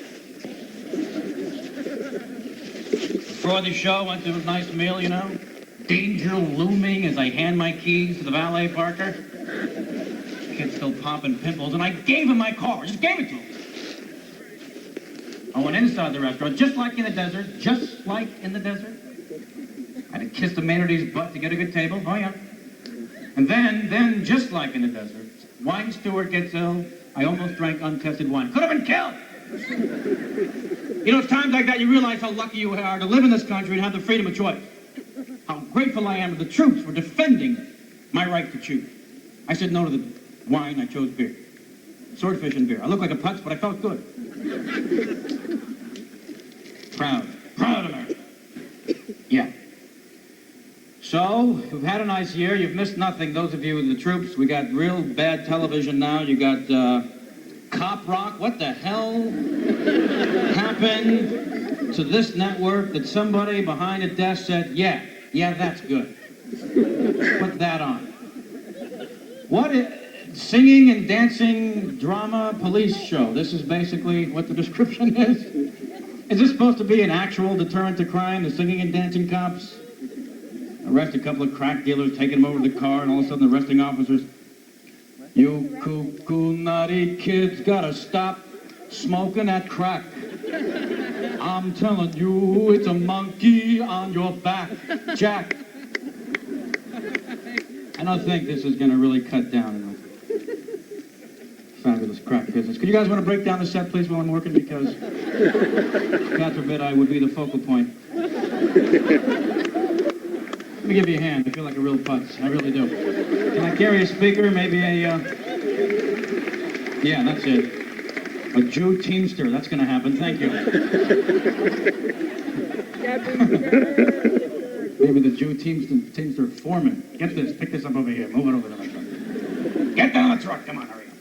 Before the show, went to a nice meal, you know. Danger looming as I hand my keys to the valet parker. Kid's still popping pimples, and I gave him my car. Just gave it to him. I went inside the restaurant, just like in the desert. Just like in the desert. I had to kiss the maitre d's' butt to get a good table. Oh, yeah. And then, just like in the desert, wine steward gets ill. I almost drank untested wine. Could have been killed. You know, it's times like that you realize how lucky you are to live in this country and have the freedom of choice. How grateful I am to the troops for defending my right to choose. I said no to the wine, I chose beer. Swordfish and beer. I looked like a putz, but I felt good. Proud of America. Yeah. So, we've had a nice year. You've missed nothing, those of you in the troops. We got real bad television now. You got cop rock. What the hell happened to this network that somebody behind a desk said, yeah, that's good. Put that on. What singing and dancing drama police show. This is basically what the description is. Is this supposed to be an actual deterrent to crime, the singing and dancing cops? Arrest a couple of crack dealers, taking them over to the car, and all of a sudden the arresting officers, you cuckoo naughty kids gotta stop smoking that crack. I'm telling you, it's a monkey on your back, Jack. I don't think this is gonna really cut down on the fabulous crack business. Could you guys want to break down the set, please, while I'm working? Because, God forbid, I would be the focal point. Let me give you a hand. I feel like a real putz. I really do. Can I carry a speaker? Maybe a, yeah, that's it. A Jew Teamster. That's going to happen. Thank you. Maybe the Jew Teamster foreman. Get this. Pick this up over here. Move it over to my truck. Get down the truck. Come on, hurry up.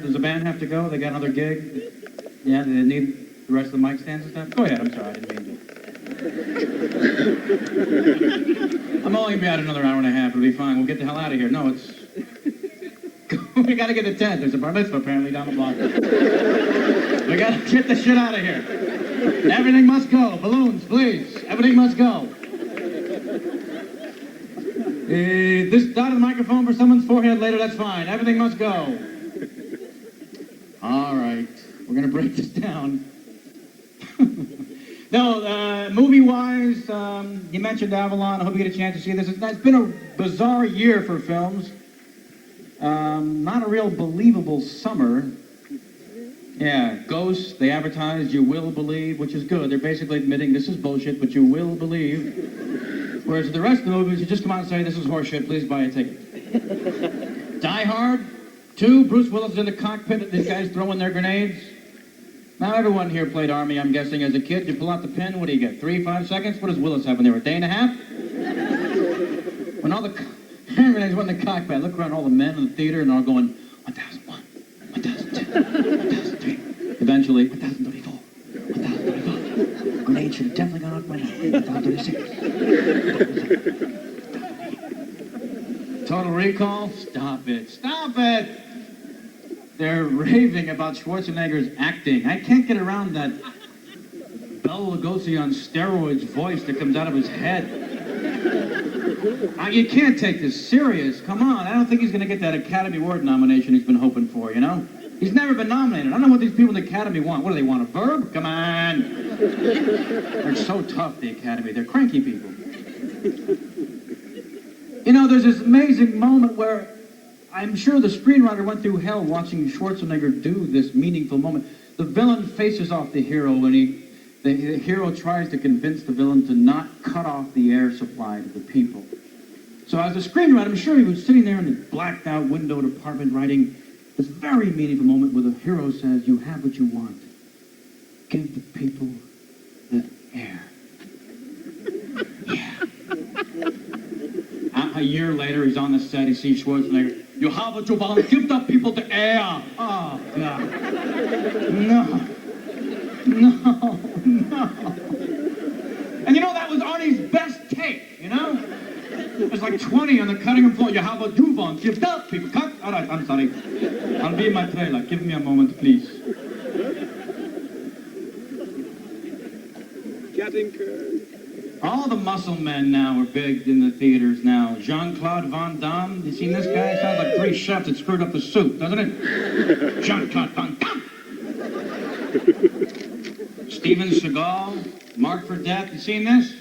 Does the band have to go? They got another gig? Yeah, do they need the rest of the mic stands and stuff? Go ahead. I'm sorry. I didn't mean to. I'm only going to be out another hour and a half. It'll be fine. We'll get the hell out of here. No, it's... We got to get the tent. There's a bar mitzvah apparently down the block. We got to get the shit out of here. Everything must go. Balloons, please. Everything must go. This dot of the microphone for someone's forehead later, that's fine. Everything must go. All right. We're going to break this down. No, movie-wise, you mentioned Avalon. I hope you get a chance to see this. It's been a bizarre year for films. Not a real believable summer. Yeah, Ghosts, they advertised you will believe, which is good. They're basically admitting this is bullshit, but you will believe. Whereas the rest of the movies, you just come out and say this is horseshit, please buy a ticket. Die Hard 2, Bruce Willis is in the cockpit, these guys throwing their grenades. Now, everyone here played Army, I'm guessing, as a kid. You pull out the pen, what do you get? 3, 5 seconds? What does Willis have in there, a day and a half? When all the hand grenades went in the cockpit, I look around all the men in the theater, and they're all going, 1001, 1002, 1003, eventually, 1034, 1035. Grenade should have definitely gone off by now. 1036. Total Recall? Stop it. Stop it! They're raving about Schwarzenegger's acting. I can't get around that Bela Lugosi on steroids voice that comes out of his head. You can't take this serious. Come on. I don't think he's going to get that Academy Award nomination he's been hoping for, you know? He's never been nominated. I don't know what these people in the Academy want. What do they want, a verb? Come on. They're so tough, the Academy. They're cranky people. You know, there's this amazing moment where I'm sure the screenwriter went through hell watching Schwarzenegger do this meaningful moment. The villain faces off the hero when the hero tries to convince the villain to not cut off the air supply to the people. So as a screenwriter, I'm sure he was sitting there in the blacked out windowed apartment writing this very meaningful moment where the hero says, you have what you want. Give the people the air. Yeah. A year later, he's on the set, he sees Schwarzenegger. You have what you want, give the people the air. Oh, God. No. And you know, that was Arnie's best take, you know? It was like 20 on the cutting room floor. You have what you want, give the people. Cut. All right, I'm sorry. I'll be in my trailer. Give me a moment, please. Captain Kirk. All the muscle men now are big in the theaters now. Jean-Claude Van Damme, you seen this guy? Sounds like 3 chefs that screwed up the soup, doesn't it? Jean-Claude Van Damme! Steven Seagal, marked for death, you seen this?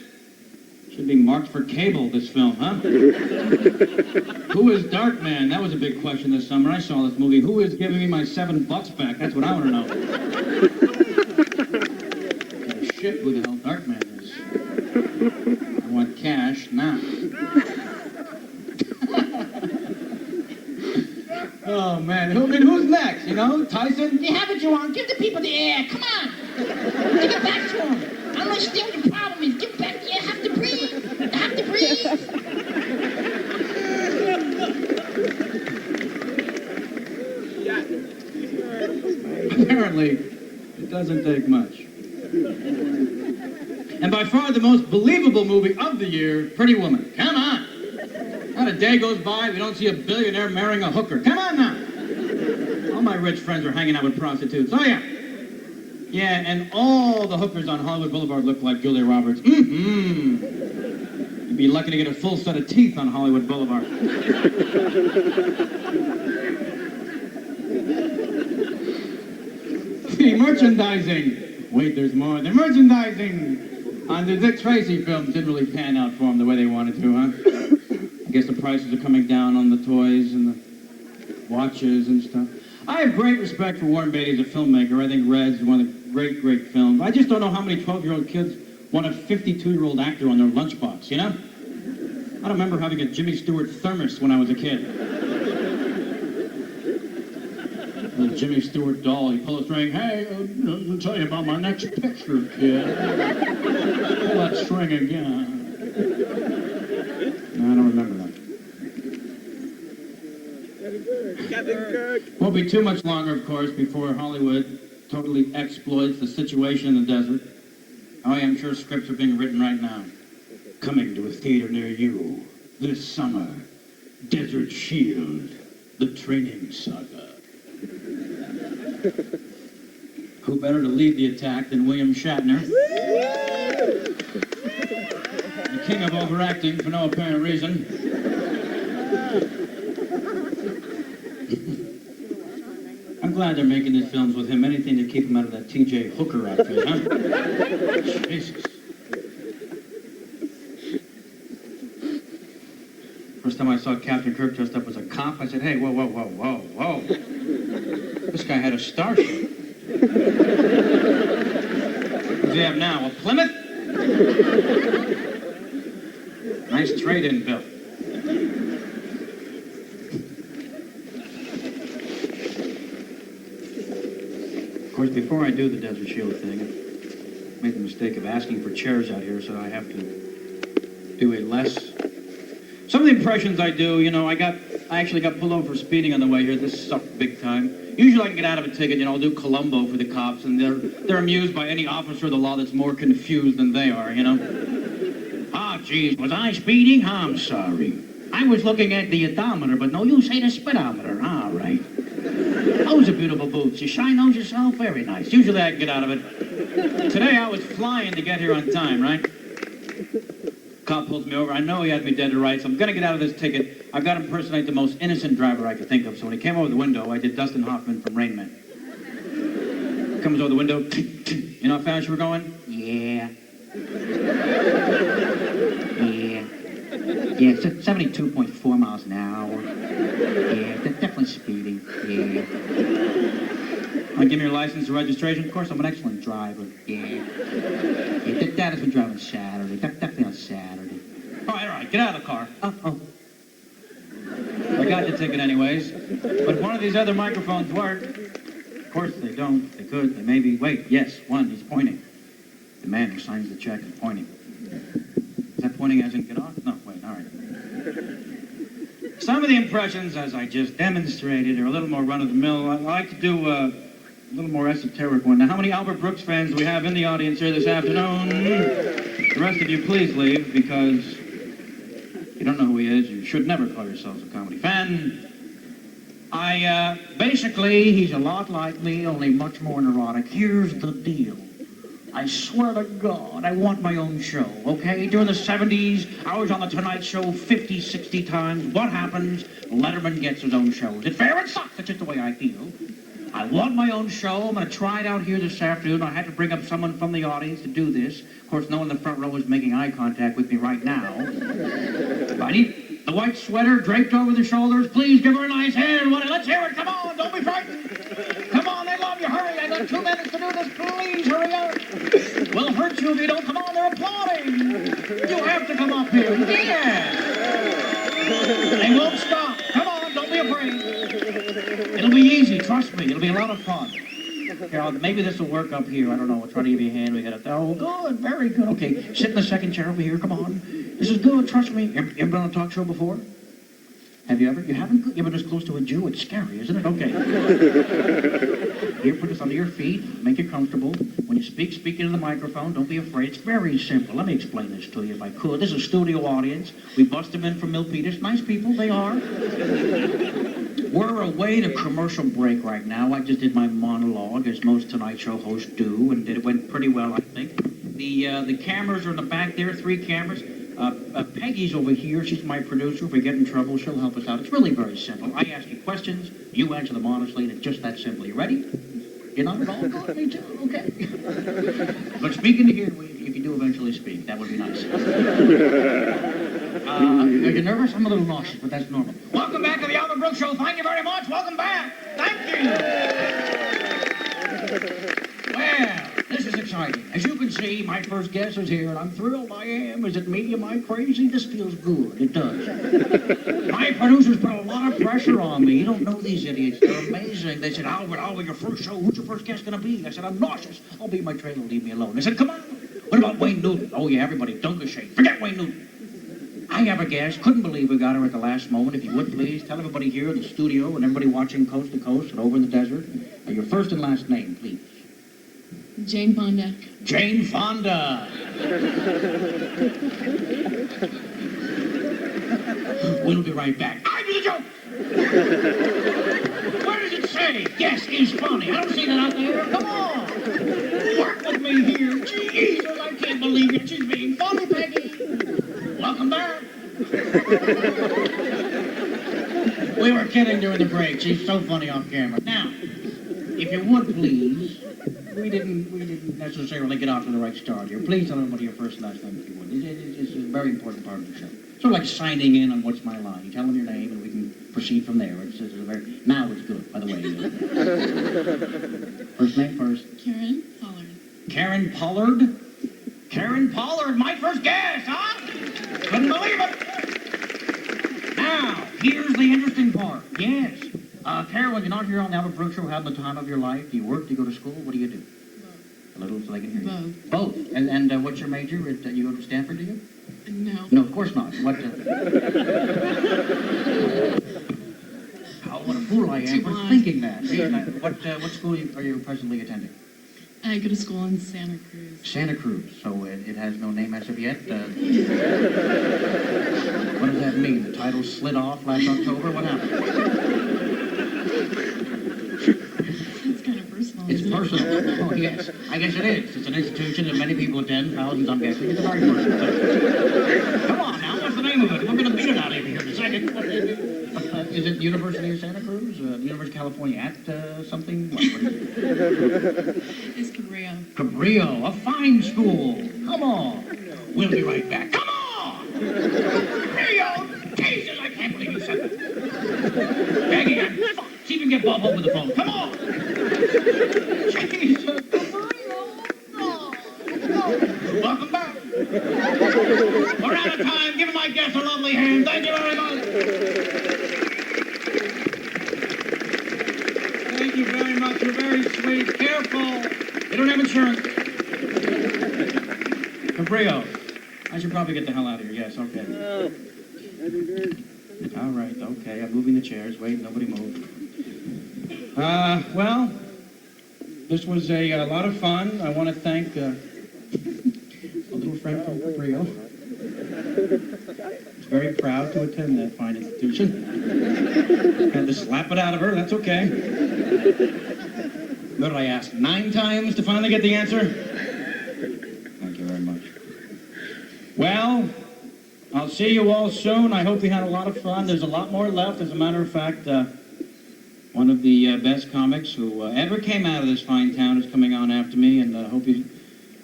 Should be marked for cable, this film, huh? Who is Darkman? That was a big question this summer. I saw this movie. Who is giving me my $7 back? That's what I want to know. Shit, who the hell Darkman is? I want cash now. Oh, man. Who's next, you know? Tyson? You have what you want. Give the people the air. Come on. Give it back to them. I don't understand what the problem is. Give it back. You have to breathe. You have to breathe. Apparently, it doesn't take much. And by far the most believable movie of the year, Pretty Woman. Come on. Not a day goes by we don't see a billionaire marrying a hooker. Come on now. All my rich friends are hanging out with prostitutes. Oh, yeah. Yeah, and all the hookers on Hollywood Boulevard look like Julia Roberts. Mm-hmm. You'd be lucky to get a full set of teeth on Hollywood Boulevard. The merchandising. Wait, there's more. The merchandising on the Dick Tracy films didn't really pan out for them the way they wanted to, huh? I guess the prices are coming down on the toys and the watches and stuff. I have great respect for Warren Beatty as a filmmaker. I think Red's one of the great, great films. I just don't know how many 12-year-old kids want a 52-year-old actor on their lunchbox, you know? I don't remember having a Jimmy Stewart thermos when I was a kid. Little Jimmy Stewart doll, he pulled a string. Hey, I'll tell you about my next picture, kid. Pull that string again. No, I don't remember that. Captain Kirk. Won't be too much longer, of course, before Hollywood totally exploits the situation in the desert. Oh, yeah, I'm sure scripts are being written right now. Coming to a theater near you this summer. Desert Shield, the training saga. Who better to lead the attack than William Shatner? The king of overacting for no apparent reason. I'm glad they're making these films with him. Anything to keep him out of that T.J. Hooker outfit, huh? Jesus. First time I saw Captain Kirk dressed up as a cop, I said, hey, whoa, whoa, whoa, whoa, whoa. This guy had a starship. What does he have now, a Plymouth? Nice trade-in bill. Of course, before I do the Desert Shield thing, I made the mistake of asking for chairs out here, so I have to do a less... Some of the impressions I do, you know, I actually got pulled over for speeding on the way here. This sucked big time. Usually I can get out of a ticket, you know, I'll do Columbo for the cops, and they're amused by any officer of the law that's more confused than they are, you know. Ah, geez, was I speeding? I'm sorry. I was looking at the odometer, but no, you say the speedometer. All right. Those are beautiful boots. You shine those yourself? Very nice. Usually I can get out of it. Today I was flying to get here on time, right? Cop pulls me over. I know he had me dead to rights. I'm going to get out of this ticket. I've got to impersonate the most innocent driver I could think of. So when he came over the window, I did Dustin Hoffman from Rain Man. Comes over the window. You know how fast you were going? Yeah. Yeah, 72.4 miles an hour. Yeah, definitely speeding. Yeah. Want to give me your license and registration? Of course, I'm an excellent driver. Yeah. Dad has been driving Saturday. Definitely on Saturday. All right, get out of the car. Oh. I got your ticket anyways. But if one of these other microphones work, of course they don't. They could. They maybe. Wait, yes, one. He's pointing. The man who signs the check is pointing. Is that pointing as in get off? No, wait, all right. Some of the impressions, as I just demonstrated, are a little more run-of-the-mill. I like to do a little more esoteric one. Now, how many Albert Brooks fans do we have in the audience here this afternoon? The rest of you, please leave, because you don't know who he is. You should never call yourselves a comedy fan. Basically, he's a lot like me, only much more neurotic. Here's the deal. I swear to God, I want my own show, okay? During the 70s, I was on The Tonight Show 50, 60 times. What happens? Letterman gets his own show. Is it fair? It sucks. That's just the way I feel. I want my own show. I'm going to try it out here this afternoon. I had to bring up someone from the audience to do this. Of course, no one in the front row is making eye contact with me right now. I need the white sweater draped over the shoulders. Please give her a nice hand. Let's hear it. Come on. Don't be frightened. Come on. They love you. Hurry. I got 2 minutes to do this. Please hurry up. Will hurt you if you don't come on. They're applauding. You have to come up here. Yeah. They won't stop. Come on. Don't be afraid. It'll be easy. Trust me. It'll be a lot of fun. Carol, maybe this will work up here. I don't know. We'll try to give you a hand. We got it. Oh, good. Very good. Okay. Sit in the second chair over here. Come on. This is good. Trust me. You ever been on a talk show before? Have you ever? You haven't? You've been this close to a Jew? It's scary, isn't it? Okay. Here, put this under your feet. Make it comfortable. When you speak into the microphone. Don't be afraid. It's very simple. Let me explain this to you if I could. This is a studio audience. We bust them in from Milpitas. Nice people. They are. We're away to commercial break right now. I just did my monologue, as most Tonight Show hosts do, and it went pretty well, I think. The cameras are in the back there, 3 cameras. Peggy's over here. She's my producer. If we get in trouble, she'll help us out. It's really very simple. I ask you questions. You answer them honestly, and it's just that simple. You ready? You're not at all good? Me too? Okay. But speak into here, if you do eventually speak, that would be nice. Are you nervous? I'm a little nauseous, but that's normal. Welcome back to the Albert Brooks Show. Thank you very much. Welcome back. Thank you. Well, this is exciting. As you can see, my first guest is here, and I'm thrilled. I am. Is it me? Am I crazy? This feels good. It does. My producers put a lot of pressure on me. You don't know these idiots. They're amazing. They said, Albert, your first show. Who's your first guest going to be? I said, I'm nauseous. I'll be in my trailer. Leave me alone. They said, come on. What about Wayne Newton? Oh, yeah, everybody. Dunk a shake. Forget Wayne Newton. I have a guest. Couldn't believe we got her at the last moment. If you would, please, tell everybody here in the studio and everybody watching coast to coast and over in the desert, your first and last name, please. Jane Fonda. Jane Fonda. We'll be right back. I did a joke. Where does it say? Yes, is funny. I don't see that out there. Come on. Work with me here. Jesus, I can't believe it. She's being funny, Peggy. Welcome back. We were kidding during the break. She's so funny off camera. Now, if you would, please. We didn't necessarily get off to the right start here. Please tell everybody your first and last name if you would. It's a very important part of the show. Sort of like signing in on What's My Line. You tell them your name and we can proceed from there. It's now it's good, by the way. First name first. Karen Pollard. Karen Pollard? Karen Pollard, my first guest, huh? Couldn't believe it. Now, here's the interesting part. Yes. Karen, when you're not here on the Albert Brooks Show, having the time of your life, do you work, do you go to school, what do you do? Both. A little so they can hear you. Both. Both. And what's your major? You go to Stanford, do you? No. No, of course not. What? What a fool I am for thinking that. What school are you presently attending? I go to school in Santa Cruz. Santa Cruz. So it has no name as of yet? What does that mean? The title slid off last October? What happened? That's kind of personal. It's isn't it? personal. Oh, yes. I guess it is. It's an institution that many people attend, thousands, I'm guessing. It's a very personal thing. Come on now, what's the name of it? We're going to beat it out of here in a second. Is it University of Santa Cruz? University of California at something? What is it? It's Cabrillo. Cabrillo, a fine school. Come on. We'll be right back. Come on! Cabrillo! Jesus, I can't believe you said that. Begging and fuck. She even get Bob over the phone. Come on! Jesus, Cabrillo! No. Welcome back. We're out of time. Give my guests a lovely hand. Thank you very much. Thank you very much. You're very sweet. Careful. You don't have insurance. Cabrillo. I should probably get the hell out of here. Yes, okay. Oh, that'd be good. All right, okay. I'm moving the chairs. Wait, nobody move. Well, this was a lot of fun. I want to thank a little friend from Cabrillo. Very proud to attend that fine institution. Had to slap it out of her. That's okay. What did I ask? 9 times to finally get the answer? Thank you very much. Well, I'll see you all soon. I hope you had a lot of fun. There's a lot more left. As a matter of fact, one of the best comics who ever came out of this fine town is coming on after me, and I hope you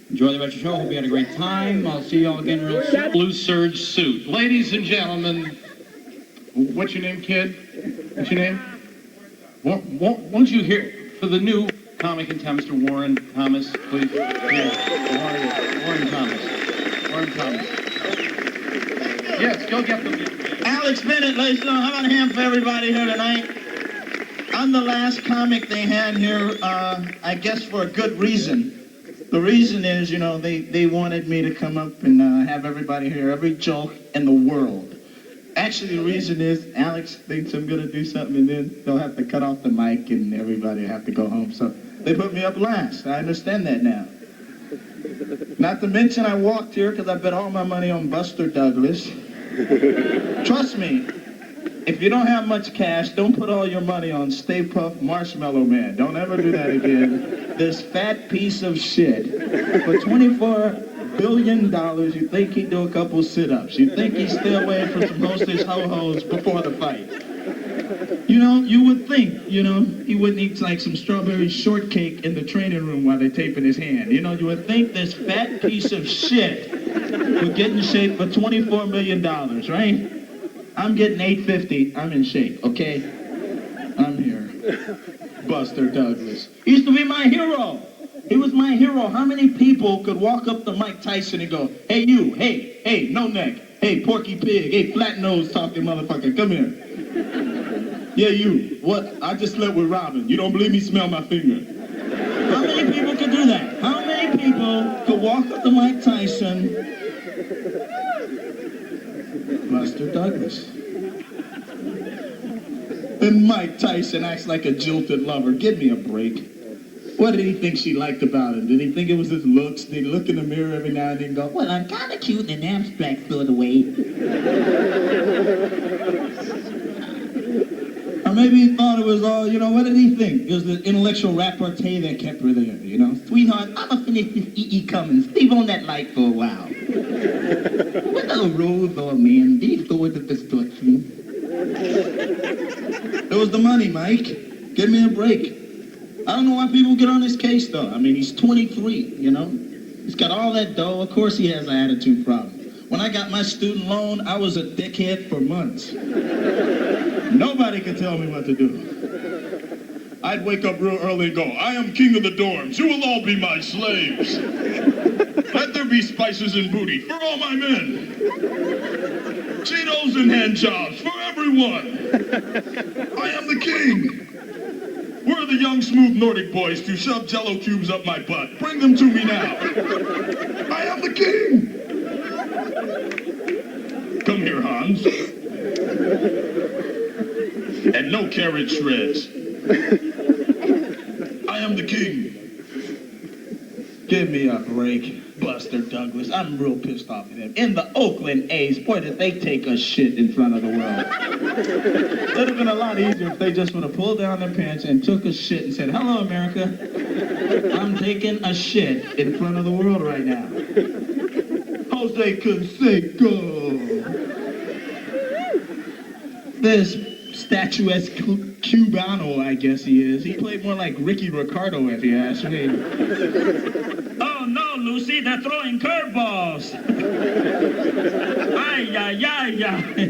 enjoy the rest of the show. Hope you had a great time. I'll see you all again real soon. Blue serge suit. Ladies and gentlemen, what's your name, kid? What's your name? Won't you hear for the new comic in town, Mr. Warren Thomas, please? Yeah. Warren Thomas. Warren Thomas. Yes, go get them. Alex Bennett, ladies and gentlemen, how about a hand for everybody here tonight? I'm the last comic they had here, I guess for a good reason. The reason is, you know, they wanted me to come up and have everybody hear every joke in the world. Actually, the reason is Alex thinks I'm going to do something and then they'll have to cut off the mic and everybody will have to go home. So they put me up last. I understand that now. Not to mention I walked here because I bet all my money on Buster Douglas. Trust me, if you don't have much cash, don't put all your money on Stay Puft Marshmallow Man. Don't ever do that again. This fat piece of shit. For $24 billion, you think he'd do a couple sit-ups. You think he'd stay away from some hostess ho-hos before the fight. You know, you would think, you know, he wouldn't eat like some strawberry shortcake in the training room while they're taping his hand. You know, you would think this fat piece of shit would get in shape for $24 million, right? I'm getting $850. I'm in shape, okay? I'm here. Buster Douglas. He used to be my hero. He was my hero. How many people could walk up to Mike Tyson and go, hey, you, hey, no neck, hey, Porky Pig, hey, flat nose talking motherfucker, come here. Yeah, you. What? I just slept with Robin. You don't believe me? Smell my finger. How many people could do that? How many people could walk up to Mike Tyson? Buster Douglas. And Mike Tyson acts like a jilted lover. Give me a break. What did he think she liked about him? Did he think it was his looks? Did he look in the mirror every now and then and go, well, I'm kind of cute in an abstract sort of way? Or maybe he thought it was all, you know, what did he think? It was the intellectual repartee that kept her there, you know? Sweetheart, I'm going to finish this E.E. Cummins. Leave on that light for a while. What a rose or man, these swords of destruction. It was the money, Mike. Give me a break. I don't know why people get on his case, though. I mean, he's 23, you know? He's got all that dough. Of course he has an attitude problem. When I got my student loan, I was a dickhead for months. Nobody could tell me what to do. I'd wake up real early and go, I am king of the dorms. You will all be my slaves. Let there be spices and booty for all my men. Cheetos and hand jobs for everyone. I am the king. Where are the young, smooth Nordic boys to shove Jell-O cubes up my butt? Bring them to me now. I am the king. Come here, Hans. And no carrot shreds. I am the king. Give me a break, Buster Douglas. I'm real pissed off at him. In the Oakland A's, boy, did they take a shit in front of the world. It would have been a lot easier if they just would have pulled down their pants and took a shit and said, "Hello, America. I'm taking a shit in front of the world right now." Jose Canseco. This statuesque Cubano, I guess he is. He played more like Ricky Ricardo, if you ask me. Oh no, Lucy, they're throwing curveballs. Ay, ay, ay, ay.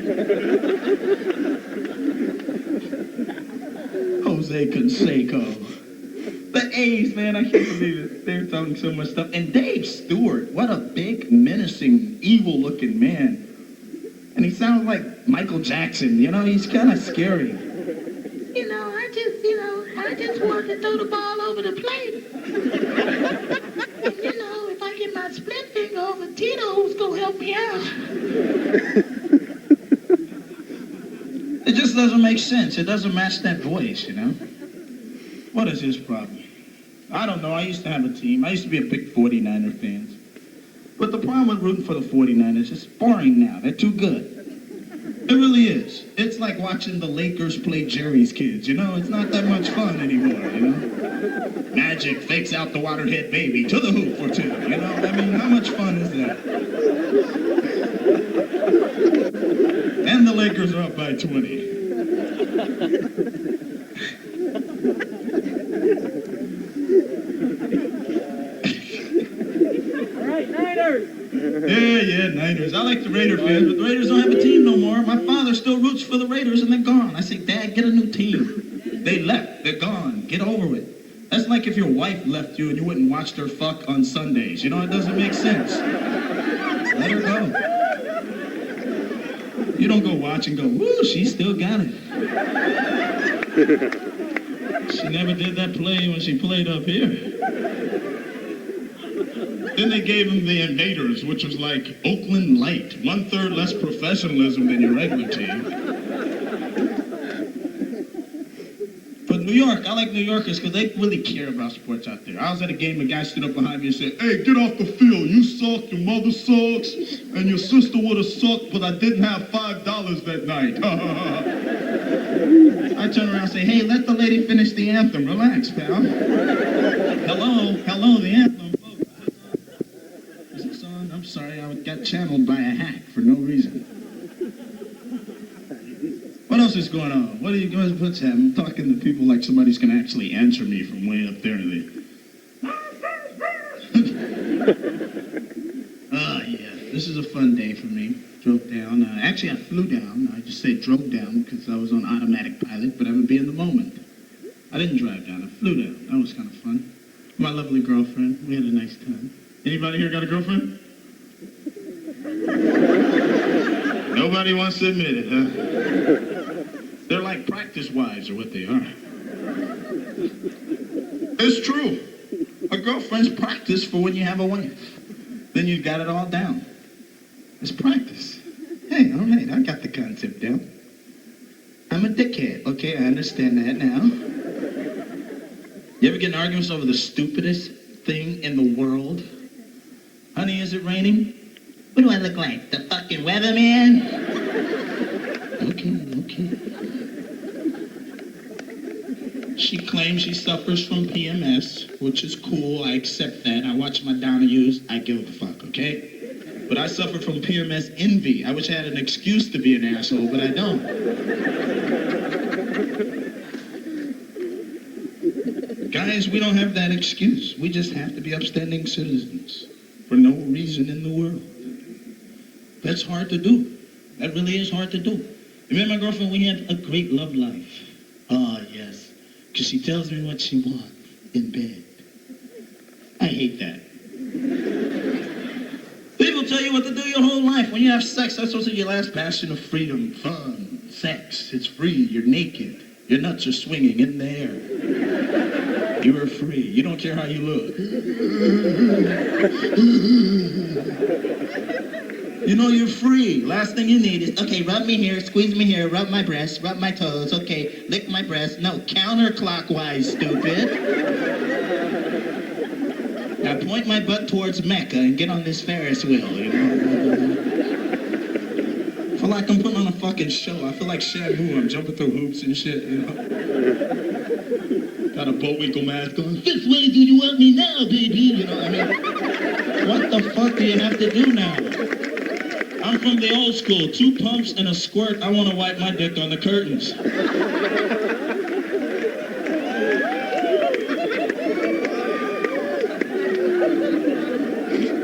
Jose Canseco. The A's, man, I can't believe it. They're throwing so much stuff. And Dave Stewart, what a big, menacing, evil-looking man. And he sounds like Michael Jackson, you know, he's kind of scary. I just want to throw the ball over the plate. And, if I get my split finger over Tito, who's going to help me out? It just doesn't make sense. It doesn't match that voice, you know? What is his problem? I don't know. I used to have a team. I used to be a big 49er fan. But the problem with rooting for the 49ers, it's boring now. They're too good. It really is. It's like watching the Lakers play Jerry's Kids, you know? It's not that much fun anymore, you know? Magic fakes out the waterhead baby to the hoop for two, you know? I mean, how much fun is that? And the Lakers are up by 20. Yeah, Niners. I like the Raider fans, but the Raiders don't have a team no more. My father still roots for the Raiders, and they're gone. I say, Dad, get a new team. They left. They're gone. Get over it. That's like if your wife left you and you wouldn't watch her fuck on Sundays. You know, it doesn't make sense. Let her go. You don't go watch and go, woo, she still got it. She never did that play when she played up here. Then they gave him the Invaders, which was like Oakland Light, 1/3 less professionalism than your regular team. But New York, I like New Yorkers because they really care about sports out there. I was at a game, a guy stood up behind me and said, "Hey, get off the field. You suck, your mother sucks, and your sister would have sucked, but I didn't have $5 that night." I turn around and say, "Hey, let the lady finish the anthem. Relax, pal." Hello, the anthem. I'm sorry, I got channeled by a hack for no reason. What else is going on? What's happening? I'm talking to people like somebody's going to actually answer me from way up there. Yeah, this is a fun day for me. Drove down. Actually, I flew down. I just say drove down because I was on automatic pilot, but I would be in the moment. I didn't drive down. I flew down. That was kind of fun. My lovely girlfriend. We had a nice time. Anybody here got a girlfriend? Nobody wants to admit it, huh? They're like practice wives are what they are. It's true. A girlfriend's practice for when you have a wife. Then you got it all down. It's practice. Hey, all right, I got the concept down. I'm a dickhead. Okay, I understand that now. You ever get in arguments over the stupidest thing in the world? Honey, is it raining? What do I look like? The fucking weatherman? Okay. She claims she suffers from PMS, which is cool. I accept that. I watch Madonna use. I give a fuck, okay? But I suffer from PMS envy. I wish I had an excuse to be an asshole, but I don't. Guys, we don't have that excuse. We just have to be upstanding citizens for no reason in the world. That's hard to do. That really is hard to do. Me and my girlfriend, we have a great love life. Oh, yes. Because she tells me what she wants in bed. I hate that. People tell you what to do your whole life. When you have sex, that's supposed to be your last bastion of freedom, fun, sex. It's free. You're naked. Your nuts are swinging in the air. You are free. You don't care how you look. You know you're free. Last thing you need is, okay, rub me here, squeeze me here, rub my breasts, rub my toes, okay, lick my breasts. No, counterclockwise, stupid. Now point my butt towards Mecca and get on this Ferris wheel, you know. feel like I'm putting on a fucking show. I feel like Shamu. I'm jumping through hoops and shit, you know? Got a Bullwinkle mask on. Which way do you want me now, baby? You know, I mean, what the fuck do you have to do now? I'm from the old school. 2 pumps and a squirt. I want to wipe my dick on the curtains.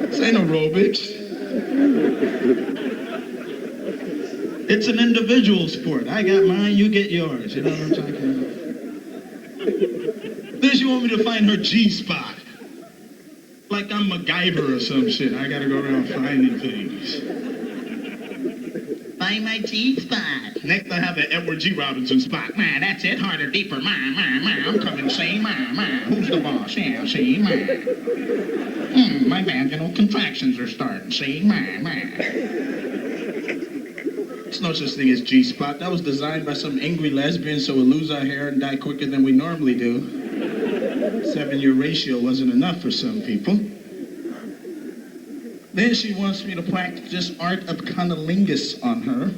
This ain't aerobics. It's an individual sport. I got mine, you get yours. You know what I'm talking about? Then she want me to find her G-spot. Like I'm MacGyver or some shit. I gotta go around finding things. Find my G-spot. Next I have the Edward G. Robinson spot. Man, that's it. Harder, deeper. I'm coming, say, Who's the boss? Yeah, say, my vaginal contractions are starting. Say, There's no such thing as G-spot. That was designed by some angry lesbian so we'll lose our hair and die quicker than we normally do. 7-year ratio wasn't enough for some people. Then she wants me to practice this art of cunnilingus on her,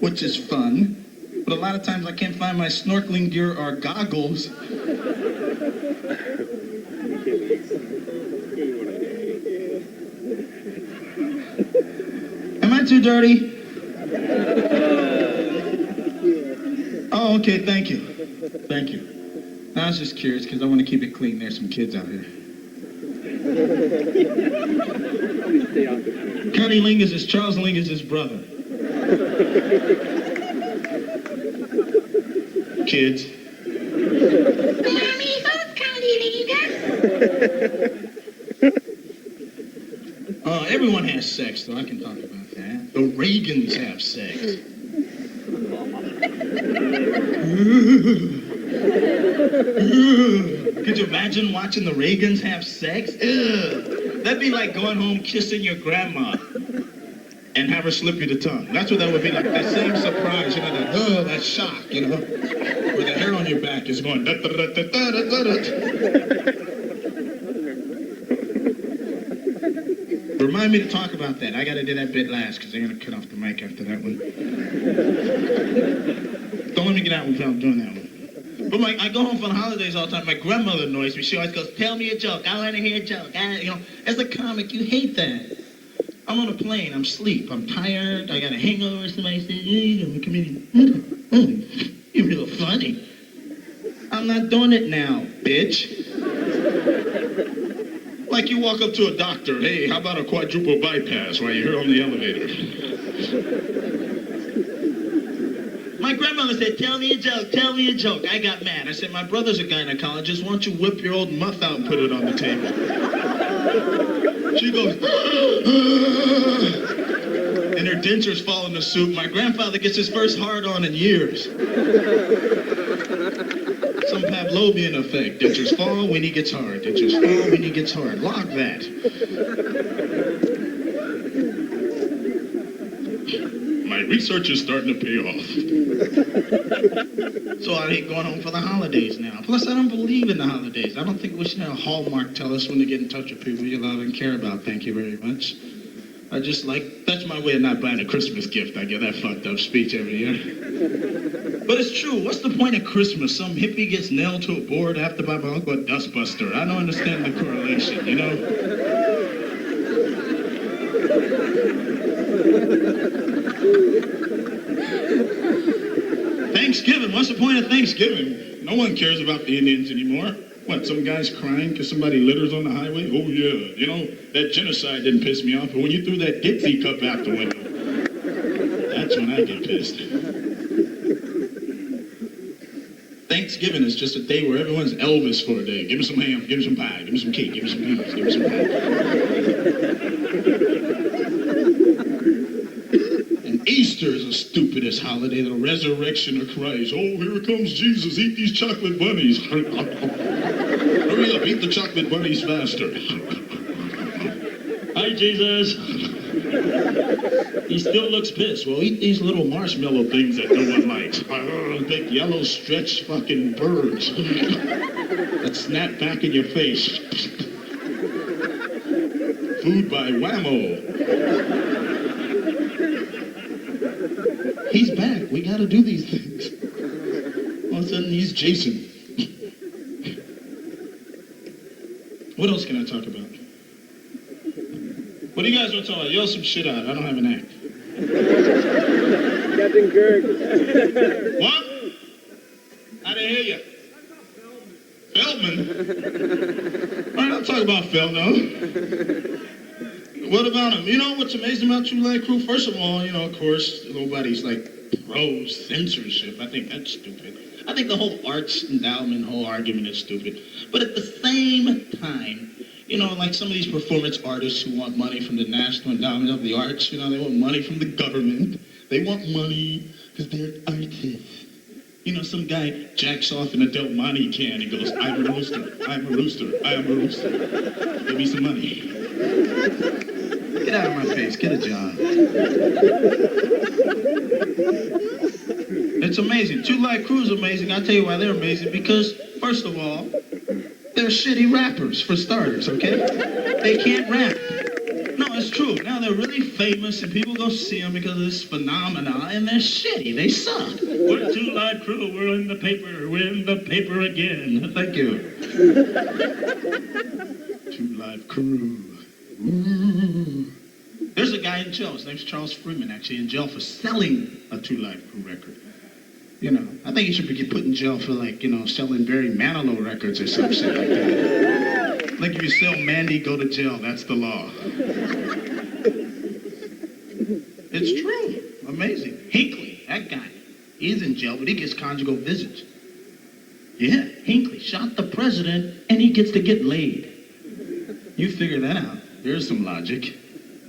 which is fun. But a lot of times I can't find my snorkeling gear or goggles. Am I too dirty? Oh, okay, thank you. Thank you. I was just curious because I want to keep it clean. There's some kids out here. Cunnilingus is Charles Lingus' brother. Kids. Mommy, who's Cunnilingus? Oh, everyone has sex, though. I can talk about that. The Reagans have sex. Could you imagine watching the Reagans have sex? Ugh. That'd be like going home kissing your grandma and have her slip you the tongue. That's what that would be like. That same surprise, you know, that shock, you know, where the hair on your back is going. Remind me to talk about that. I got to do that bit last because they're going to cut off the mic after that one. Don't let me get out without doing that one. But I go home for the holidays all the time. My grandmother annoys me. She always goes, tell me a joke. I want to hear a joke. You know, as a comic, you hate that. I'm on a plane. I'm asleep. I'm tired. I got a hangover. Somebody says, hey, I'm a comedian. Oh, you're real funny. I'm not doing it now, bitch. Like you walk up to a doctor. Hey, how about a quadruple bypass while you're here on the elevator? My grandmother said, tell me a joke, tell me a joke. I got mad. I said, my brother's a gynecologist. Why don't you whip your old muff out and put it on the table? She goes, and her dentures fall in the soup. My grandfather gets his first hard-on in years. Some Pavlovian effect. Dentures fall when he gets hard. Dentures fall when he gets hard. Log that. My research is starting to pay off. So I hate going home for the holidays now. Plus, I don't believe in the holidays. I don't think we should have Hallmark tell us when to get in touch with people you love and care about. Thank you very much. I just that's my way of not buying a Christmas gift. I get that fucked up speech every year. But it's true. What's the point of Christmas? Some hippie gets nailed to a board after by my uncle a dustbuster. I don't understand the correlation, you know? Thanksgiving. What's the point of Thanksgiving? No one cares about the Indians anymore. What, some guy's crying because somebody litters on the highway? Oh, yeah. You know, that genocide didn't piss me off, but when you threw that Dixie cup out the window, that's when I get pissed. Thanksgiving is just a day where everyone's Elvis for a day. Give me some ham, give me some pie, give me some cake, give me some peas, give me some pie. And Easter is the stupidest holiday, the resurrection of Christ. Oh, here comes Jesus, eat these chocolate bunnies. Hurry up, eat the chocolate bunnies faster. Hi, Jesus. He still looks pissed. Well, eat these little marshmallow things that no one likes. Big yellow stretched fucking birds that snap back in your face. Food by Whammo. He's back. We got to do these things. All of a sudden, he's Jason. What else can I talk about? What do you guys want to talk about? Yell some shit out. I don't have an act. Captain Kirk. What? I didn't hear you. Feldman? All right, I'll talk about Feldman. What about him? You know what's amazing about True Light Crew? First of all, you know, of course, nobody's like pro censorship. I think that's stupid. I think the whole arts endowment whole argument is stupid. But at the same time, you know, like some of these performance artists who want money from the National Endowment of the Arts, you know, they want money from the government. They want money because they're artists. You know, some guy jacks off in a Del Monte can and goes, I'm a rooster, I'm a rooster, I am a rooster. Give me some money. Get out of my face, get a job. It's amazing. True Light Crew is amazing. I'll tell you why they're amazing. Because, first of all, they're shitty rappers, for starters, okay? They can't rap. No, it's true. Now they're really famous and people go see them because of this phenomena, and they're shitty. They suck. We're True Light Crew. We're in the paper. We're in the paper again. Thank you. True Light Crew. Ooh. There's a guy in jail. His name's Charles Freeman, actually, in jail for selling a True Light Crew record. You know, I think he should be put in jail for, like, you know, selling Barry Manilow records or some shit like that. Like, if you sell Mandy, go to jail. That's the law. It's true. Amazing. Hinckley, that guy. He's in jail, but he gets conjugal visits. Yeah, Hinckley shot the president, and he gets to get laid. You figure that out. There's some logic.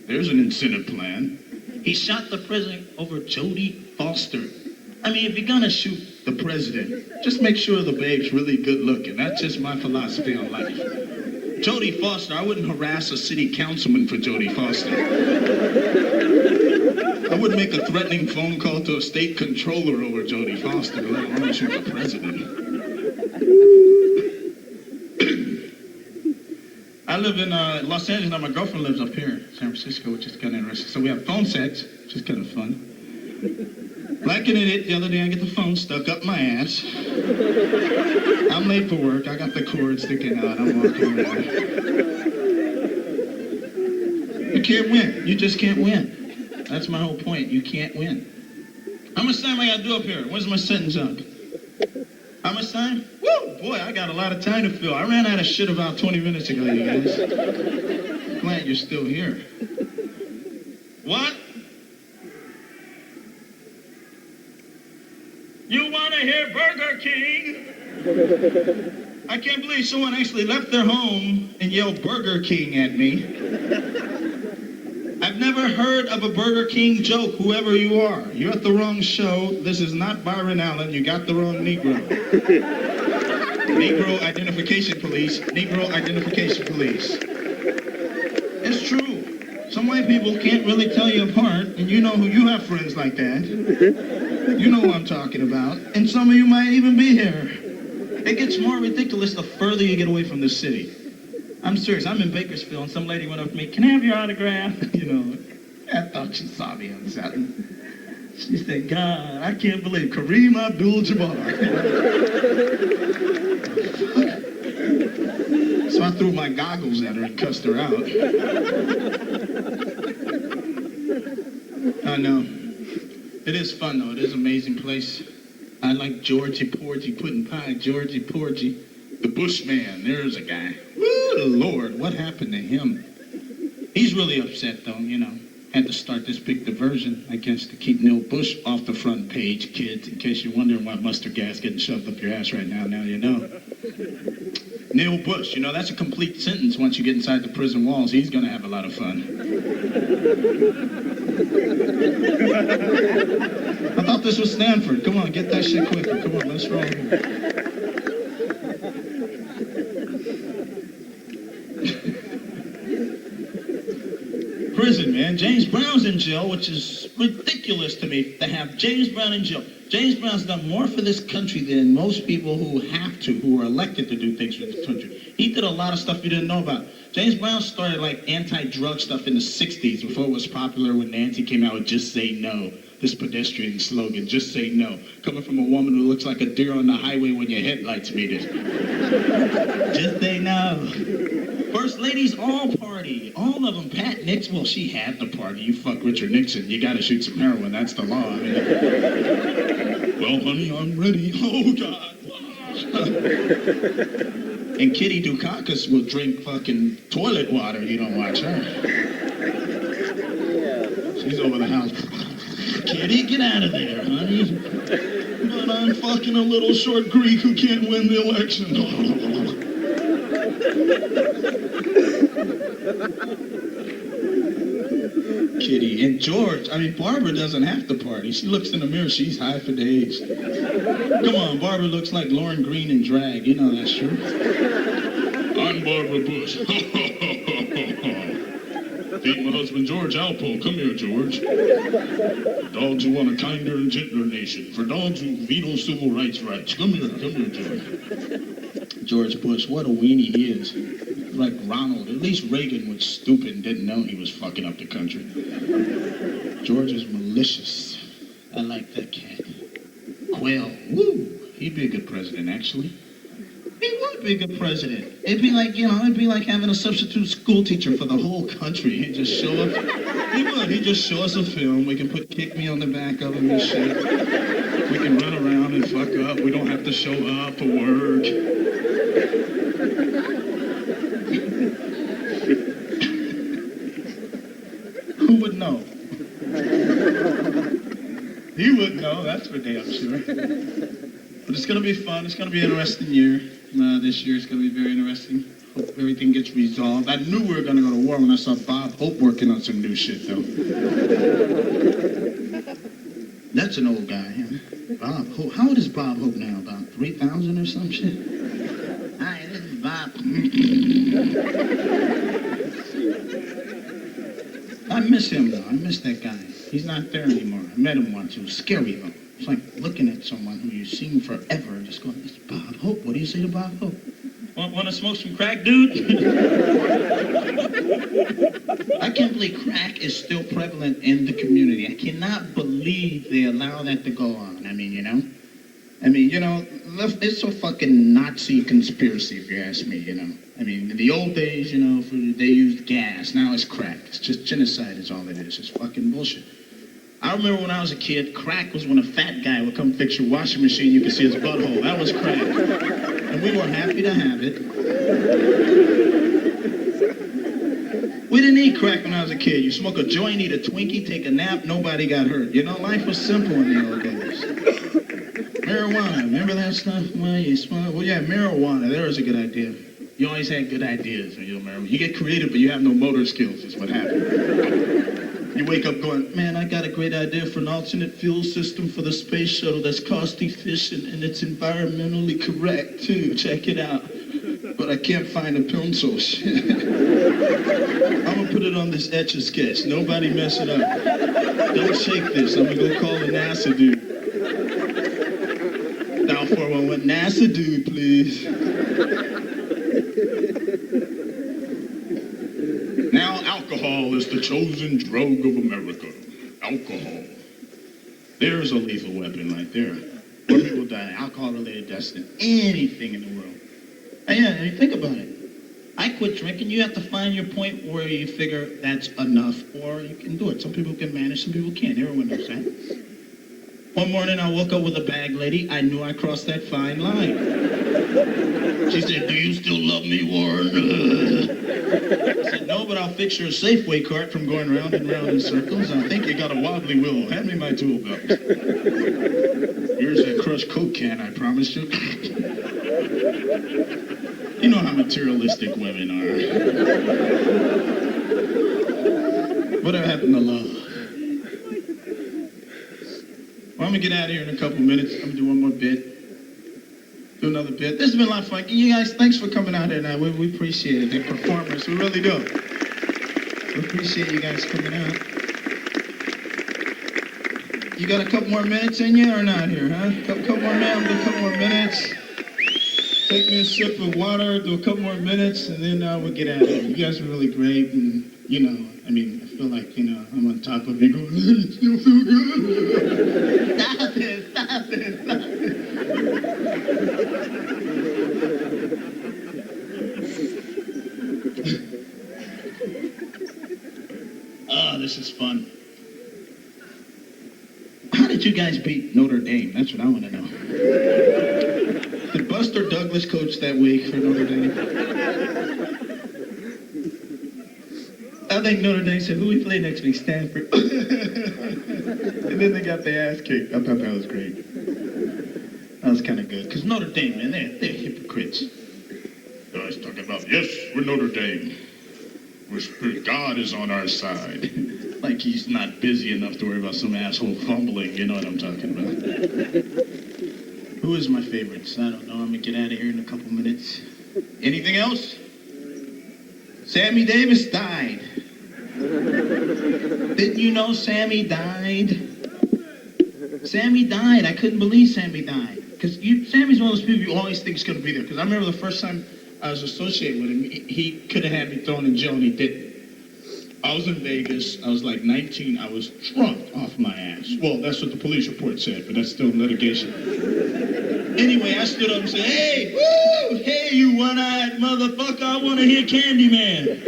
There's an incentive plan. He shot the president over Jodie Foster. I mean, if you're gonna shoot the president, just make sure the babe's really good looking. That's just my philosophy on life. Jodie Foster, I wouldn't harass a city councilman for Jodie Foster. I wouldn't make a threatening phone call to a state controller over Jodie Foster, let alone shoot the president. I live in Los Angeles now. My girlfriend lives up here in San Francisco, which is kind of interesting. So we have phone sex, which is kind of fun. Like an idiot, the other day I get the phone stuck up my ass. I'm late for work. I got the cord sticking out. I'm walking around. You can't win. You just can't win. That's my whole point. You can't win. How much time I got to do up here? When's my sentence up? How much time? Woo! Boy, I got a lot of time to fill. I ran out of shit about 20 minutes ago, you guys. Glad you're still here. What? You want to hear Burger King? I can't believe someone actually left their home and yelled Burger King at me. I've never heard of a Burger King joke, whoever you are. You're at the wrong show. This is not Byron Allen. You got the wrong Negro. Negro Identification Police. Negro Identification Police. It's true. Some white people can't really tell you apart, and you know who you have friends like that. You know who I'm talking about. And some of you might even be here. It gets more ridiculous the further you get away from the city. I'm serious. I'm in Bakersfield, and some lady went up to me, "Can I have your autograph?" You know, I thought she saw me on Saturday. She said, "God, I can't believe Kareem Abdul-Jabbar." So I threw my goggles at her and cussed her out. I know. It is fun, though. It is an amazing place. I like Georgie Porgy, pudding pie, Georgie Porgy. The Bushman, there's a guy. Woo, Lord, what happened to him? He's really upset, though, you know. Had to start this big diversion, I guess, to keep Neil Bush off the front page, kids, in case you're wondering why mustard gas getting shoved up your ass right now. Now you know. Neil Bush, you know, that's a complete sentence once you get inside the prison walls. He's going to have a lot of fun. I thought this was Stanford. Come on, get that shit quicker. Come on, let's roll. Prison, man. James Brown's in jail, which is ridiculous to me to have James Brown in jail. James Brown's done more for this country than most people who have to, who are elected to do things for this country. He did a lot of stuff you didn't know about. James Brown started like anti-drug stuff in the 60s before it was popular when Nancy came out with Just Say No. This pedestrian slogan, just say no. Coming from a woman who looks like a deer on the highway when your headlights meet it. Just say no. First ladies all party. All of them. Pat Nix, well, she had the party. You fuck Richard Nixon, you gotta shoot some heroin. That's the law. I mean, well, honey, I'm ready. Oh, God. And Kitty Dukakis will drink fucking toilet water. You don't watch her. She's over the house. Kitty, get out of there, honey. But I'm fucking a little short Greek who can't win the election. Kitty and George. I mean, Barbara doesn't have to party. She looks in the mirror. She's high for days. Come on, Barbara looks like Lauren Green in drag. You know that's true. I'm Barbara Bush. Meet my husband, George Alpo. Come here, George. For dogs who want a kinder and gentler nation. For dogs who veto civil rights. Come here, George. George Bush, what a weenie he is. Like Ronald. At least Reagan was stupid and didn't know he was fucking up the country. George is malicious. I like that cat. Quail. Woo! He'd be a good president, actually. He would be a good president. It'd be like, it'd be like having a substitute school teacher for the whole country. He'd just show up. He would. He'd just show us a film. We can put Kick Me on the back of him and shit. We can run around and fuck up. We don't have to show up for work. Who would know? He would know, that's for damn sure. But it's going to be fun. It's going to be an interesting year. This year is going to be very interesting. Hope everything gets resolved. I knew we were going to go to war when I saw Bob Hope working on some new shit, though. That's an old guy, huh? Bob Hope. How old is Bob Hope now? About 3,000 or some shit? Hi, this is Bob. I miss him, though. I miss that guy. He's not there anymore. I met him once. It was scary, though. It's like looking at someone who you've seen forever and just going, "It's Bob Hope. What do you say to Bob Hope? Want to smoke some crack, dude?" I can't believe crack is still prevalent in the community. I cannot believe they allow that to go on. I mean, it's a fucking Nazi conspiracy, if you ask me, I mean, in the old days, they used gas. Now it's crack. It's just genocide is all it is. It's fucking bullshit. I remember when I was a kid, crack was when a fat guy would come fix your washing machine. You could see his butthole. That was crack. And we were happy to have it. We didn't eat crack when I was a kid. You smoke a joint, eat a Twinkie, take a nap, nobody got hurt. Life was simple in the old days. Marijuana, remember that stuff? Well, yeah, marijuana, there was a good idea. You always had good ideas when you were marijuana. You get creative, but you have no motor skills, is what happened. You wake up going, man, I got a great idea for an alternate fuel system for the space shuttle that's cost efficient and it's environmentally correct, too. Check it out. But I can't find a pencil. I'm going to put it on this Etch-a-Sketch. Nobody mess it up. Don't shake this. I'm going to go call the NASA dude. Dial 411. NASA dude, please. Now alcohol is the chosen drug of America. Alcohol. There's a lethal weapon right there. More people die. Alcohol-related deaths than anything in the world. And yeah, I mean, think about it. I quit drinking. You have to find your point where you figure that's enough, or you can do it. Some people can manage, some people can't. Everyone knows that. One morning, I woke up with a bag lady. I knew I crossed that fine line. She said, "Do you still love me, Warren?" I said, "No, but I'll fix your Safeway cart from going round and round in circles. I think you got a wobbly wheel. Hand me my tool belt. Here's that crushed Coke can I promised you." You know how materialistic women are. Whatever happened to love? Well, I'm going to get out of here in a couple minutes. I'm going to do one more bit. Do another bit. This has been a lot of fun. You guys, thanks for coming out here tonight. We appreciate it. The performers, we really do. We appreciate you guys coming out. You got a couple more minutes in you or not here, huh? Couple more minutes. Do a couple more minutes. Take me a sip of water. Do a couple more minutes, and then we'll get out of here. You guys are really great. And You know, I mean, I feel like, you know, I'm on top of it going, it still feel good. Stop it, stop it, stop it. Oh, this is fun. How did you guys beat Notre Dame? That's what I want to know. Did Buster Douglas coach that week for Notre Dame? I think Notre Dame said, who we play next week? Stanford. And then they got their ass kicked. I thought that was great. That was kind of good. Because Notre Dame, man, they're hypocrites. Guys talking about, yes, we're Notre Dame. God is on our side. Like he's not busy enough to worry about some asshole fumbling. You know what I'm talking about. Who is my favorites? I don't know. I'm going to get out of here in a couple minutes. Anything else? Sammy Davis died. Didn't you know Sammy died? Sammy died. I couldn't believe Sammy died. Because Sammy's one of those people you always think is going to be there. Because I remember the first time I was associated with him, he could have had me thrown in jail and he didn't. I was in Vegas. I was like 19. I was drunk off my ass. Well, that's what the police report said, but that's still in litigation. Anyway, I stood up and said, hey, woo! Hey, you one-eyed motherfucker, I want to hear Candyman.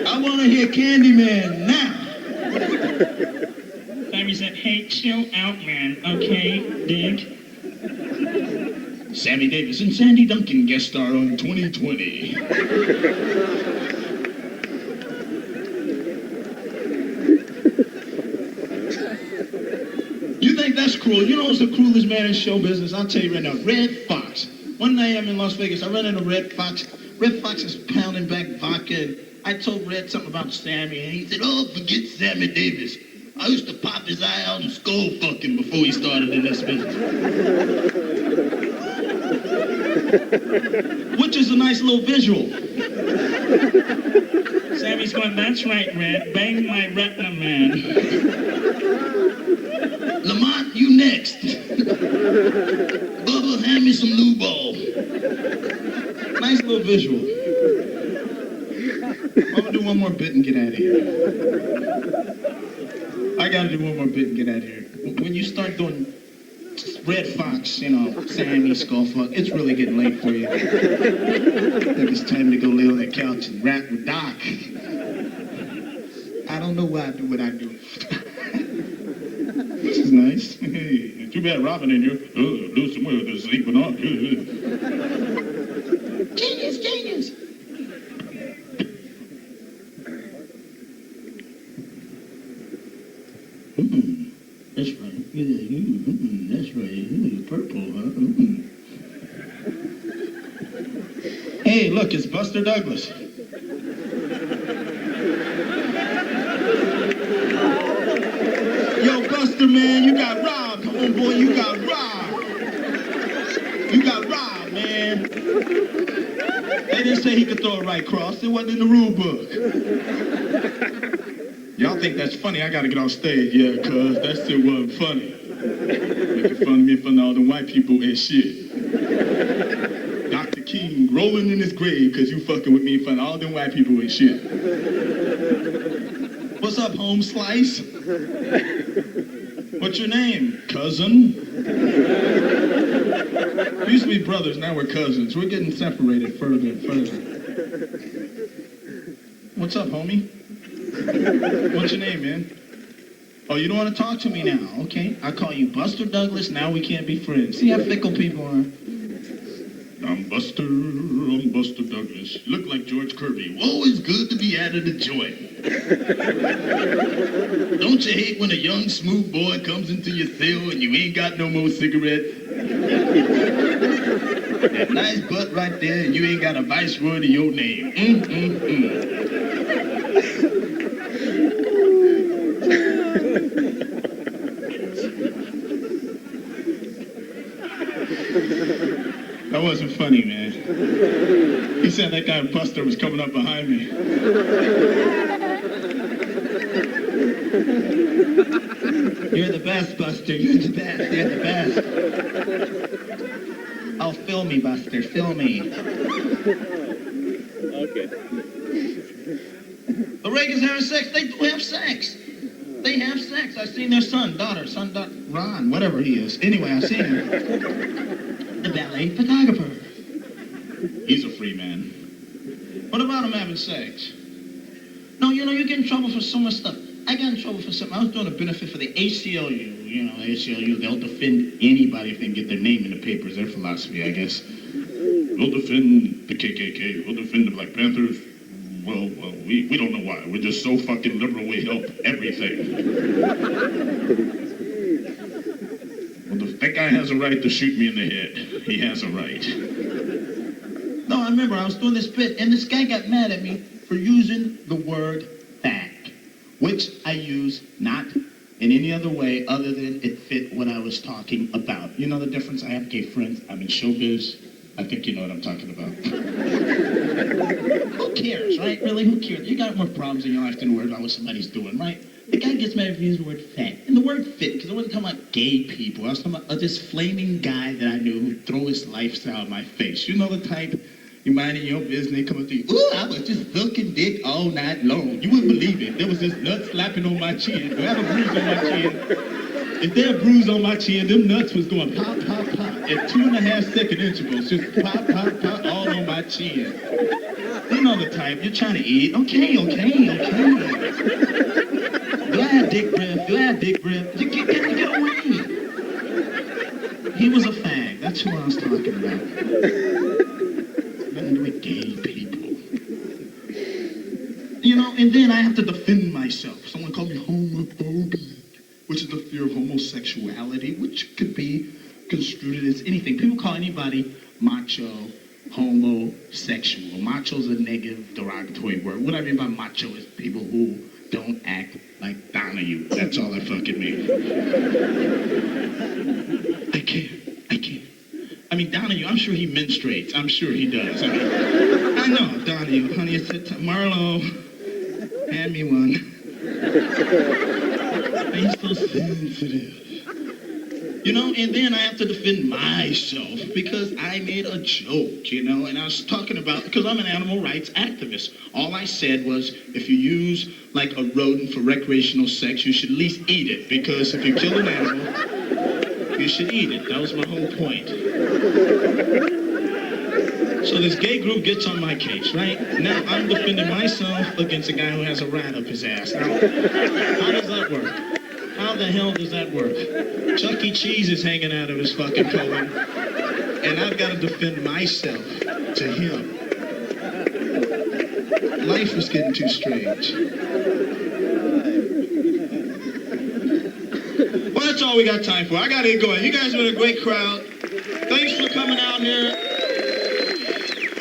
I want to hear Candyman now. Sammy said, hey, chill out, man. Okay, dig? Sammy Davis and Sandy Duncan guest star on 2020. You think that's cruel? You know what's the cruelest man in show business? I'll tell you right now, Red Fox. One night I'm in Las Vegas, I run into Red Fox. Red Fox is pounding back vodka. And I told Red something about Sammy, and he said, oh, forget Sammy Davis. I used to pop his eye out and skull fuck him before he started in this business. Which is a nice little visual. Sammy's going, that's right, Red. Bang my retina, man. Lamont, you next. Bubba, hand me some new ball. Nice little visual. I'm gonna do one more bit and get out of here. I gotta do one more bit and get out of here. When you start doing Red Fox, you know, Sammy, Skullfuck, it's really getting late for you. I think it's time to go lay on the couch and rap with Doc. I don't know why I do what I do. This is nice. Hey, too bad Robin in here. Oh, lose some weight with this sleeping on. Genius, genius. That's right. That's right. Purple, huh? Hey, look, it's Buster Douglas. Yo, Buster, man, you got robbed. Come on, boy, you got robbed. You got robbed, man. They didn't say he could throw it right across. It wasn't in the rule book. Y'all think that's funny? I gotta get on stage, yeah, cuz that still wasn't funny. Making fun of me in front of all them white people and shit. Dr. King rolling in his grave because you fucking with me in front of all them white people and shit. What's up, home slice? What's your name, cousin? We used to be brothers, now we're cousins. We're getting separated further and further. What's up, homie? What's your name, man? Oh, you don't want to talk to me now? Okay, I call you Buster Douglas, now we can't be friends. See how fickle people are? I'm Buster Douglas. You look like George Kirby. Whoa, it's good to be out of the joint. Don't you hate when a young, smooth boy comes into your cell and you ain't got no more cigarettes? That nice butt right there and you ain't got a viceroy to your name. That wasn't funny, man. He said that guy Buster was coming up behind me. You're the best, Buster. You're the best. You're the best. Oh, fill me, Buster. Fill me. Okay. The Reagans having sex, they do have sex. They have sex. I seen their son, daughter, Ron, whatever he is. Anyway, I seen him. The ballet photographer. He's a free man. What about him having sex? No, you know, you get in trouble for so much stuff. I got in trouble for something. I was doing a benefit for the ACLU. You know, ACLU, they'll defend anybody if they can get their name in the papers. Their philosophy, I guess. We'll defend the KKK. We'll defend the Black Panthers. Well, we don't know why. We're just so fucking liberal, we help everything. Well, that guy has a right to shoot me in the head. He has a right. No, I remember I was doing this bit, and this guy got mad at me for using the word fact, which I use not in any other way other than it fit what I was talking about. You know the difference? I have gay friends. I'm in showbiz. I think you know what I'm talking about. Who cares, right? Really, who cares? You got more problems in your life than worry about what somebody's doing, right? The guy gets mad if you use the word fat. And the word fit, because I wasn't talking about gay people. I was talking about this flaming guy that I knew who'd throw his lifestyle in my face. You know the type, you minding your business, they come up to you, ooh, I was just sucking dick all night long. You wouldn't believe it. There was this nut slapping on my chin. Do I have a bruise on my chin? If there a bruise on my chin, them nuts was going pop, pop, pop at 2.5-second intervals. Just pop, pop, pop all on my chin. You know the type. You're trying to eat. Okay. Do I have dick breath? You get away. He was a fag. That's who I was talking about. Nothing to do with gay people. You know, and then I have to defend myself. Someone called me homophobic, which is the fear of homosexuality, which could be construed as anything. People call anybody macho, homosexual. Macho's a negative, derogatory word. What I mean by macho is people who don't act like Donahue. That's all I fucking mean. I can't. I mean, Donahue, I'm sure he menstruates. I'm sure he does. I know, Donahue. Honey, it's Marlo, hand me one. He's so sensitive. You know, and then I have to defend myself because I made a joke, you know, and I was talking about, because I'm an animal rights activist. All I said was, if you use, like, a rodent for recreational sex, you should at least eat it, because if you kill an animal, you should eat it. That was my whole point. So this gay group gets on my case, right? Now I'm defending myself against a guy who has a rat up his ass. Now, how does that work? How the hell does that work? Chuck E. Cheese is hanging out of his fucking colon, and I've got to defend myself to him. Life is getting too strange. Well, that's all we got time for. I got to get going. You guys have been a great crowd. Thanks for coming out here.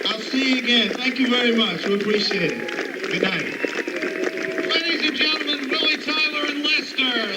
I'll see you again. Thank you very much. We appreciate it. Good night. Ladies and gentlemen, Willie Tyler and Lester.